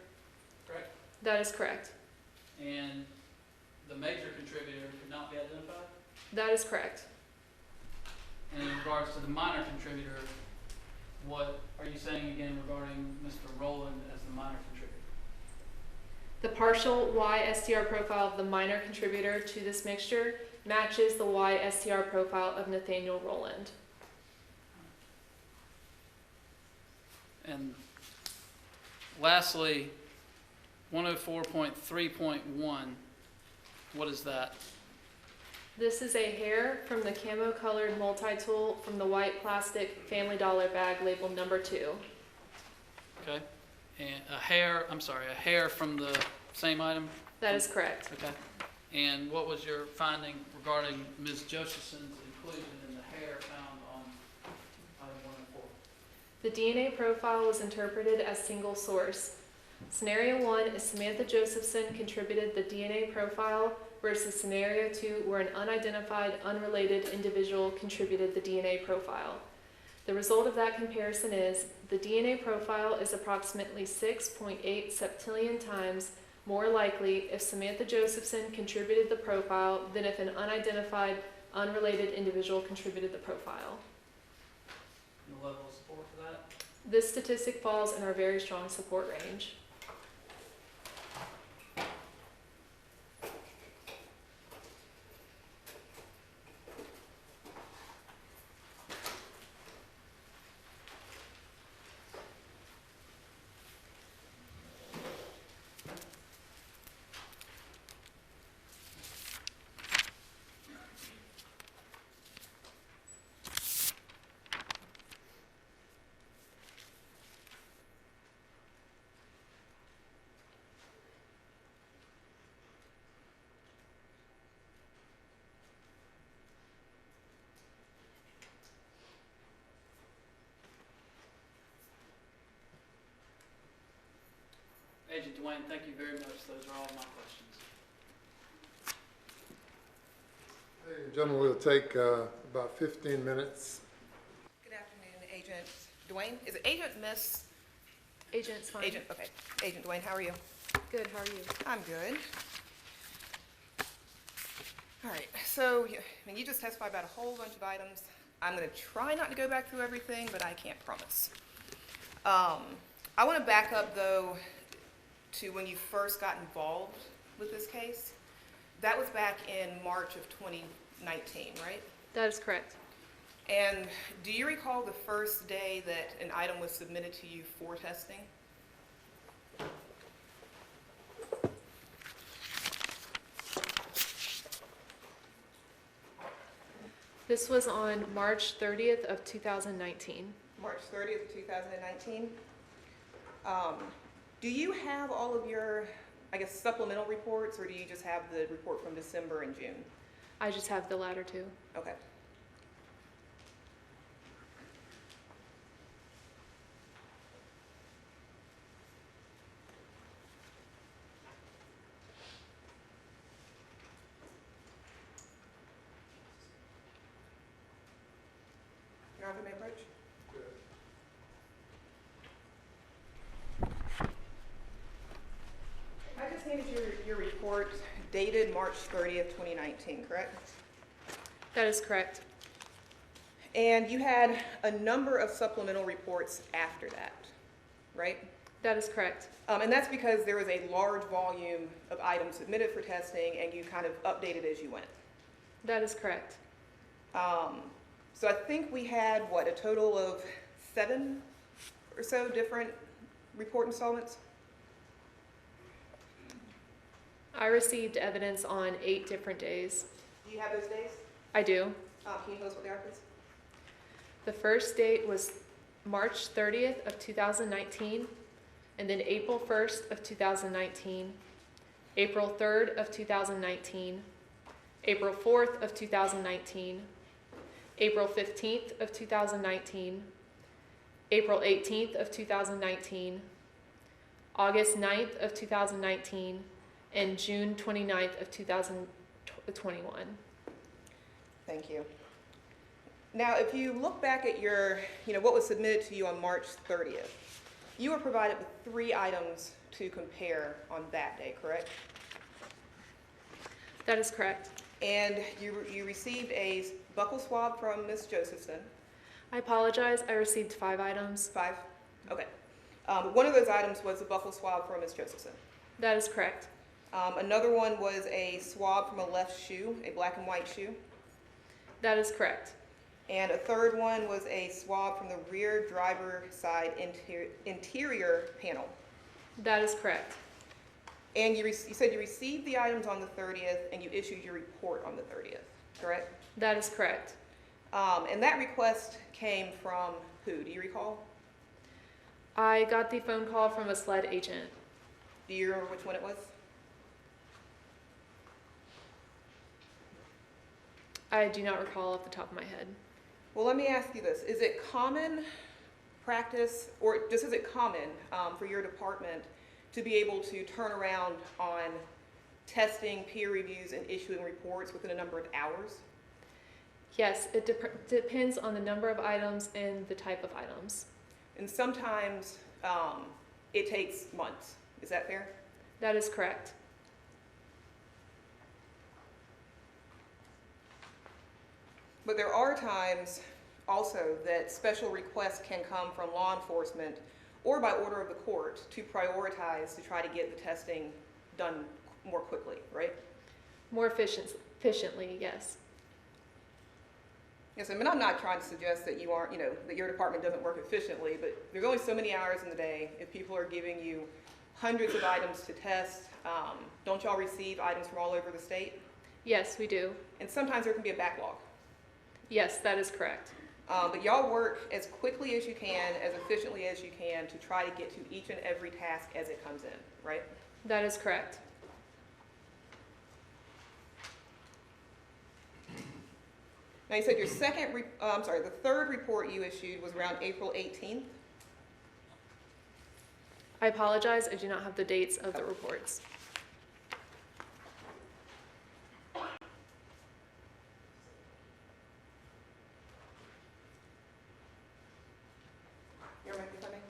correct? That is correct. And the major contributor could not be identified? That is correct. And in regards to the minor contributor, what are you saying again regarding Mr. Rowland as the minor contributor? The partial Ystr profile of the minor contributor to this mixture matches the Ystr profile of Nathaniel Rowland. And lastly, 104.3.1, what is that? This is a hair from the camo-colored multi-tool from the white plastic Family Dollar bag labeled number 2. Okay, and a hair from the same item? That is correct. Okay, and what was your finding regarding Ms. Josephson's inclusion in the hair found on item 104? The DNA profile was interpreted as single source. Scenario 1 is Samantha Josephson contributed the DNA profile versus Scenario 2 where an unidentified, unrelated individual contributed the DNA profile. The result of that comparison is the DNA profile is approximately 6.8 septillion times more likely if Samantha Josephson contributed the profile than if an unidentified, unrelated individual contributed the profile. And the level of support for that? This statistic falls in our very strong support range. Agent Dewane, thank you very much. Those are all my questions. Ladies and gentlemen, we'll take about 15 minutes. Good afternoon, Agent Dewane. Is it Agent Miss? Agent's fine. Agent, okay. Agent Dewane, how are you? Good, how are you? I'm good. All right, so you just testified about a whole bunch of items. I'm going to try not to go back through everything, but I can't promise. I want to back up, though, to when you first got involved with this case. That was back in March of 2019, right? That is correct. And do you recall the first day that an item was submitted to you for testing? This was on March 30th of 2019. March 30th, 2019. Do you have all of your, I guess, supplemental reports, or do you just have the report from December and June? I just have the latter two. Okay. You're on the main approach? I just needed your report dated March 30th, 2019, correct? That is correct. And you had a number of supplemental reports after that, right? That is correct. And that's because there was a large volume of items submitted for testing and you kind of updated as you went. That is correct. So I think we had, what, a total of 7 or so different report installments? I received evidence on 8 different days. Do you have those days? I do. Can you tell us what they are, please? The first date was March 30th of 2019, and then April 1st of 2019, April 3rd of 2019, April 4th of 2019, April 15th of 2019, April 18th of 2019, August 9th of 2019, and June 29th of 2021. Thank you. Now, if you look back at your, what was submitted to you on March 30th, you were provided with 3 items to compare on that day, correct? That is correct. And you received a buccal swab from Ms. Josephson. I apologize, I received 5 items. 5? Okay. One of those items was a buccal swab from Ms. Josephson. That is correct. Another one was a swab from a left shoe, a black and white shoe. That is correct. And a third one was a swab from the rear driver side interior panel. That is correct. And you said you received the items on the 30th and you issued your report on the 30th, correct? That is correct. And that request came from who? Do you recall? I got the phone call from a SLED agent. Do you remember which one it was? I do not recall off the top of my head. Well, let me ask you this. Is it common practice, or just is it common for your department to be able to turn around on testing, peer reviews, and issuing reports within a number of hours? Yes, it depends on the number of items and the type of items. And sometimes it takes months. Is that fair? That is correct. But there are times also that special requests can come from law enforcement or by order of the court to prioritize to try to get the testing done more quickly, right? More efficiently, yes. Yes, I mean, I'm not trying to suggest that you aren't, that your department doesn't work efficiently, but there's only so many hours in the day. If people are giving you hundreds of items to test, don't y'all receive items from all over the state? Yes, we do. And sometimes there can be a backlog. Yes, that is correct. But y'all work as quickly as you can, as efficiently as you can to try to get to each and every task as it comes in, right? That is correct. Now you said your the third report you issued was around April 18th. I apologize, I do not have the dates of the reports. Your mic is coming.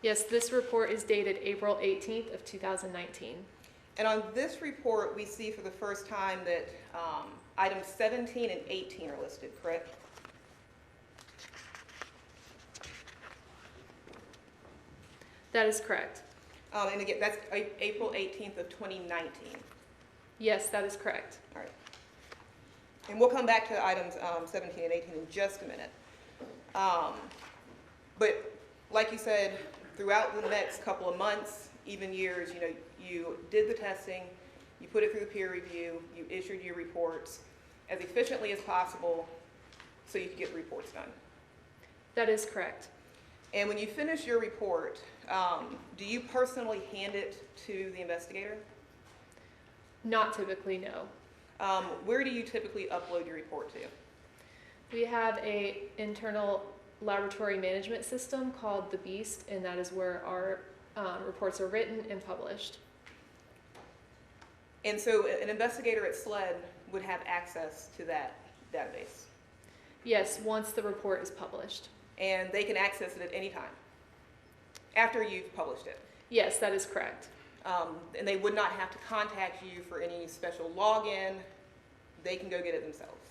Yes, this report is dated April 18th of 2019. And on this report, we see for the first time that items 17 and 18 are listed, correct? That is correct. And again, that's April 18th of 2019. Yes, that is correct. All right. And we'll come back to items 17 and 18 in just a minute. But like you said, throughout the next couple of months, even years, you did the testing, you put it through the peer review, you issued your reports as efficiently as possible so you could get the reports done. That is correct. And when you finish your report, do you personally hand it to the investigator? Not typically, no. Where do you typically upload your report to? We have an internal laboratory management system called the Beast, and that is where our reports are written and published. And so an investigator at SLED would have access to that database? Yes, once the report is published. And they can access it at any time after you've published it? Yes, that is correct. And they would not have to contact you for any special login. They can go get it themselves.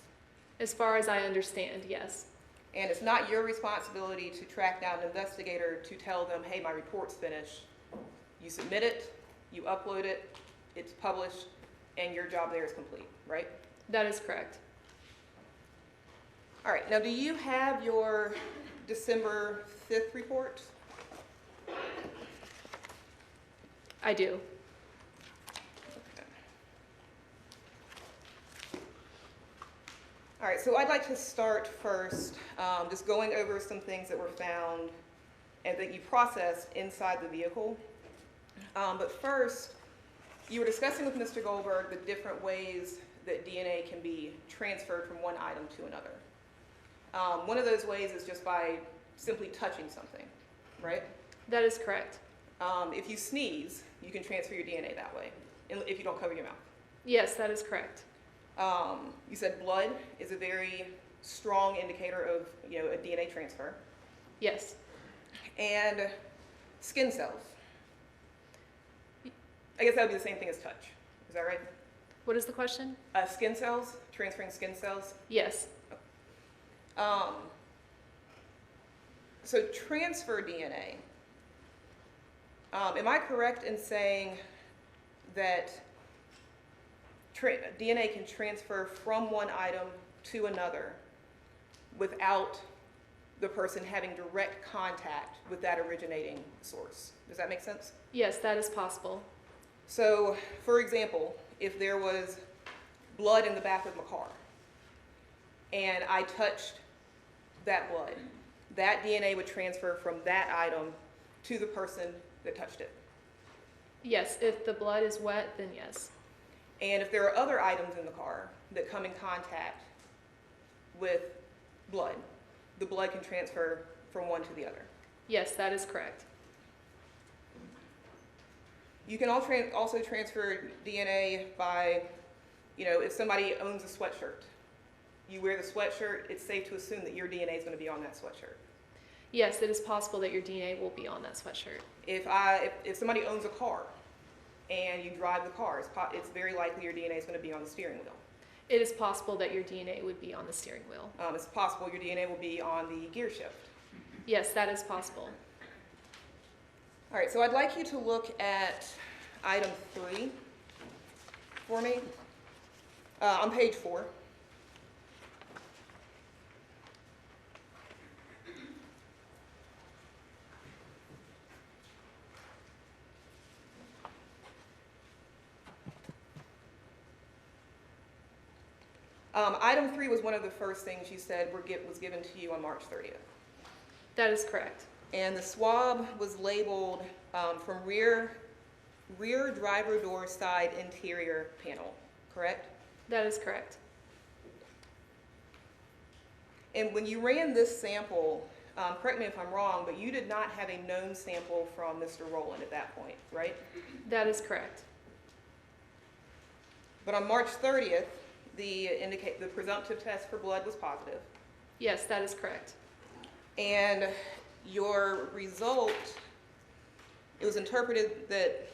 As far as I understand, yes. And it's not your responsibility to track down an investigator to tell them, hey, my report's finished. You submit it, you upload it, it's published, and your job there is complete, right? That is correct. All right, now do you have your December 5th report? I do. Okay. All right, so I'd like to start first, just going over some things that were found and that you processed inside the vehicle. But first, you were discussing with Mr. Goldberg the different ways that DNA can be transferred from one item to another. One of those ways is just by simply touching something, right? That is correct. If you sneeze, you can transfer your DNA that way, if you don't cover your mouth. Yes, that is correct. You said blood is a very strong indicator of, a DNA transfer. Yes. And skin cells. I guess that would be the same thing as touch. Is that right? What is the question? Skin cells, transferring skin cells. Yes. So transfer DNA. Am I correct in saying that DNA can transfer from one item to another without the person having direct contact with that originating source? Does that make sense? Yes, that is possible. So, for example, if there was blood in the back of my car and I touched that blood, that DNA would transfer from that item to the person that touched it. Yes, if the blood is wet, then yes. And if there are other items in the car that come in contact with blood, the blood can transfer from one to the other. Yes, that is correct. You can also transfer DNA by, if somebody owns a sweatshirt, you wear the sweatshirt, it's safe to assume that your DNA is going to be on that sweatshirt. Yes, it is possible that your DNA will be on that sweatshirt. If somebody owns a car and you drive the car, it's very likely your DNA is going to be on the steering wheel. It is possible that your DNA would be on the steering wheel. It's possible your DNA will be on the gear shift. Yes, that is possible. All right, so I'd like you to look at item 3 for me, on page 4. Item 3 was one of the first things you said was given to you on March 30th. That is correct. And the swab was labeled from rear driver door side interior panel, correct? That is correct. And when you ran this sample, correct me if I'm wrong, but you did not have a known sample from Mr. Rowland at that point, right? That is correct. But on March 30th, the presumptive test for blood was positive. Yes, that is correct. And your result, it was interpreted that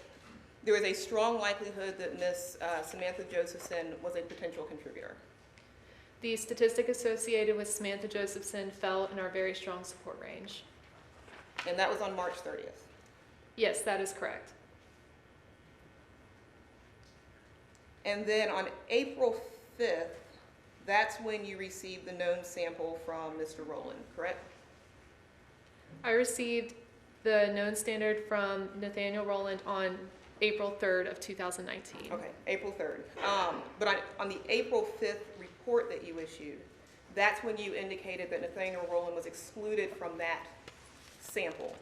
there was a strong likelihood that Miss Samantha Josephson was a potential contributor. The statistic associated with Samantha Josephson fell in our very strong support range. And that was on March 30th. Yes, that is correct. And then on April 5th, that's when you received the known sample from Mr. Rowland, correct? I received the known standard from Nathaniel Rowland on April 3rd of 2019. Okay, April 3rd. But on the April 5th report that you issued, that's when you indicated that Nathaniel Rowland was excluded from that sample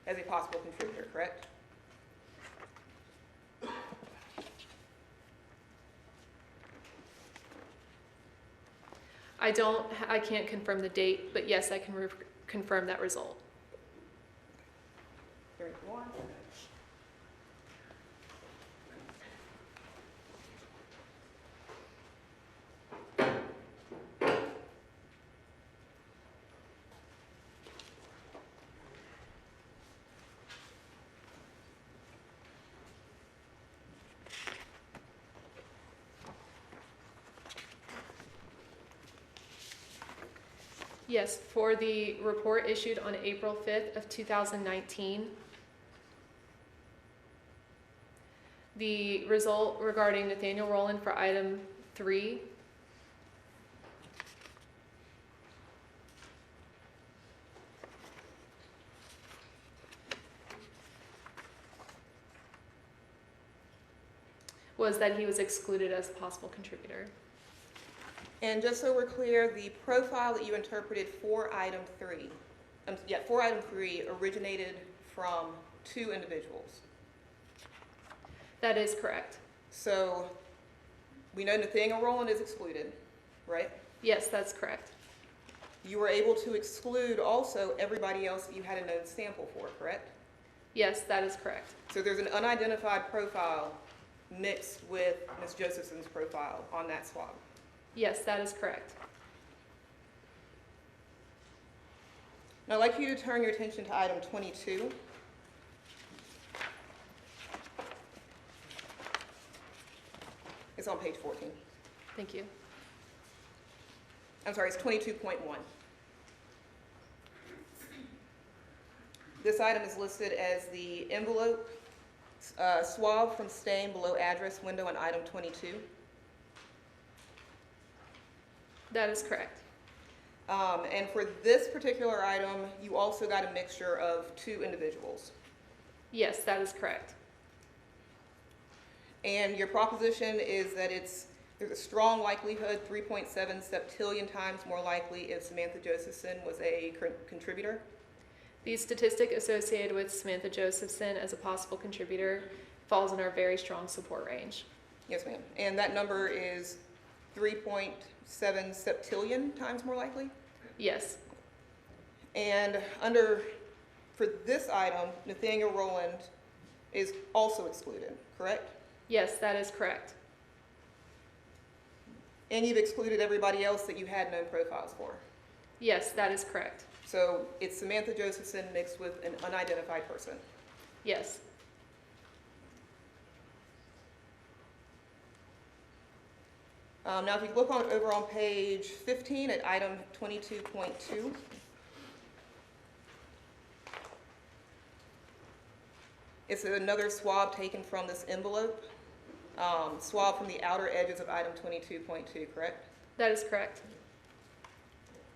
as a possible contributor, correct? I can't confirm the date, but yes, I can confirm that result. Here we go on. Yes, for the report issued on April 5th of 2019, The result regarding Nathaniel Rowland for item 3 was that he was excluded as a possible contributor. And just so we're clear, the profile that you interpreted for item 3, for item 3 originated from 2 individuals. That is correct. So we know Nathaniel Rowland is excluded, right? Yes, that's correct. You were able to exclude also everybody else that you had a known sample for, correct? Yes, that is correct. So there's an unidentified profile mixed with Ms. Josephson's profile on that swab. Yes, that is correct. Now I'd like you to turn your attention to item 22. It's on page 14. Thank you. I'm sorry, it's 22.1. This item is listed as the envelope swab from stain below address window on item 22. That is correct. And for this particular item, you also got a mixture of 2 individuals. Yes, that is correct. And your proposition is that there's a strong likelihood, 3.7 septillion times more likely if Samantha Josephson was a contributor? The statistic associated with Samantha Josephson as a possible contributor falls in our very strong support range. Yes, ma'am. And that number is 3.7 septillion times more likely? Yes, And for this item, Nathaniel Rowland is also excluded, correct? yes, that is correct. And you've excluded everybody else that you had no profiles for. Yes, that is correct. So it's Samantha Josephson mixed with an unidentified person. Yes. Now, if you look over on page 15 at item 22.2, it's another swab taken from this envelope, swab from the outer edges of item 22.2, correct? That is correct.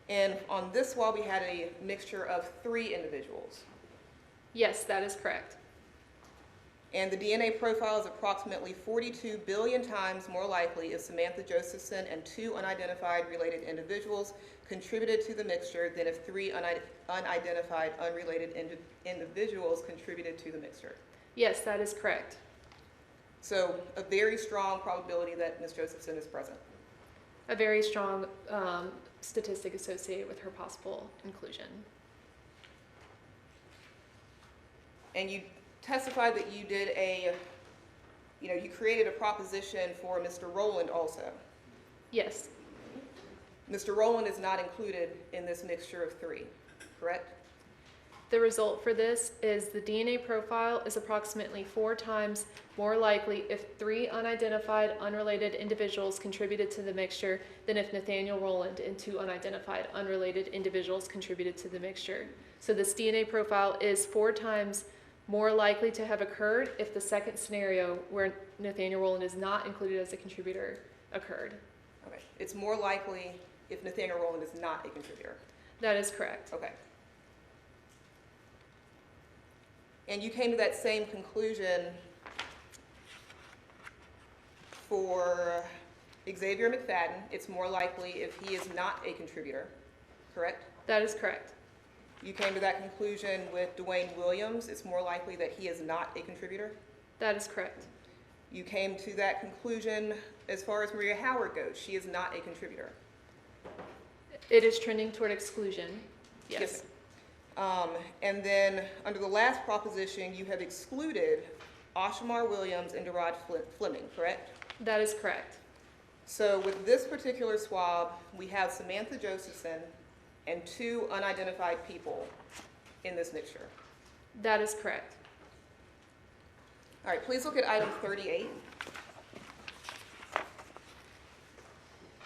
And on this swab, we had a mixture of 3 individuals. Yes, that is correct. And the DNA profile is approximately 42 billion times more likely if Samantha Josephson and 2 unidentified related individuals contributed to the mixture than if 3 unidentified unrelated individuals contributed to the mixture. Yes, that is correct. So a very strong probability that Ms. Josephson is present. A very strong statistic associated with her possible inclusion. And you testified that you did you created a proposition for Mr. Rowland also. Yes, Mr. Rowland is not included in this mixture of 3, correct? the result for this is the DNA profile is approximately 4 times more likely if 3 unidentified, unrelated individuals contributed to the mixture than if Nathaniel Rowland and 2 unidentified, unrelated individuals contributed to the mixture. So this DNA profile is 4 times more likely to have occurred if the second scenario where Nathaniel Rowland is not included as a contributor occurred. Okay. It's more likely if Nathaniel Rowland is not a contributor. That is correct. Okay. And you came to that same conclusion for Xavier McFadden. It's more likely if he is not a contributor, correct? That is correct. You came to that conclusion with Dewane Williams. It's more likely that he is not a contributor. That is correct. You came to that conclusion as far as Maria Howard goes. She is not a contributor. It is trending toward exclusion. Yes. And then under the last proposition, you have excluded Oshamar Williams and Derod Fleming, correct? That is correct. So with this particular swab, we have Samantha Josephson and 2 unidentified people in this mixture. That is correct. All right, please look at item 38.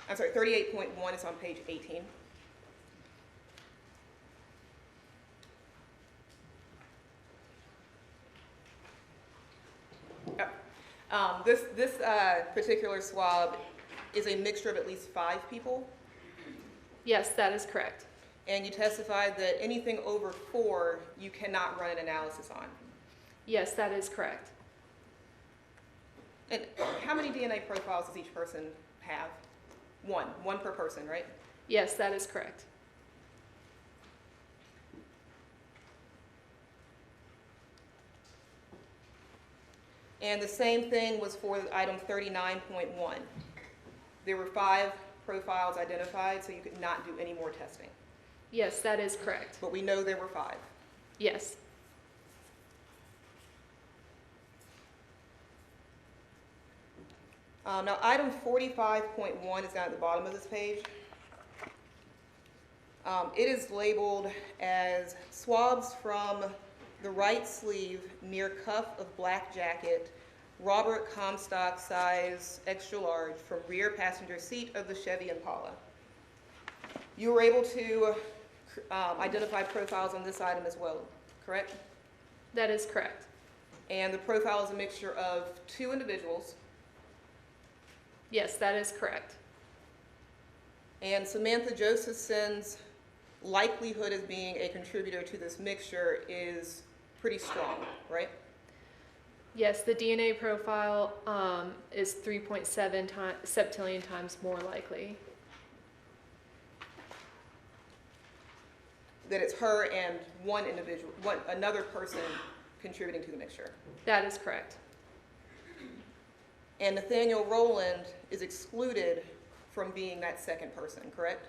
I'm sorry, 38.1 is on page 18. This particular swab is a mixture of at least 5 people, Yes, that is correct. and you testified that anything over 4 you cannot run an analysis on. Yes, that is correct. And how many DNA profiles does each person have? One per person, right? Yes, that is correct. And the same thing was for item 39.1. There were 5 profiles identified, so you could not do any more testing. Yes, that is correct. But we know there were 5. Yes. Now, item 45.1 is down at the bottom of this page. It is labeled as swabs from the right sleeve near cuff of black jacket, Robert Comstock size extra large from rear passenger seat of the Chevy Impala. You were able to identify profiles on this item as well, correct? That is correct. And the profile is a mixture of 2 individuals, Yes, that is correct. and Samantha Josephson's likelihood of being a contributor to this mixture is pretty strong, right? Yes, the DNA profile is 3.7 septillion times more likely. That it's her and one individual, another person contributing to the mixture. That is correct. And Nathaniel Rowland is excluded from being that second person, correct?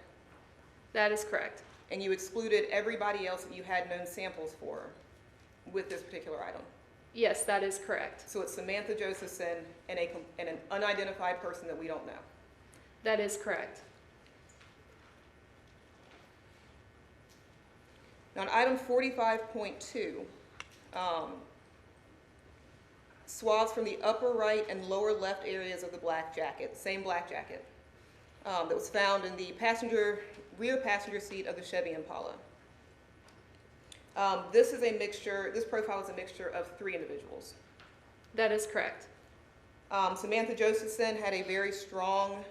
That is correct. And you excluded everybody else that you had known samples for with this particular item. Yes, that is correct. So it's Samantha Josephson and an unidentified person that we don't know. That is correct. Now, on item 45.2, swabs from the upper right and lower left areas of the black jacket, same black jacket, that was found in the rear passenger seat of the Chevy Impala. This profile is a mixture of 3 individuals. That is correct. Samantha Josephson had a very strong,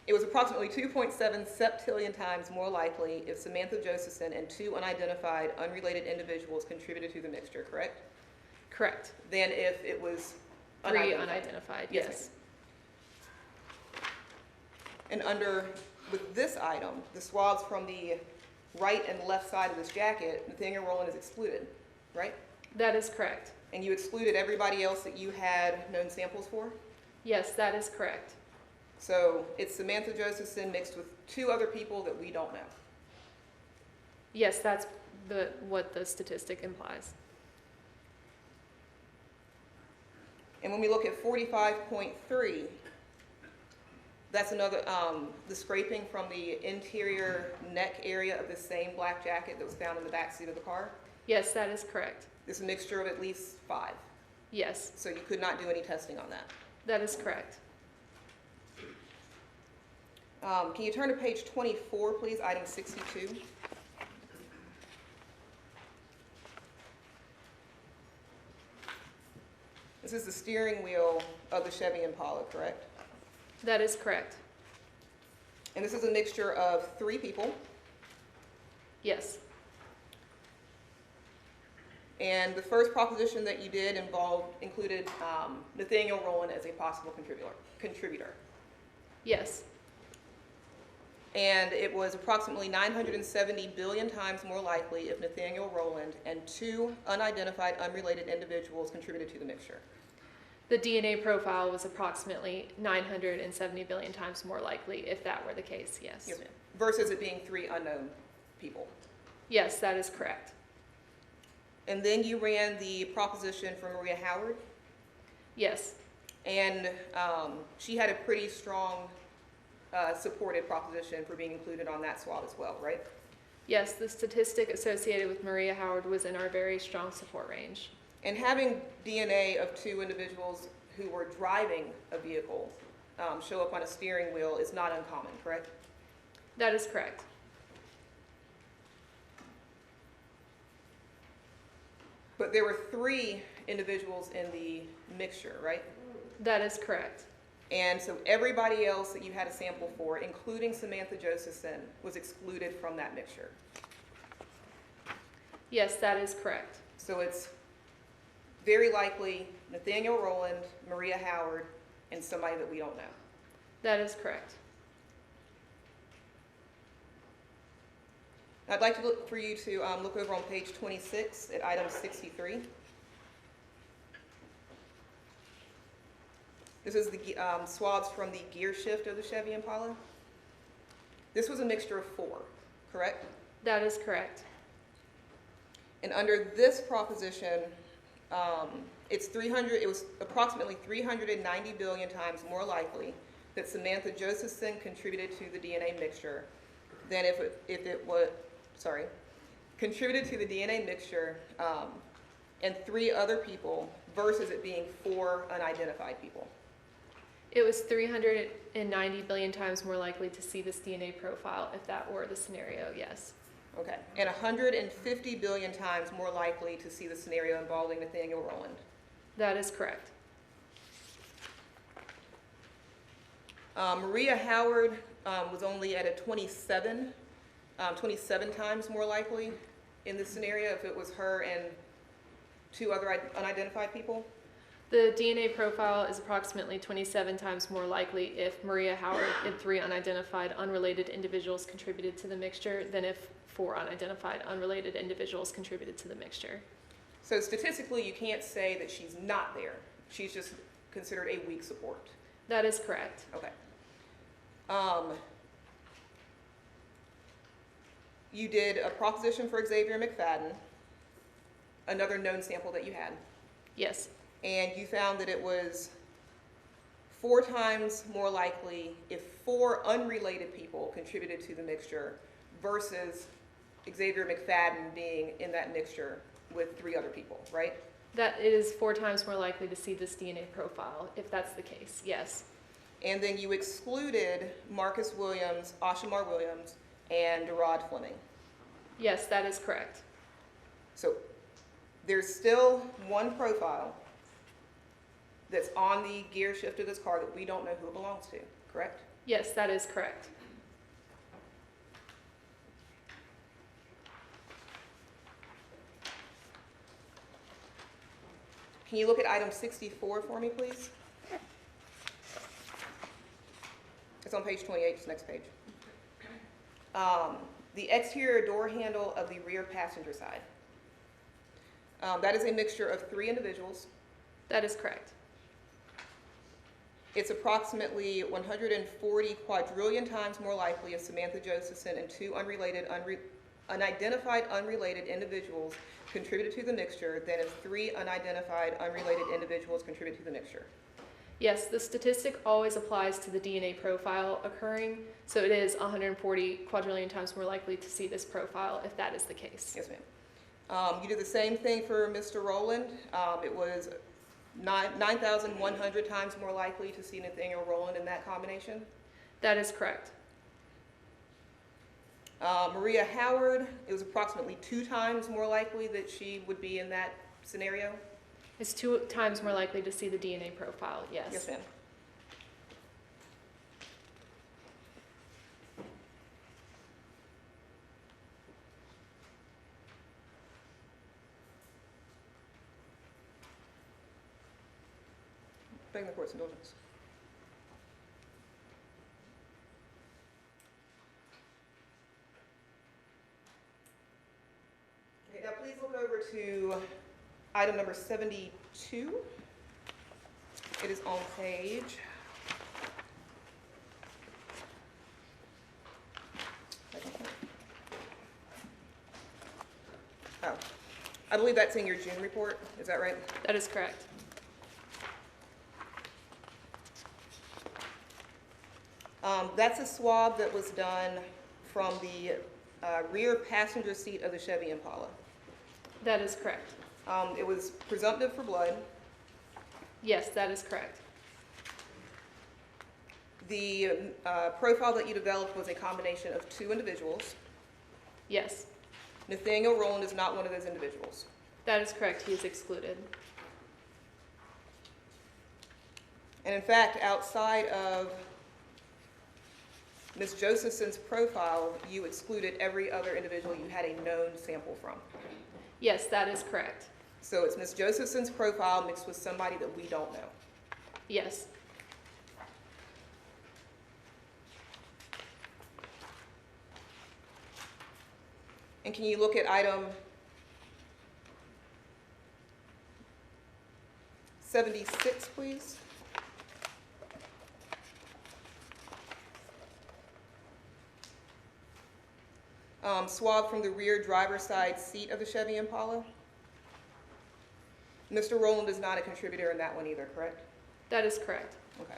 it was approximately 2.7 septillion times more likely if Samantha Josephson and 2 unidentified, unrelated individuals contributed to the mixture, correct? Correct. Than if it was 3 unidentified, Yes, yes. And with this item, the swabs from the right and left side of this jacket, Nathaniel Rowland is excluded, right? That is correct. And you excluded everybody else that you had known samples for? Yes, that is correct. So it's Samantha Josephson mixed with 2 other people that we don't know. Yes, that's what the statistic implies. And when we look at 45.3, that's another, the scraping from the interior neck area of the same black jacket that was found in the back seat of the car. Yes, that is correct. It's a mixture of at least 5. Yes, So you could not do any testing on that. that is correct. Can you turn to page 24, please, item 62? This is the steering wheel of the Chevy Impala, correct? That is correct. And this is a mixture of 3 people. Yes. And the first proposition that you did included Nathaniel Rowland as a possible contributor. Yes. And it was approximately 970 billion times more likely if Nathaniel Rowland and 2 unidentified, unrelated individuals contributed to the mixture. The DNA profile was approximately 970 billion times more likely if that were the case, yes. Yes, ma'am. Versus it being 3 unknown people. Yes, that is correct. And then you ran the proposition for Maria Howard, Yes. and she had a pretty strong supported proposition for being included on that swab as well, right? Yes, the statistic associated with Maria Howard was in our very strong support range. And having DNA of 2 individuals who were driving a vehicle show up on a steering wheel is not uncommon, correct? That is correct. But there were 3 individuals in the mixture, right? That is correct. And so everybody else that you had a sample for, including Samantha Josephson, was excluded from that mixture. Yes, that is correct. So it's very likely Nathaniel Rowland, Maria Howard, and somebody that we don't know. That is correct. I'd like to look for you to look over on page 26 at item 63. This is the swabs from the gear shift of the Chevy Impala. This was a mixture of 4, correct? That is correct. And under this proposition, it was approximately 390 billion times more likely that Samantha Josephson contributed to the DNA mixture than contributed to the DNA mixture and 3 other people versus it being 4 unidentified people. It was 390 billion times more likely to see this DNA profile if that were the scenario, yes. Okay, and 150 billion times more likely to see the scenario involving Nathaniel Rowland. That is correct. Maria Howard was only at a 27 times more likely in this scenario if it was her and 2 other unidentified people. The DNA profile is approximately 27 times more likely if Maria Howard and 3 unidentified unrelated individuals contributed to the mixture than if 4 unidentified unrelated individuals contributed to the mixture. So statistically, you can't say that she's not there. She's just considered a weak support. That is correct. Okay. You did a proposition for Xavier McFadden, another known sample that you had. Yes. And you found that it was 4 times more likely if 4 unrelated people contributed to the mixture versus Xavier McFadden being in that mixture with 3 other people, right? That it is 4 times more likely to see this DNA profile if that's the case, yes. And then you excluded Marcus Williams, Ashamar Williams, and Derod Fleming. Yes, that is correct. So there's still 1 profile that's on the gear shift of this car that we don't know who it belongs to, correct? Yes, that is correct. Can you look at item 64 for me, please? It's on page 28, it's the next page. The exterior door handle of the rear passenger side. That is a mixture of 3 individuals. That is correct. It's approximately 140 quadrillion times more likely if Samantha Josephson and 2 unidentified unrelated individuals contributed to the mixture than if 3 unidentified unrelated individuals contributed to the mixture. Yes, the statistic always applies to the DNA profile occurring, so it is 140 quadrillion times more likely to see this profile if that is the case. Yes, ma'am. You did the same thing for Mr. Rowland. It was 9,100 times more likely to see Nathaniel Rowland in that combination. That is correct. Maria Howard, it was approximately 2 times more likely that she would be in that scenario. It's 2 times more likely to see the DNA profile, yes. Yes, ma'am. Begging the court's indulgence. Okay, now please look over to item number 72. It is on page. Oh, I believe that's in your June report. Is that right? That is correct. That's a swab that was done from the rear passenger seat of the Chevy Impala. That is correct. It was presumptive for blood. Yes, that is correct. The profile that you developed was a combination of 2 individuals. Yes, Nathaniel Rowland is not one of those individuals. that is correct. He is excluded. And in fact, outside of Ms. Josephson's profile, you excluded every other individual you had a known sample from. Yes, that is correct. So it's Ms. Josephson's profile mixed with somebody that we don't know. Yes. And can you look at item 76, please? Swab from the rear driver's side seat of the Chevy Impala. Mr. Rowland is not a contributor in that one either, correct? That is correct. Okay.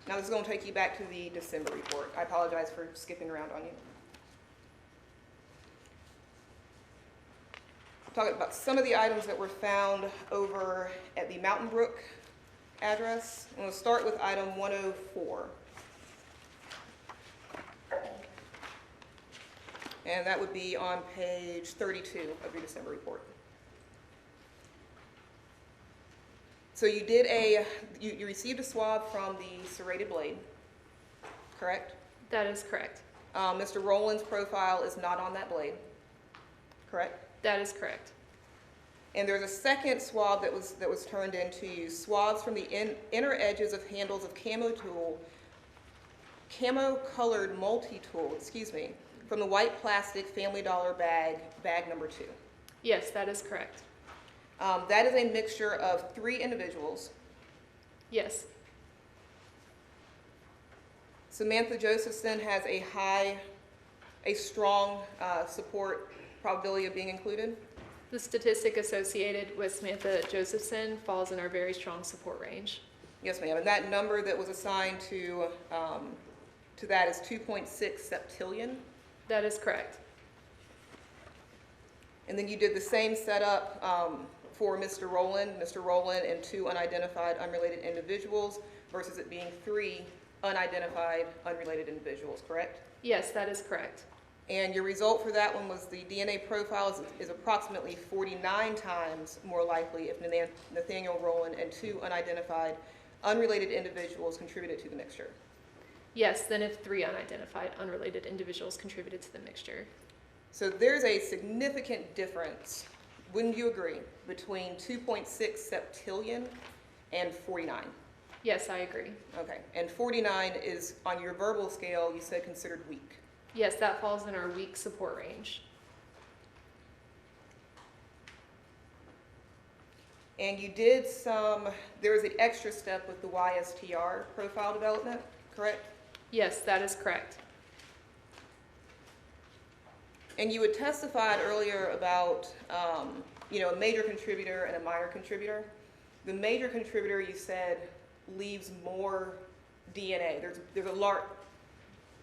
Now this is going to take you back to the December report. I apologize for skipping around on you. Talking about some of the items that were found over at the Mountain Brook address. I'm going to start with item 104. And that would be on page 32 of your December report. So you did you received a swab from the serrated blade, correct? That is correct. Mr. Rowland's profile is not on that blade, correct? That is correct. And there's a second swab that was turned into you, swabs from the inner edges of handles of camo-colored multi-tool, from the white plastic Family Dollar bag number 2. Yes, that is correct. That is a mixture of 3 individuals. Yes. Samantha Josephson has a strong support probability of being included. The statistic associated with Samantha Josephson falls in our very strong support range. Yes, ma'am. And that number that was assigned to that is 2.6 septillion. That is correct. And then you did the same setup for Mr. Rowland and 2 unidentified unrelated individuals versus it being 3 unidentified unrelated individuals, correct? Yes, that is correct. And your result for that one was the DNA profile is approximately 49 times more likely if Nathaniel Rowland and 2 unidentified unrelated individuals contributed to the mixture. Yes, than if 3 unidentified unrelated individuals contributed to the mixture. So there's a significant difference, wouldn't you agree, between 2.6 septillion and 49? Yes, I agree. Okay, and 49 is, on your verbal scale, you said considered weak. Yes, that falls in our weak support range. And you did there was an extra step with the Ystr profile development, correct? Yes, that is correct. And you had testified earlier about, a major contributor and a minor contributor. The major contributor, you said, leaves more DNA.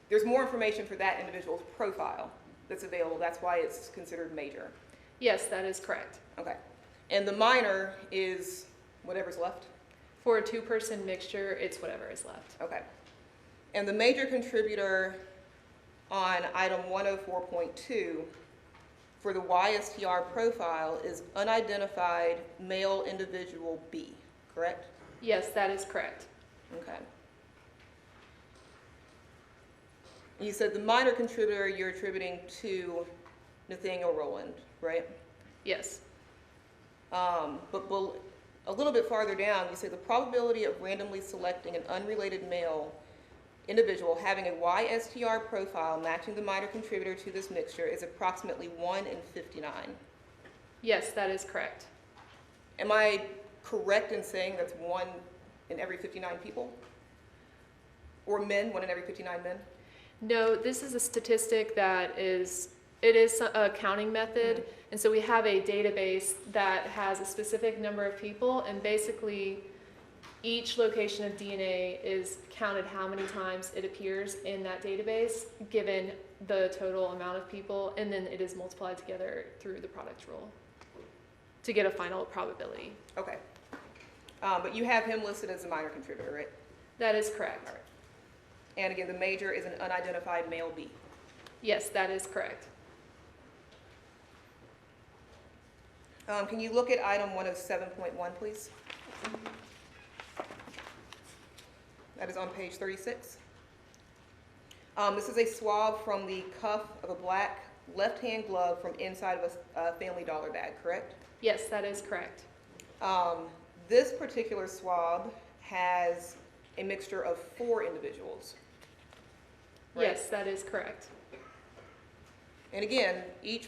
There's more information for that individual's profile that's available. That's why it's considered major. Yes, that is correct. Okay. And the minor is whatever's left? For a 2-person mixture, it's whatever is left. Okay. And the major contributor on item 104.2 for the Ystr profile is unidentified male individual B, correct? Yes, that is correct. Okay. You said the minor contributor you're attributing to Nathaniel Rowland, right? Yes. But a little bit farther down, you say the probability of randomly selecting an unrelated male individual having a Ystr profile matching the minor contributor to this mixture is approximately 1 in 59. Yes, that is correct. Am I correct in saying that's 1 in every 59 people? Or men, 1 in every 59 men? No, this is a statistic that is a counting method, and so we have a database that has a specific number of people, and basically each location of DNA is counted how many times it appears in that database, given the total amount of people, and then it is multiplied together through the product rule to get a final probability. Okay. But you have him listed as a minor contributor, right? That is correct. All right. And again, the major is an unidentified male B. Yes, that is correct. Can you look at item 107.1, please? That is on page 36. This is a swab from the cuff of a black left-hand glove from inside of a Family Dollar bag, correct? Yes, that is correct. This particular swab has a mixture of 4 individuals. Right? Yes, that is correct. And again, each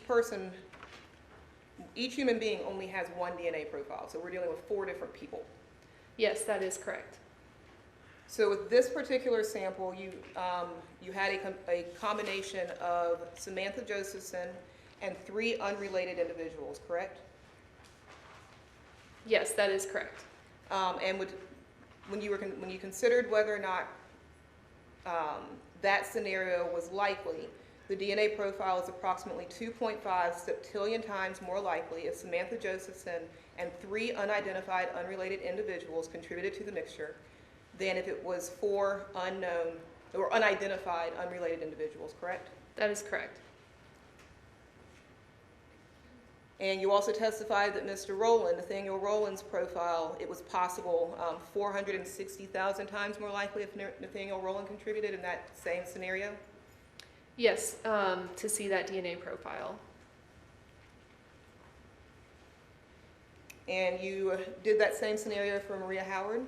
human being only has one DNA profile, so we're dealing with 4 different people. Yes, that is correct. So with this particular sample, you had a combination of Samantha Josephson and 3 unrelated individuals, correct? Yes, that is correct. And when you considered whether or not that scenario was likely, the DNA profile is approximately 2.5 septillion times more likely if Samantha Josephson and 3 unidentified unrelated individuals contributed to the mixture than if it was 4 unknown or unidentified unrelated individuals, correct? That is correct. And you also testified that Mr. Rowland, Nathaniel Rowland's profile, it was possible 460,000 times more likely if Nathaniel Rowland contributed in that same scenario? Yes, to see that DNA profile. And you did that same scenario for Maria Howard?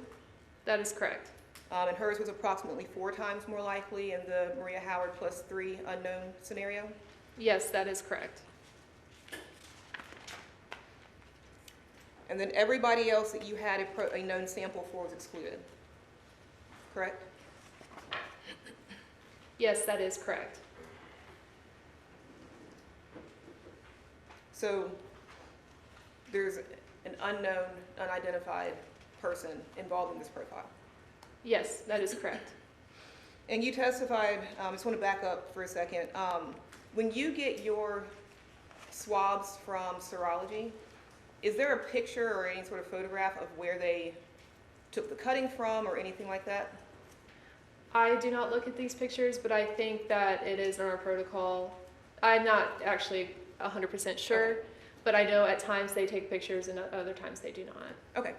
That is correct. And hers was approximately 4 times more likely in the Maria Howard plus 3 unknown scenario? Yes, that is correct. And then everybody else that you had a known sample for was excluded, correct? Yes, that is correct. So there's an unknown, unidentified person involved in this profile. Yes, that is correct. And you testified, I just want to back up for a second. When you get your swabs from serology, is there a picture or any sort of photograph of where they took the cutting from or anything like that? I do not look at these pictures, but I think that it is in our protocol. I'm not actually 100% sure, Okay. but I know at times they take pictures and other times they do not. Okay.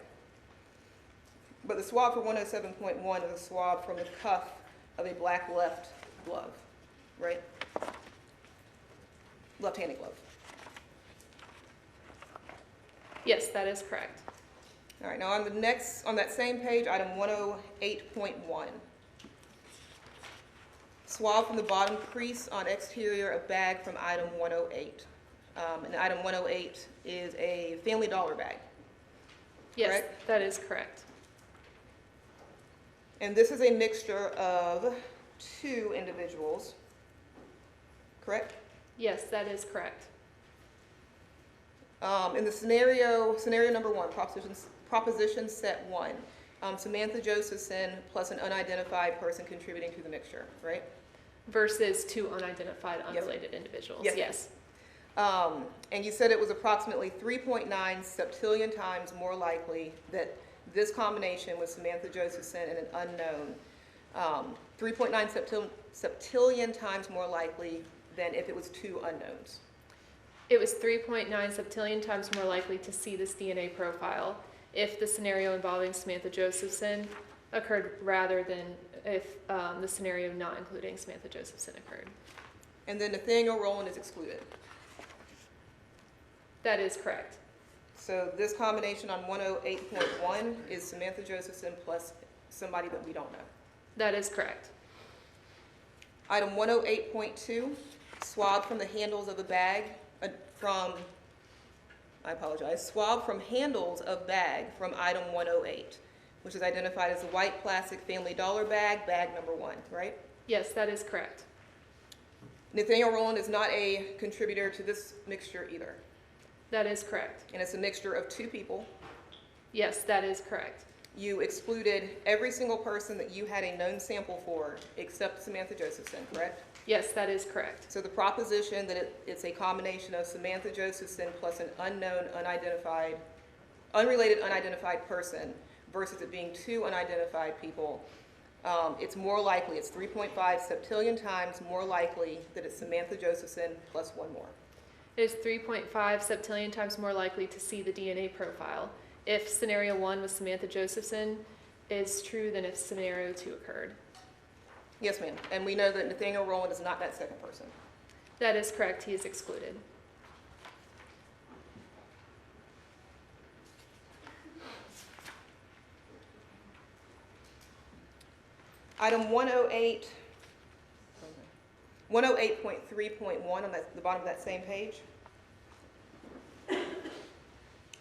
But the swab for 107.1 is a swab from the cuff of a black left glove, right? Left-handed glove. Yes, that is correct. All right, now on that same page, item 108.1. Swab from the bottom crease on exterior of bag from item 108. And item 108 is a Family Dollar bag. Yes, Correct? that is correct. And this is a mixture of 2 individuals, correct? Yes, that is correct. In the scenario number 1, proposition set 1, Samantha Josephson plus an unidentified person contributing to the mixture, right? Versus 2 unidentified unrelated individuals. Yes. Yes. And you said it was approximately 3.9 septillion times more likely that this combination with Samantha Josephson and an unknown, 3.9 septillion times more likely than if it was 2 unknowns. It was 3.9 septillion times more likely to see this DNA profile if the scenario involving Samantha Josephson occurred rather than if the scenario not including Samantha Josephson occurred. And then Nathaniel Rowland is excluded. That is correct. So this combination on 108.1 is Samantha Josephson plus somebody that we don't know. That is correct. Item 108.2, swab from the handles of a bag swab from handles of bag from item 108, which is identified as the white plastic Family Dollar bag, bag number 1, right? Yes, that is correct. Nathaniel Rowland is not a contributor to this mixture either. That is correct. And it's a mixture of 2 people. Yes, that is correct. You excluded every single person that you had a known sample for except Samantha Josephson, correct? Yes, that is correct. So the proposition that it's a combination of Samantha Josephson plus an unrelated unidentified person versus it being 2 unidentified people, it's more likely, it's 3.5 septillion times more likely that it's Samantha Josephson plus 1 more. It is 3.5 septillion times more likely to see the DNA profile if scenario 1 was Samantha Josephson is true than if scenario 2 occurred. Yes, ma'am. And we know that Nathaniel Rowland is not that second person. That is correct. He is excluded. Item 108.3.1 on the bottom of that same page.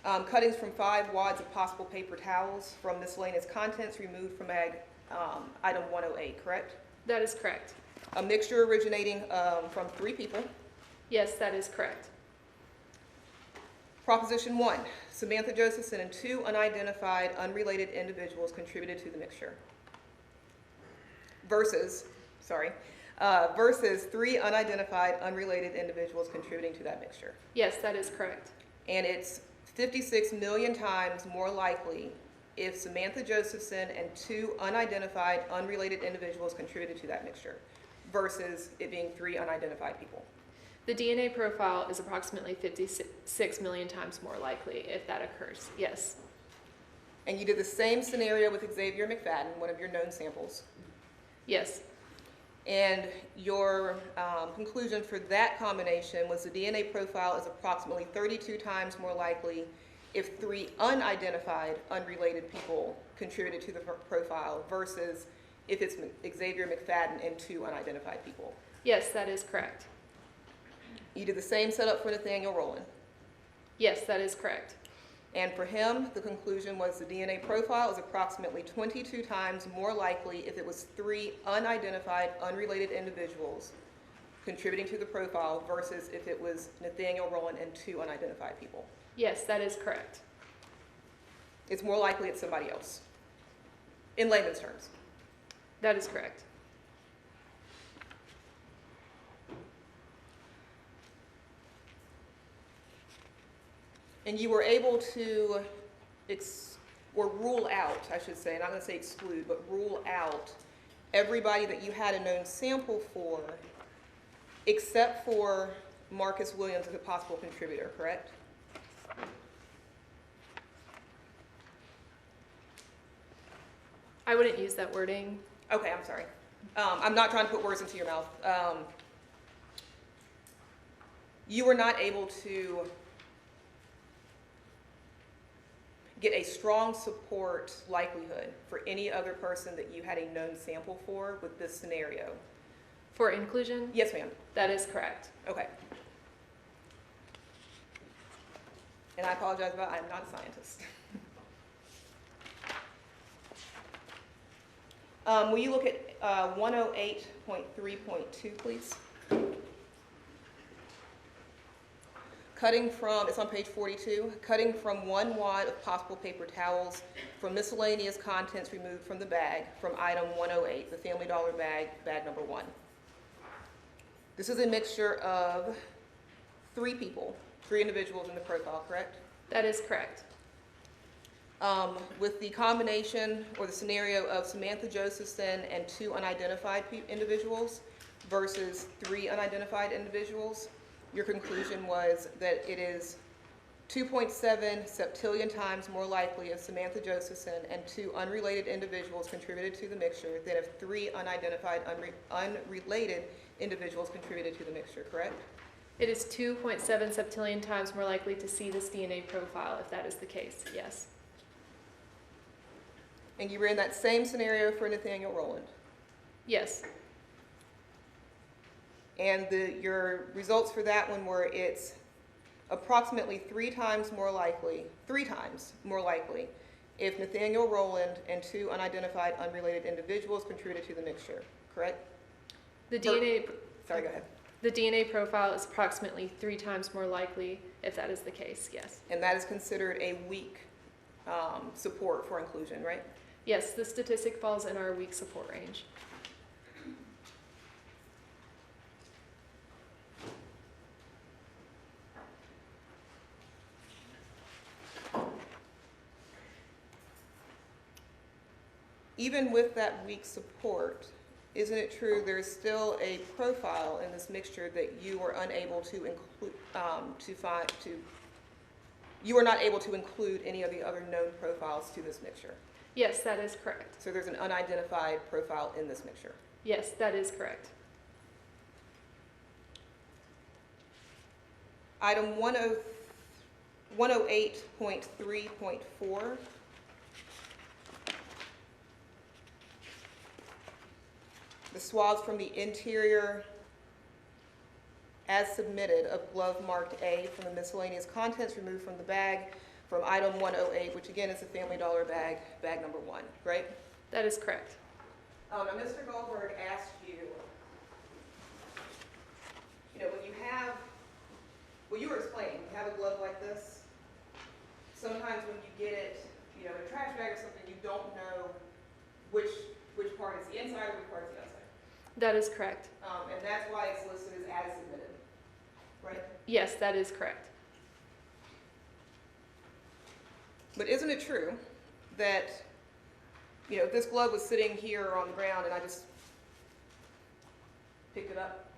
Cuttings from 5 wads of possible paper towels from miscellaneous contents removed from item 108, correct? That is correct. A mixture originating from 3 people. Yes, that is correct. Proposition 1, Samantha Josephson and 2 unidentified, unrelated individuals contributed to the mixture. Versus 3 unidentified, unrelated individuals contributing to that mixture. Yes, that is correct. And it's 56 million times more likely if Samantha Josephson and 2 unidentified, unrelated individuals contributed to that mixture versus it being 3 unidentified people. The DNA profile is approximately 56 million times more likely if that occurs. Yes. And you did the same scenario with Xavier McFadden, one of your known samples. Yes. And your conclusion for that combination was the DNA profile is approximately 32 times more likely if 3 unidentified, unrelated people contributed to the profile versus if it's Xavier McFadden and 2 unidentified people. Yes, that is correct. You did the same setup for Nathaniel Rowland. Yes, that is correct. And for him, the conclusion was the DNA profile is approximately 22 times more likely if it was 3 unidentified, unrelated individuals contributing to the profile versus if it was Nathaniel Rowland and 2 unidentified people. Yes, that is correct. It's more likely it's somebody else, in layman's terms. That is correct. And you were able to rule out, I should say, not going to say exclude, but rule out everybody that you had a known sample for, except for Marcus Williams as a possible contributor, correct? I wouldn't use that wording. Okay, I'm sorry. I'm not trying to put words into your mouth. You were not able to get a strong support likelihood for any other person that you had a known sample for with this scenario. For inclusion? Yes, ma'am. That is correct. Okay. And I apologize about I'm not a scientist. Will you look at 108.3.2, please? Cutting from, it's on page 42, cutting from 1 wad of possible paper towels from miscellaneous contents removed from the bag from item 108, the Family Dollar bag, bag number 1. This is a mixture of 3 people, 3 individuals in the profile, correct? That is correct. With the combination or the scenario of Samantha Josephson and 2 unidentified individuals versus 3 unidentified individuals, your conclusion was that it is 2.7 septillion times more likely if Samantha Josephson and 2 unrelated individuals contributed to the mixture than if 3 unidentified, unrelated individuals contributed to the mixture, correct? It is 2.7 septillion times more likely to see this DNA profile if that is the case, yes. And you ran that same scenario for Nathaniel Rowland. Yes. And your results for that one were it's approximately 3 times more likely if Nathaniel Rowland and 2 unidentified, unrelated individuals contributed to the mixture, correct? Sorry, go ahead. The DNA profile is approximately 3 times more likely if that is the case, yes. And that is considered a weak support for inclusion, right? Yes, the statistic falls in our weak support range. Even with that weak support, isn't it true there's still a profile in this mixture that you were unable to include, you were not able to include any of the other known profiles to this mixture? Yes, that is correct. So there's an unidentified profile in this mixture. Yes, that is correct. Item 108.3.4. The swabs from the interior as submitted of glove marked A from the miscellaneous contents removed from the bag from item 108, which again is the Family Dollar bag, bag number 1, right? That is correct. Now Mr. Goldberg asked you, when you have, well, you were explaining, you have a glove like this. Sometimes when you get it, in a trash bag or something, you don't know which part is the inside or which part is the outside. That is correct. And that's why it's listed as submitted, right? Yes, that is correct. But isn't it true that, if this glove was sitting here on the ground and I just picked it up,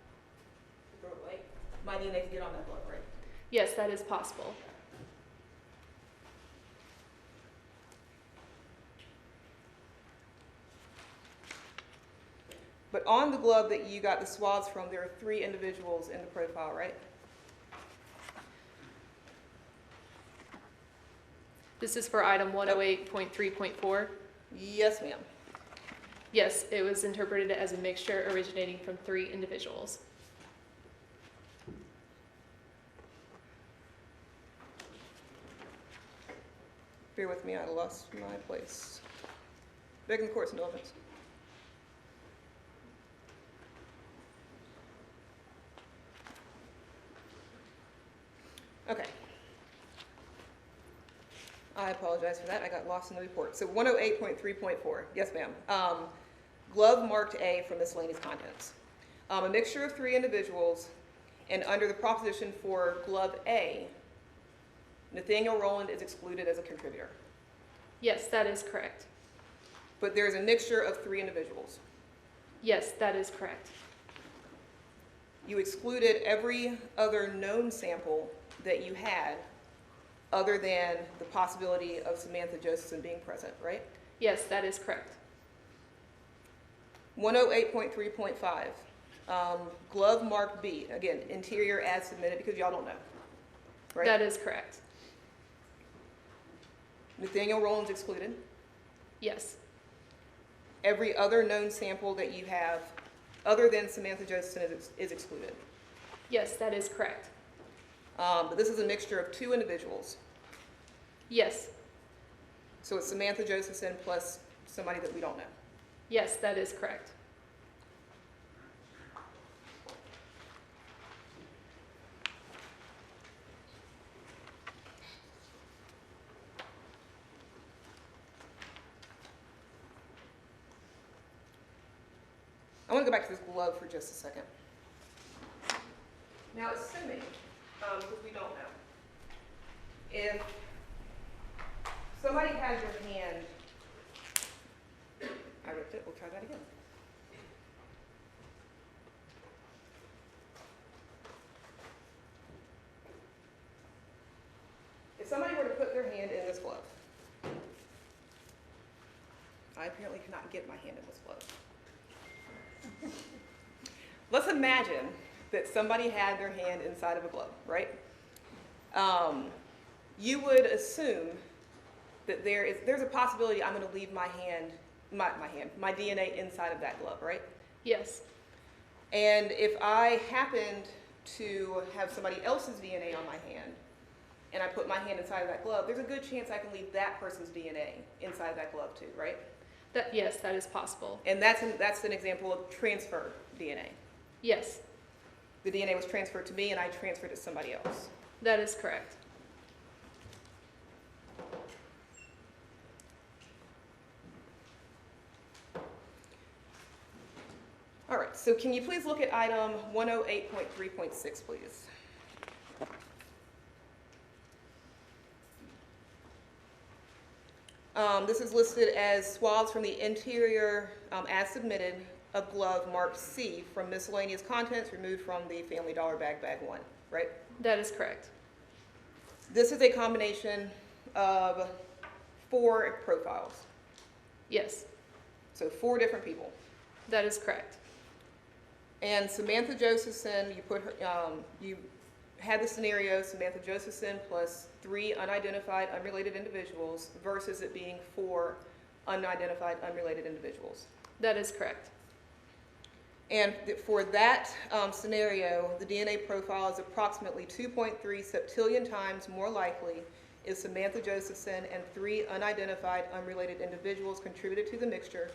throw it away, my DNA could get on that glove, right? Yes, that is possible. But on the glove that you got the swabs from, there are 3 individuals in the profile, right? This is for item 108.3.4. Yes, ma'am. Yes, it was interpreted as a mixture originating from 3 individuals. Bear with me, I lost my place. Begging the court's indulgence. Okay. I apologize for that. I got lost in the report. So 108.3.4. Yes, ma'am. Glove marked A from miscellaneous contents. A mixture of 3 individuals, and under the proposition for glove A, Nathaniel Rowland is excluded as a contributor. Yes, that is correct. But there's a mixture of 3 individuals. Yes, that is correct. You excluded every other known sample that you had other than the possibility of Samantha Josephson being present, right? Yes, that is correct. 108.3.5, glove marked B, again, interior as submitted, because y'all don't know, right? That is correct. Nathaniel Rowland's excluded. Yes. Every other known sample that you have other than Samantha Josephson is excluded. Yes, that is correct. But this is a mixture of 2 individuals. Yes. So it's Samantha Josephson plus somebody that we don't know. Yes, that is correct. I want to go back to this glove for just a second. Now, assuming, because we don't know, if somebody has your hand, I ripped it, we'll try that again. If somebody were to put their hand in this glove, I apparently cannot get my hand in this glove. Let's imagine that somebody had their hand inside of a glove, right? You would assume that there's a possibility I'm going to leave my DNA inside of that glove, right? Yes. And if I happened to have somebody else's DNA on my hand, and I put my hand inside of that glove, there's a good chance I can leave that person's DNA inside of that glove too, right? Yes, that is possible. And that's an example of transfer DNA. Yes, The DNA was transferred to me and I transferred it to somebody else. that is correct. All right, so can you please look at item 108.3.6, please? This is listed as swabs from the interior as submitted of glove marked C from miscellaneous contents removed from the Family Dollar bag 1, right? That is correct. This is a combination of 4 profiles. Yes, So 4 different people. that is correct. And Samantha Josephson, you had the scenario Samantha Josephson plus 3 unidentified unrelated individuals versus it being 4 unidentified unrelated individuals. That is correct. And for that scenario, the DNA profile is approximately 2.3 septillion times more likely if Samantha Josephson and 3 unidentified unrelated individuals contributed to the mixture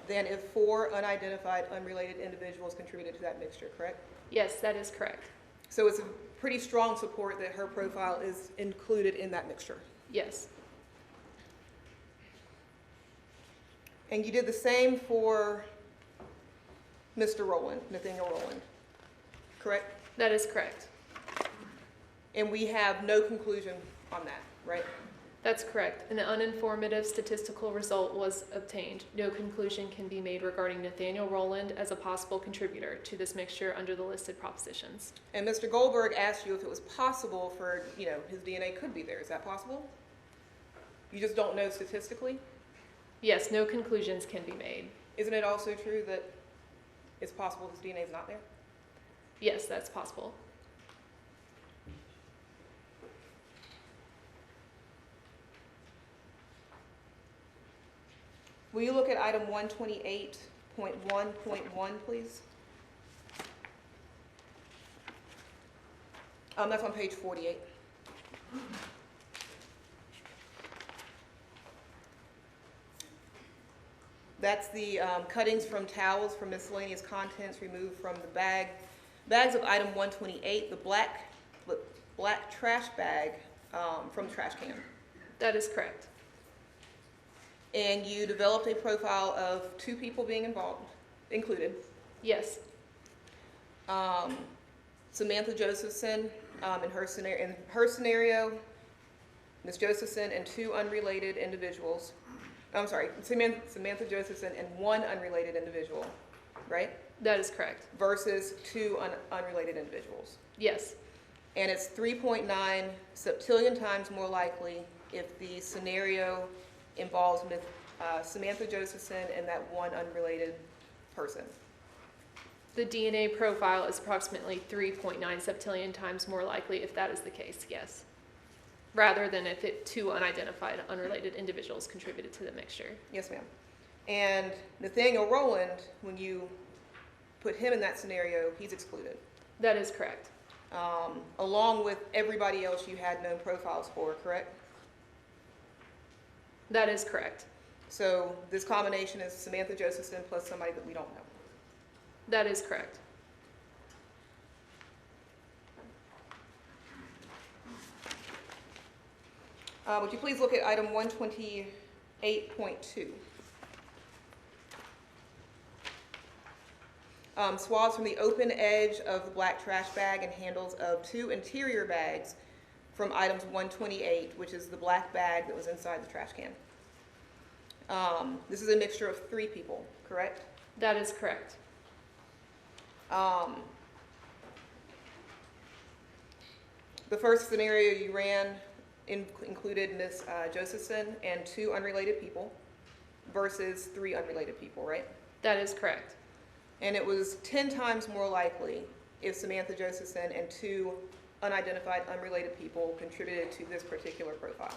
than if 4 unidentified unrelated individuals contributed to that mixture, correct? Yes, that is correct. So it's a pretty strong support that her profile is included in that mixture. Yes, And you did the same for Mr. Rowland, Nathaniel Rowland, correct? that is correct. And we have no conclusion on that, right? That's correct. An uninformative statistical result was obtained. No conclusion can be made regarding Nathaniel Rowland as a possible contributor to this mixture under the listed propositions. And Mr. Goldberg asked you if it was possible for, his DNA could be there. Is that possible? You just don't know statistically? Yes, no conclusions can be made. Isn't it also true that it's possible his DNA is not there? Yes, that's possible. Will you look at item 128.1.1, please? That's on page 48. That's the cuttings from towels from miscellaneous contents removed from the bags of item 128, the black trash bag from the trash can. That is correct. And you developed a profile of 2 people being included. Yes, Samantha Josephson, in her scenario, Ms. Josephson and 2 unrelated individuals. I'm sorry, Samantha Josephson and 1 unrelated individual, right? that is correct. Versus 2 unrelated individuals. Yes, And it's 3.9 septillion times more likely if the scenario involves Samantha Josephson and that 1 unrelated person. the DNA profile is approximately 3.9 septillion times more likely if that is the case, yes. Rather than if 2 unidentified unrelated individuals contributed to the mixture. Yes, ma'am. And Nathaniel Rowland, when you put him in that scenario, he's excluded. That is correct. Along with everybody else you had known profiles for, correct? That is correct. So this combination is Samantha Josephson plus somebody that we don't know. That is correct. Would you please look at item 128.2? Swabs from the open edge of the black trash bag and handles of 2 interior bags from items 128, which is the black bag that was inside the trash can. This is a mixture of 3 people, correct? That is correct. The first scenario you ran included Ms. Josephson and 2 unrelated people versus 3 unrelated people, right? That is correct. And it was 10 times more likely if Samantha Josephson and 2 unidentified unrelated people contributed to this particular profile.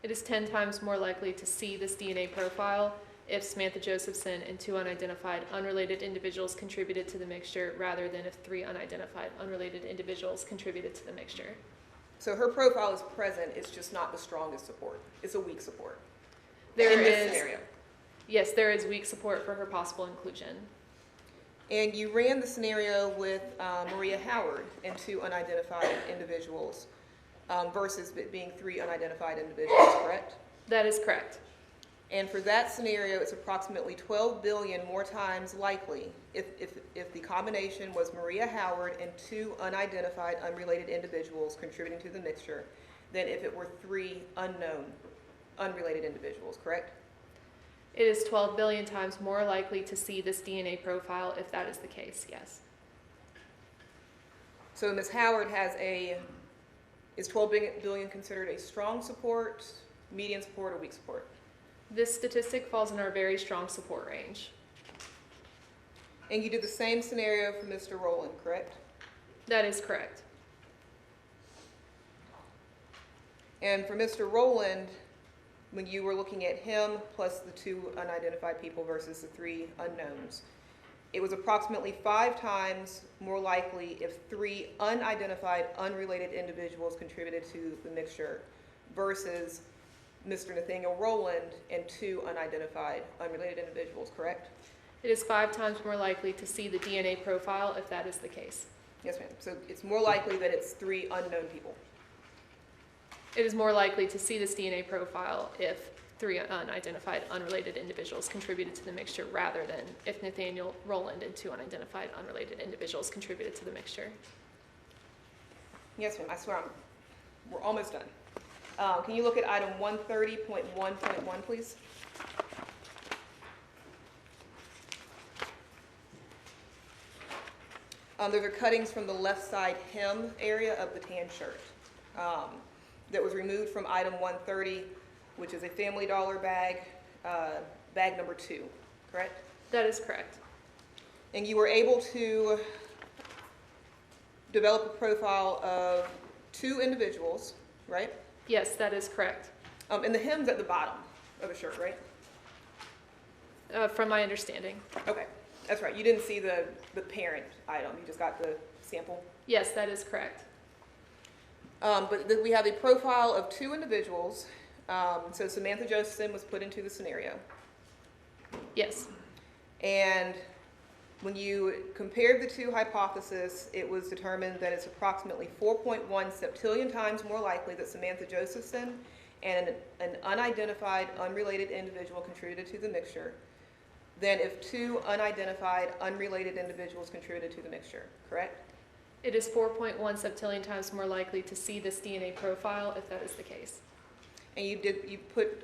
It is 10 times more likely to see this DNA profile if Samantha Josephson and 2 unidentified unrelated individuals contributed to the mixture rather than if 3 unidentified unrelated individuals contributed to the mixture. So her profile is present, it's just not the strongest support. It's a weak support. There in this is, scenario. yes, there is weak support for her possible inclusion. And you ran the scenario with Maria Howard and 2 unidentified individuals versus it being 3 unidentified individuals, correct? That is correct. And for that scenario, it's approximately 12 billion more times likely if the combination was Maria Howard and 2 unidentified unrelated individuals contributing to the mixture than if it were 3 unknown unrelated individuals, correct? It is 12 billion times more likely to see this DNA profile if that is the case, yes. So Ms. Howard is 12 billion considered a strong support, medium support, or weak support? This statistic falls in our very strong support range. And you did the same scenario for Mr. Rowland, correct? That is correct. And for Mr. Rowland, when you were looking at him plus the 2 unidentified people versus the 3 unknowns, it was approximately 5 times more likely if 3 unidentified, unrelated individuals contributed to the mixture versus Mr. Nathaniel Rowland and 2 unidentified, unrelated individuals, correct? It is 5 times more likely to see the DNA profile if that is the case. Yes, ma'am. So it's more likely that it's 3 unknown people. It is more likely to see this DNA profile if 3 unidentified, unrelated individuals contributed to the mixture rather than if Nathaniel Rowland and 2 unidentified, unrelated individuals contributed to the mixture. Yes, ma'am. I swear we're almost done. Can you look at item 130.1.1, please? Those are cuttings from the left side hem area of the tan shirt that was removed from item 130, which is a Family Dollar bag, bag number 2, correct? That is correct. And you were able to develop a profile of 2 individuals, right? Yes, that is correct. And the hem's at the bottom of the shirt, right? From my understanding. Okay, that's right. You didn't see the parent item. You just got the sample. Yes, that is correct. But we have a profile of 2 individuals. So Samantha Josephson was put into the scenario. Yes. And when you compared the 2 hypotheses, it was determined that it's approximately 4.1 septillion times more likely that Samantha Josephson and an unidentified, unrelated individual contributed to the mixture than if 2 unidentified, unrelated individuals contributed to the mixture, correct? It is 4.1 septillion times more likely to see this DNA profile if that is the case. And you put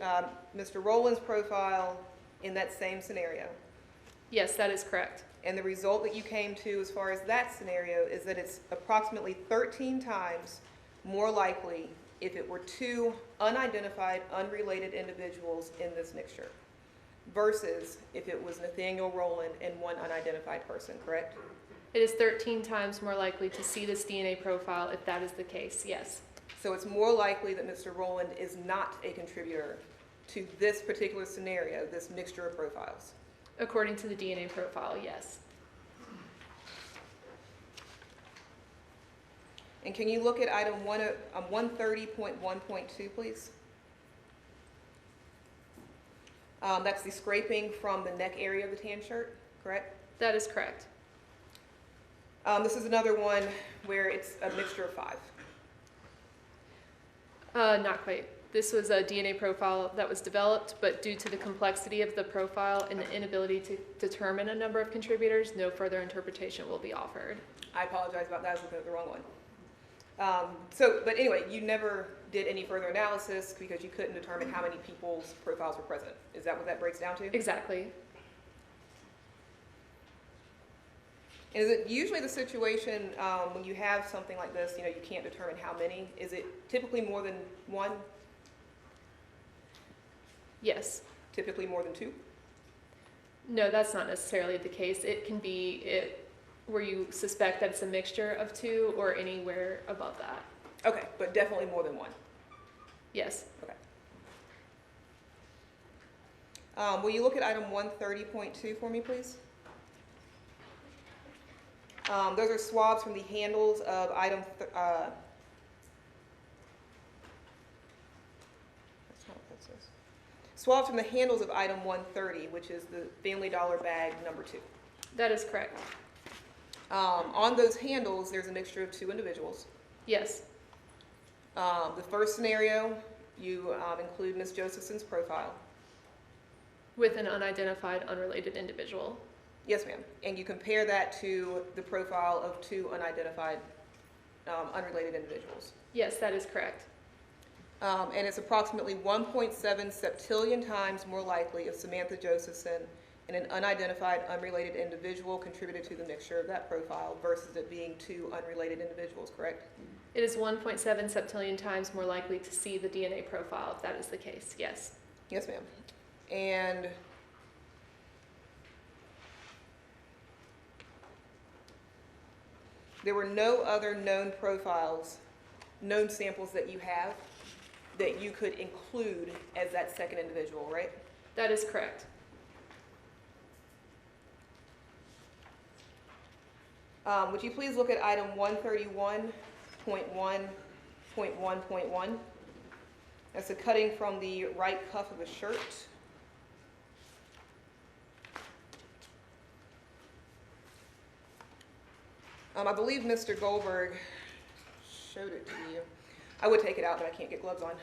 Mr. Rowland's profile in that same scenario. Yes, that is correct. And the result that you came to as far as that scenario is that it's approximately 13 times more likely if it were 2 unidentified, unrelated individuals in this mixture versus if it was Nathaniel Rowland and 1 unidentified person, correct? It is 13 times more likely to see this DNA profile if that is the case, yes. So it's more likely that Mr. Rowland is not a contributor to this particular scenario, this mixture of profiles. According to the DNA profile, yes. And can you look at item 130.1.2, please? That's the scraping from the neck area of the tan shirt, correct? That is correct. This is another one where it's a mixture of 5. Not quite. This was a DNA profile that was developed, but due to the complexity of the profile and the inability to determine a number of contributors, no further interpretation will be offered. I apologize about that. I was looking at the wrong one. But anyway, you never did any further analysis because you couldn't determine how many people's profiles were present. Is that what that breaks down to? Exactly. And is it usually the situation when you have something like this, you can't determine how many? Is it typically more than 1? Yes. Typically more than 2? No, that's not necessarily the case. It can be where you suspect that it's a mixture of 2 or anywhere above that. Okay, but definitely more than 1. Yes. Okay. Will you look at item 130.2 for me, please? Those are swabs from the handles of item, that's not what that says. Swabs from the handles of item 130, which is the Family Dollar bag number 2. That is correct. On those handles, there's a mixture of 2 individuals. Yes. The first scenario, you include Ms. Josephson's profile. With an unidentified, unrelated individual. Yes, ma'am. And you compare that to the profile of 2 unidentified, unrelated individuals. Yes, that is correct. And it's approximately 1.7 septillion times more likely if Samantha Josephson and an unidentified, unrelated individual contributed to the mixture of that profile versus it being 2 unrelated individuals, correct? It is 1.7 septillion times more likely to see the DNA profile if that is the case, yes. Yes, ma'am. And there were no other known profiles, known samples that you have that you could include as that second individual, right? That is correct. Would you please look at item 131.1.1.1? That's a cutting from the right cuff of a shirt. I believe Mr. Goldberg showed it to you. I would take it out, but I can't get gloves on.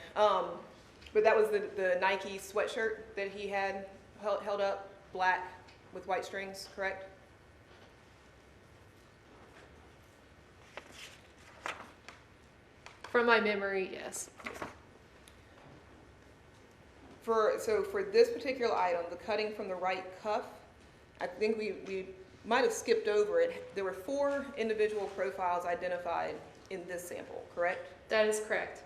But that was the Nike sweatshirt that he had held up, black with white strings, correct? From my memory, yes. So for this particular item, the cutting from the right cuff, I think we might have skipped over it. There were 4 individual profiles identified in this sample, correct? That is correct.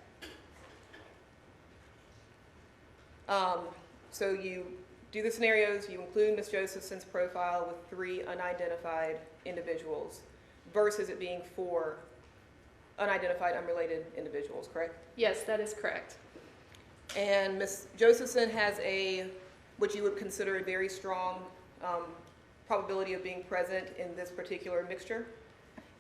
So you do the scenarios, you include Ms. Josephson's profile with 3 unidentified individuals versus it being 4 unidentified, unrelated individuals, correct? Yes, that is correct. And Ms. Josephson has what you would consider a very strong probability of being present in this particular mixture?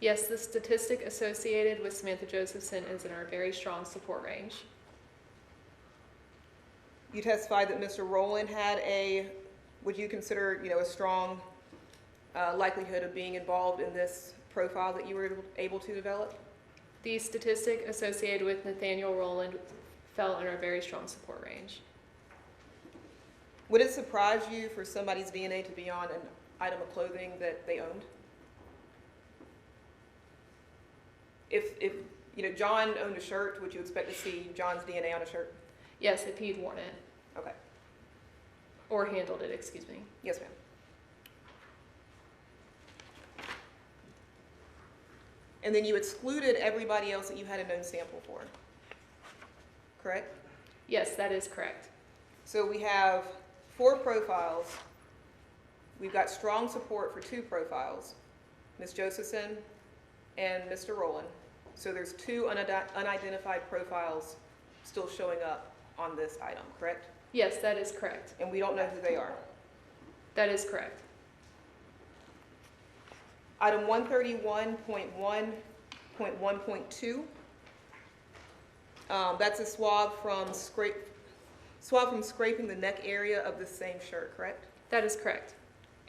Yes, the statistic associated with Samantha Josephson is in our very strong support range. You testified that Mr. Rowland had would you consider, a strong likelihood of being involved in this profile that you were able to develop? The statistic associated with Nathaniel Rowland fell in our very strong support range. Would it surprise you for somebody's DNA to be on an item of clothing that they owned? If John owned a shirt, would you expect to see John's DNA on a shirt? Yes, if he'd worn it. Okay. Or handled it, excuse me. Yes, ma'am. And then you excluded everybody else that you had a known sample for, correct? Yes, that is correct. So we have 4 profiles. We've got strong support for 2 profiles, Ms. Josephson and Mr. Rowland. So there's 2 unidentified profiles still showing up on this item, correct? Yes, that is correct. And we don't know who they are. That is correct. Item 131.1.1.2. That's a swab from scraping the neck area of the same shirt, correct? That is correct.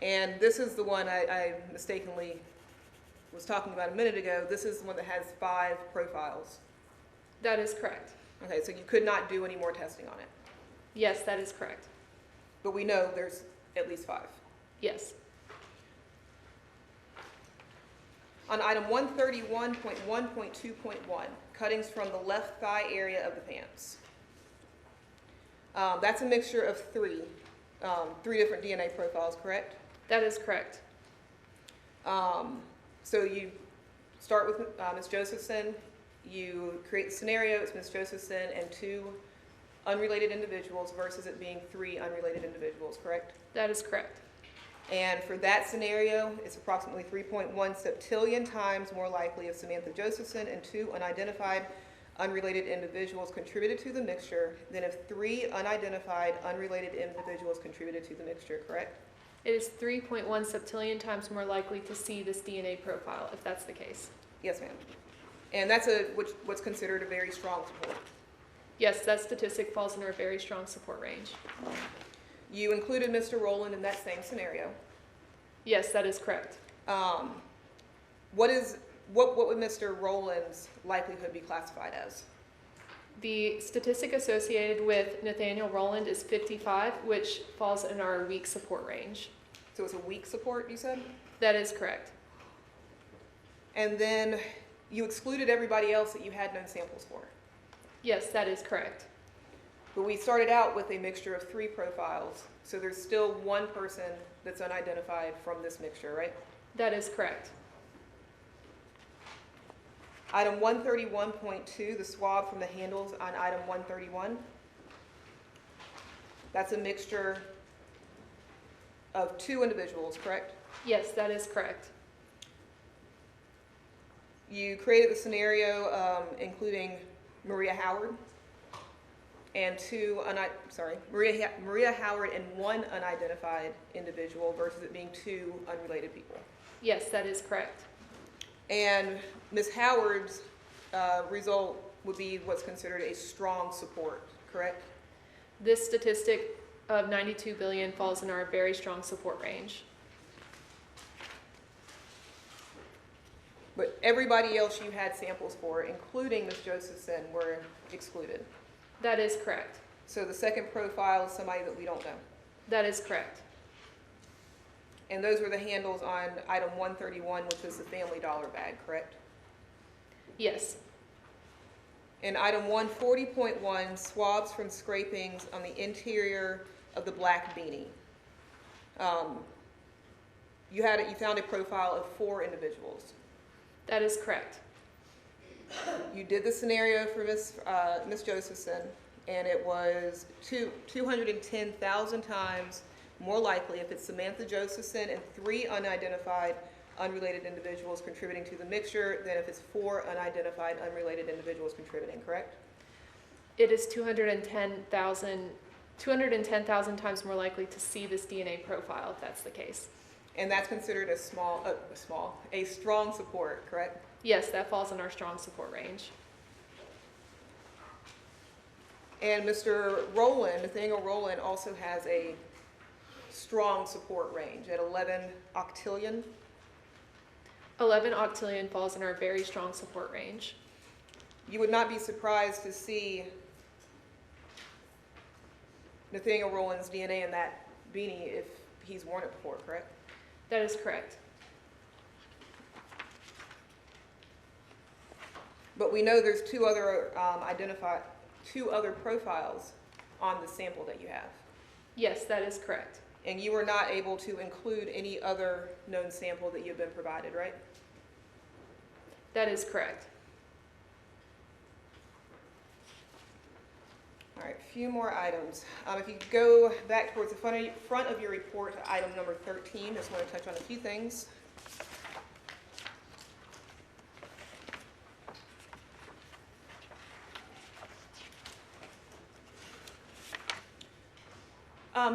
And this is the one I mistakenly was talking about a minute ago. This is the one that has 5 profiles. That is correct. Okay, so you could not do any more testing on it. Yes, that is correct. But we know there's at least 5. Yes. On item 131.1.2.1, cuttings from the left thigh area of the pants. That's a mixture of 3 different DNA profiles, correct? That is correct. So you start with Ms. Josephson, you create the scenario, it's Ms. Josephson and 2 unrelated individuals versus it being 3 unrelated individuals, correct? That is correct. And for that scenario, it's approximately 3.1 septillion times more likely if Samantha Josephson and 2 unidentified unrelated individuals contributed to the mixture than if 3 unidentified unrelated individuals contributed to the mixture, correct? It is 3.1 septillion times more likely to see this DNA profile, if that's the case. Yes, ma'am. And that's what's considered a very strong support. Yes, that statistic falls in our very strong support range. You included Mr. Rowland in that same scenario. Yes, that is correct. What would Mr. Rowland's likelihood be classified as? The statistic associated with Nathaniel Rowland is 55, which falls in our weak support range. So it's a weak support, you said? That is correct. And then you excluded everybody else that you had known samples for. Yes, that is correct. But we started out with a mixture of 3 profiles, so there's still 1 person that's unidentified from this mixture, right? That is correct. Item 131.2, the swab from the handles on item 131. That's a mixture of 2 individuals, correct? Yes, that is correct. You created the scenario including Maria Howard and Maria Howard and 1 unidentified individual versus it being 2 unrelated people. Yes, that is correct. And Ms. Howard's result would be what's considered a strong support, correct? This statistic of 92 billion falls in our very strong support range. But everybody else you had samples for, including Ms. Josephson, were excluded. That is correct. So the second profile is somebody that we don't know. That is correct. And those were the handles on item 131, which is the Family Dollar bag, correct? Yes. And item 140.1, swabs from scrapings on the interior of the black beanie. You found a profile of 4 individuals. That is correct. You did the scenario for Miss Josephson, and it was 210,000 times more likely if it's Samantha Josephson and 3 unidentified unrelated individuals contributing to the mixture than if it's 4 unidentified unrelated individuals contributing, correct? It is 210,000 times more likely to see this DNA profile if that's the case. And that's considered a strong support, correct? Yes, that falls in our strong support range. And Mr. Rowland, Nathaniel Rowland, also has a strong support range at 11 octillion. 11 octillion falls in our very strong support range. You would not be surprised to see Nathaniel Rowland's DNA in that beanie if he's worn it before, correct? That is correct. But we know there's 2 other profiles on the sample that you have. Yes, that is correct. And you were not able to include any other known sample that you've been provided, right? That is correct. All right, a few more items. If you go back towards the front of your report to item number 13, just want to touch on a few things.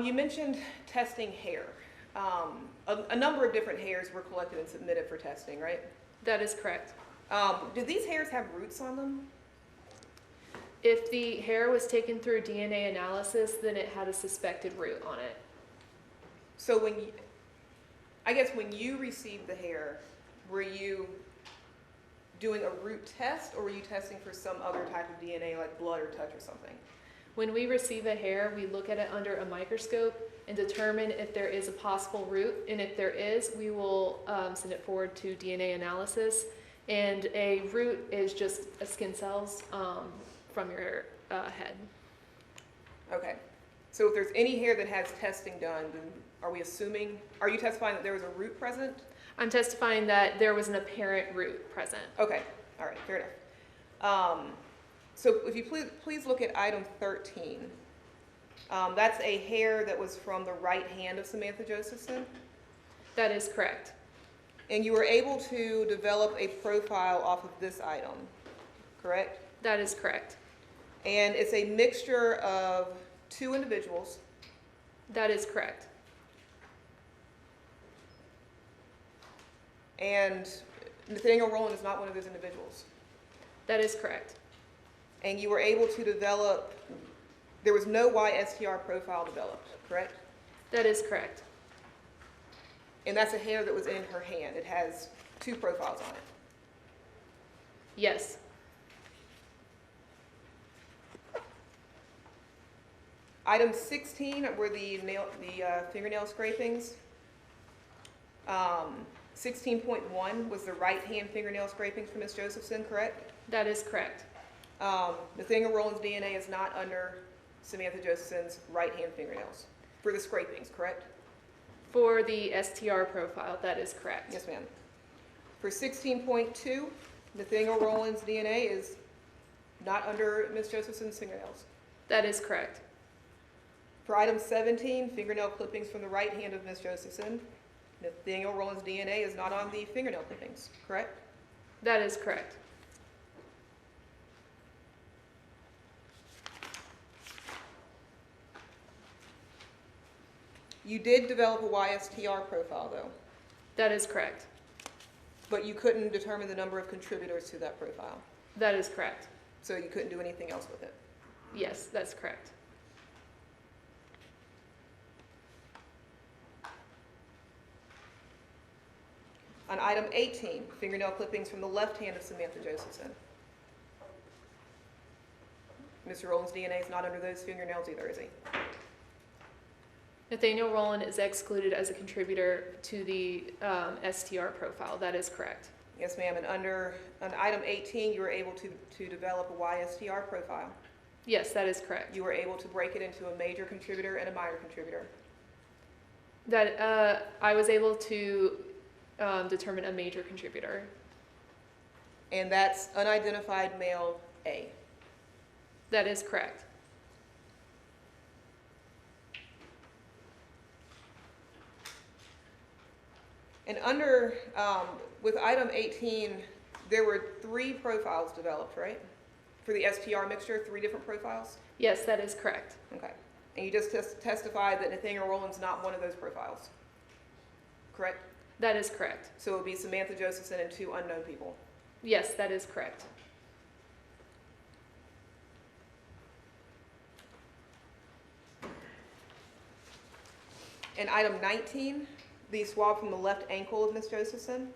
You mentioned testing hair. A number of different hairs were collected and submitted for testing, right? That is correct. Did these hairs have roots on them? If the hair was taken through DNA analysis, then it had a suspected root on it. So when you received the hair, were you doing a root test or were you testing for some other type of DNA like blood or touch or something? When we receive a hair, we look at it under a microscope and determine if there is a possible root. And if there is, we will send it forward to DNA analysis. And a root is just skin cells from your head. Okay. So if there's any hair that has testing done, then are you testifying that there was a root present? I'm testifying that there was an apparent root present. Okay. All right. Fair enough. So if you please look at item 13. That's a hair that was from the right hand of Samantha Josephson. That is correct. And you were able to develop a profile off of this item, correct? That is correct. And it's a mixture of 2 individuals. That is correct. And Nathaniel Rowland is not one of those individuals. That is correct. And you were able to develop, there was no Ystr profile developed, correct? That is correct. And that's a hair that was in her hand. It has 2 profiles on it. Yes. Item 16 were the fingernail scrapings. 16.1 was the right hand fingernail scrapings for Ms. Josephson, correct? That is correct. Nathaniel Rowland's DNA is not under Samantha Josephson's right hand fingernails for the scrapings, correct? For the STR profile, that is correct. Yes, ma'am. For 16.2, Nathaniel Rowland's DNA is not under Ms. Josephson's fingernails. That is correct. For item 17, fingernail clippings from the right hand of Ms. Josephson. Nathaniel Rowland's DNA is not on the fingernail clippings, correct? That is correct. You did develop a YSTR profile though, That is correct. but you couldn't determine the number of contributors to that profile. That is correct. So you couldn't do anything else with it. Yes, that's correct. On item 18, fingernail clippings from the left hand of Samantha Josephson. Mr. Rowland's DNA is not under those fingernails either, is he? Nathaniel Rowland is excluded as a contributor to the STR profile. That is correct. Yes, ma'am. And on item 18, you were able to develop a YSTR profile. Yes, that is correct. You were able to break it into a major contributor and a minor contributor. That I was able to determine a major contributor. And that's unidentified male A. That is correct. And with item 18, there were 3 profiles developed, right? For the STR mixture, 3 different profiles? Yes, that is correct. Okay. And you just testified that Nathaniel Rowland's not one of those profiles, correct? That is correct. So it would be Samantha Josephson and 2 unknown people. Yes, that is correct. And item 19, the swab from the left ankle of Ms. Josephson.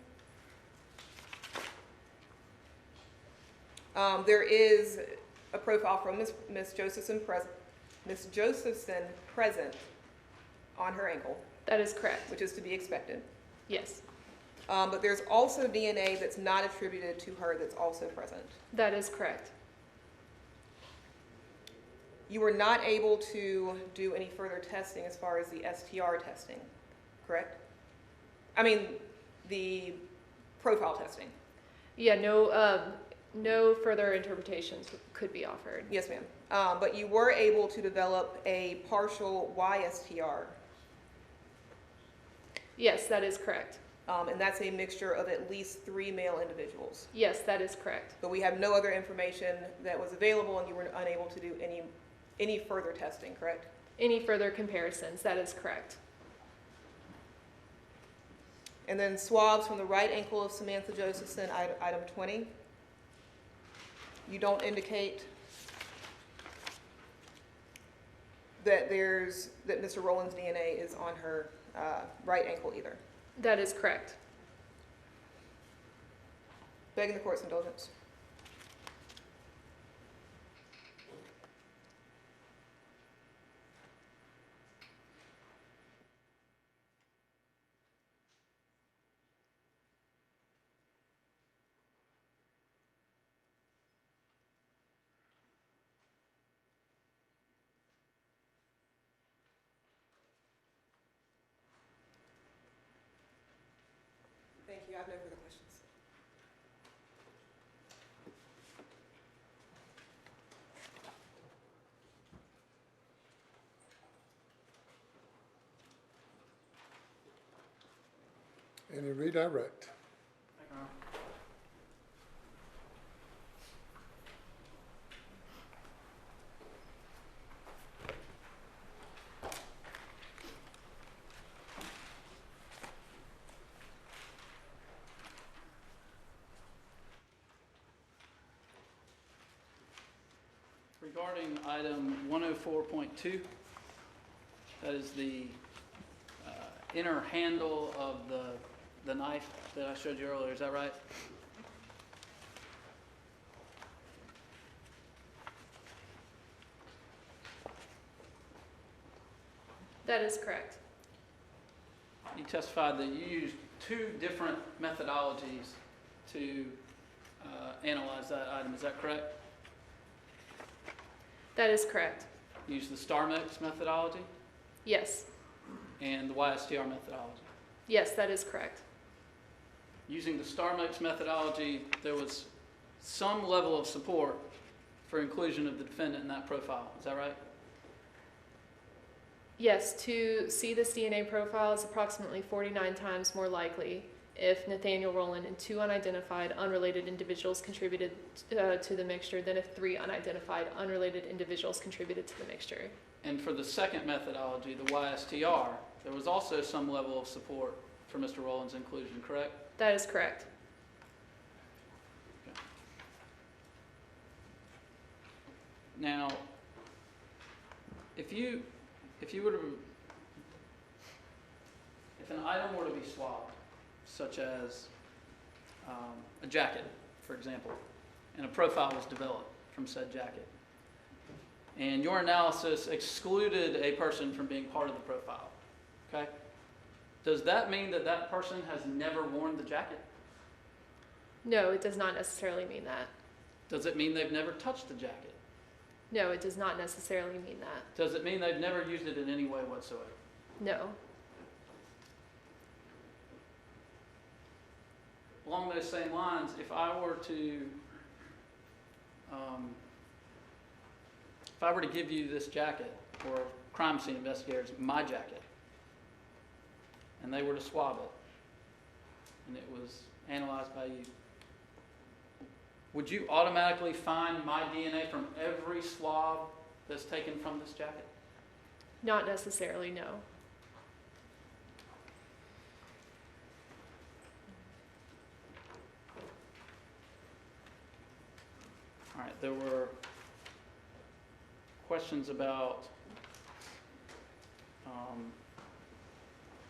There is a profile from Ms. Josephson present on her ankle, That is correct. which is to be expected. Yes, But there's also DNA that's not attributed to her that's also present. that is correct. You were not able to do any further testing as far as the STR testing, correct? I mean, the profile testing. Yeah, no further interpretations could be offered. Yes, ma'am. But you were able to develop a partial YSTR, Yes, that is correct. and that's a mixture of at least 3 male individuals. Yes, that is correct. But we have no other information that was available, and you were unable to do any further testing, correct? Any further comparisons, that is correct. And then swabs from the right ankle of Samantha Josephson, item 20. You don't indicate that Mr. Rowland's DNA is on her right ankle either. That is correct. Begging the court's indulgence. Thank you. I have no further questions. Any redirect? Regarding item 104.2, that is the inner handle of the knife that I showed you earlier, is that right? That is correct. You testified that you used 2 different methodologies to analyze that item, is that correct? That is correct. You used the StarMix methodology Yes. and the YSTR methodology. Yes, that is correct. Using the StarMix methodology, there was some level of support for inclusion of the defendant in that profile, is that right? Yes, to see this DNA profile is approximately 49 times more likely if Nathaniel Rowland and 2 unidentified unrelated individuals contributed to the mixture than if 3 unidentified unrelated individuals contributed to the mixture. And for the second methodology, the Ystr, there was also some level of support for Mr. Rowland's inclusion, correct? That is correct. Now, if an item were to be swapped, such as a jacket, for example, and a profile was developed from said jacket, and your analysis excluded a person from being part of the profile, okay? Does that mean that that person has never worn the jacket? No, it does not necessarily mean that. Does it mean they've never touched the jacket? No, it does not necessarily mean that. Does it mean they've never used it in any way whatsoever? No. Along those same lines, if I were to give you this jacket, or crime scene investigators, my jacket, and they were to swab it, and it was analyzed by you, would you automatically find my DNA from every swab that's taken from this jacket? Not necessarily, no. All right, there were questions about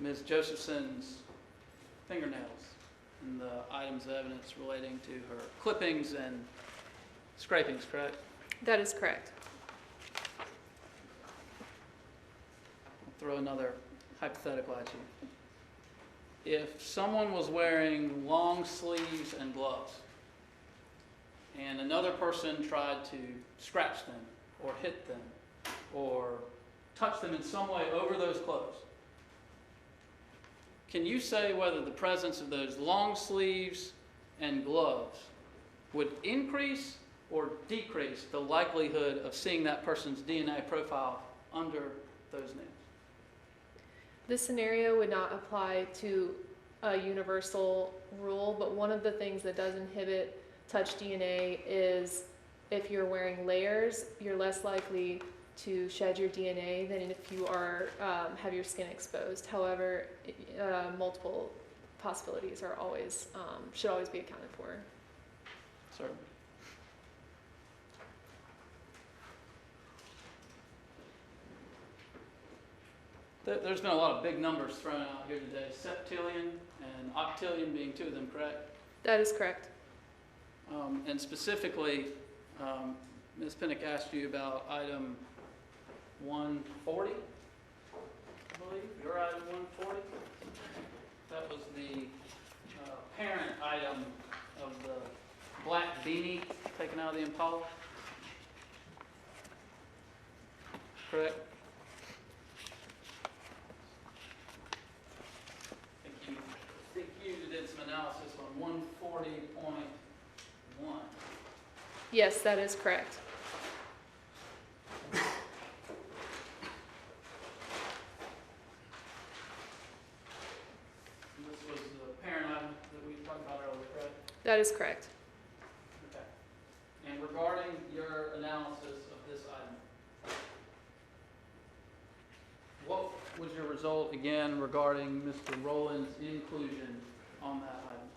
Ms. Josephson's fingernails and the items of evidence relating to her clippings and scrapings, correct? That is correct. I'll throw another hypothetical at you. If someone was wearing long sleeves and gloves, and another person tried to scratch them, or hit them, or touch them in some way over those clothes, can you say whether the presence of those long sleeves and gloves would increase or decrease the likelihood of seeing that person's DNA profile under those nails? This scenario would not apply to a universal rule, but one of the things that does inhibit touch DNA is if you're wearing layers, you're less likely to shed your DNA than if you are have your skin exposed. However, multiple possibilities are always should always be accounted for. Certainly. There's been a lot of big numbers thrown out here today, septillion and octillion being 2 of them, correct? That is correct. And specifically, Ms. Pinnock asked you about item 140, I believe, your item 140. That was the parent item of the black beanie taken out of the Impala, correct? I think you did some analysis on 140.1. Yes, that is correct. And this was the parent item that we talked about earlier, correct? That is correct. Okay. And regarding your analysis of this item, what was your result again regarding Mr. Rowland's inclusion on that item?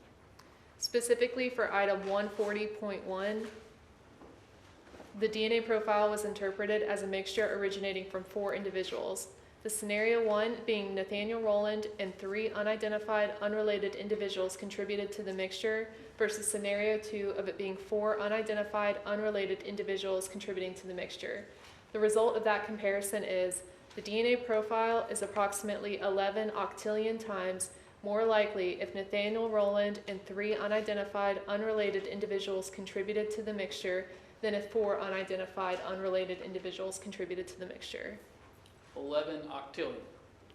Specifically for item 140.1, the DNA profile was interpreted as a mixture originating from 4 individuals. The scenario 1 being Nathaniel Rowland and 3 unidentified, unrelated individuals contributed to the mixture versus scenario 2 of it being 4 unidentified, unrelated individuals contributing to the mixture. The result of that comparison is the DNA profile is approximately 11 octillion times more likely if Nathaniel Rowland and 3 unidentified, unrelated individuals contributed to the mixture than if 4 unidentified, unrelated individuals contributed to the mixture. 11 octillion.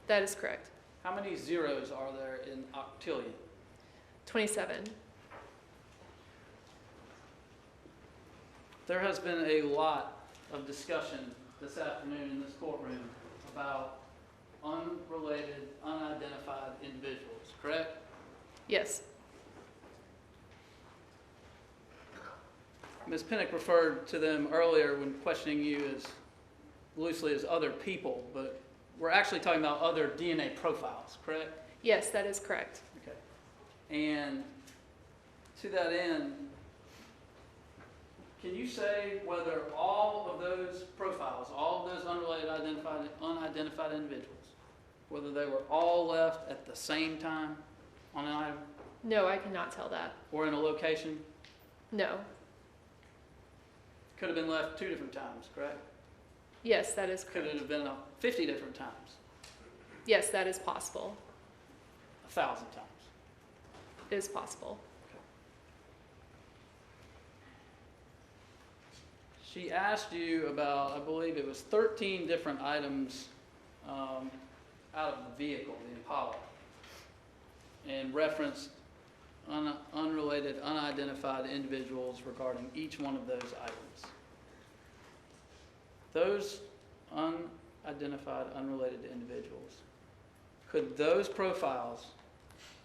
That is correct. How many zeros are there in octillion? 27. There has been a lot of discussion this afternoon in this courtroom about unrelated, unidentified individuals, correct? Yes. Ms. Pinnock referred to them earlier when questioning you as loosely as other people, but we're actually talking about other DNA profiles, correct? Yes, that is correct. Okay. And to that end, can you say whether all of those profiles, all of those unrelated, unidentified individuals, whether they were all left at the same time on an item No, I cannot tell that. or in a location? No. Could have been left 2 different times, correct? Yes, that is Could correct. it have been 50 different times? Yes, that is possible. 1,000 times? It is possible. She asked you about, I believe it was 13 different items out of the vehicle, the Impala, and referenced unrelated, unidentified individuals regarding each one of those items. Those unidentified, unrelated individuals, could those profiles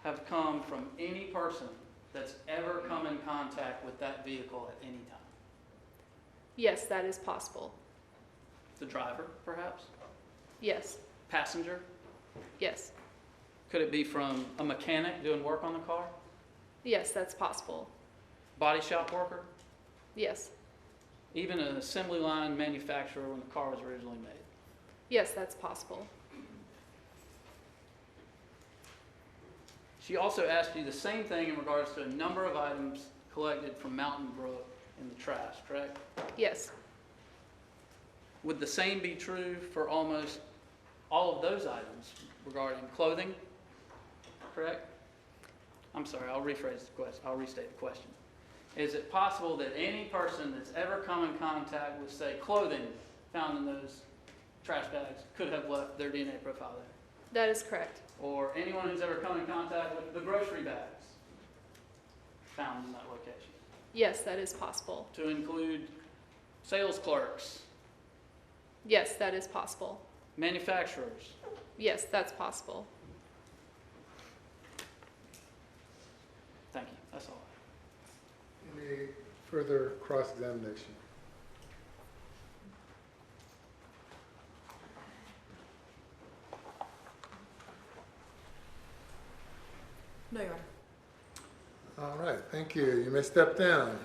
have come from any person that's ever come in contact with that vehicle at any time? Yes, that is possible. The driver, perhaps? Yes. Passenger? Yes. Could it be from a mechanic doing work on the car? Yes, that's possible. Body shop worker? Yes. Even an assembly line manufacturer when the car was originally made? Yes, that's possible. She also asked you the same thing in regards to a number of items collected from Mountain Brook in the trash, correct? Yes. Would the same be true for almost all of those items regarding clothing, correct? I'm sorry, I'll rephrase the question. I'll restate the question. Is it possible that any person that's ever come in contact with, say, clothing found in those trash bags could have left their DNA profile there? That is correct. Or anyone who's ever come in contact with the grocery bags found in that location? Yes, that is possible. To include sales clerks, Yes, that is possible. manufacturers. Yes, that's possible. Thank you, that's all. Any further cross-examination? No, Your Honor. All right, thank you. You may step down.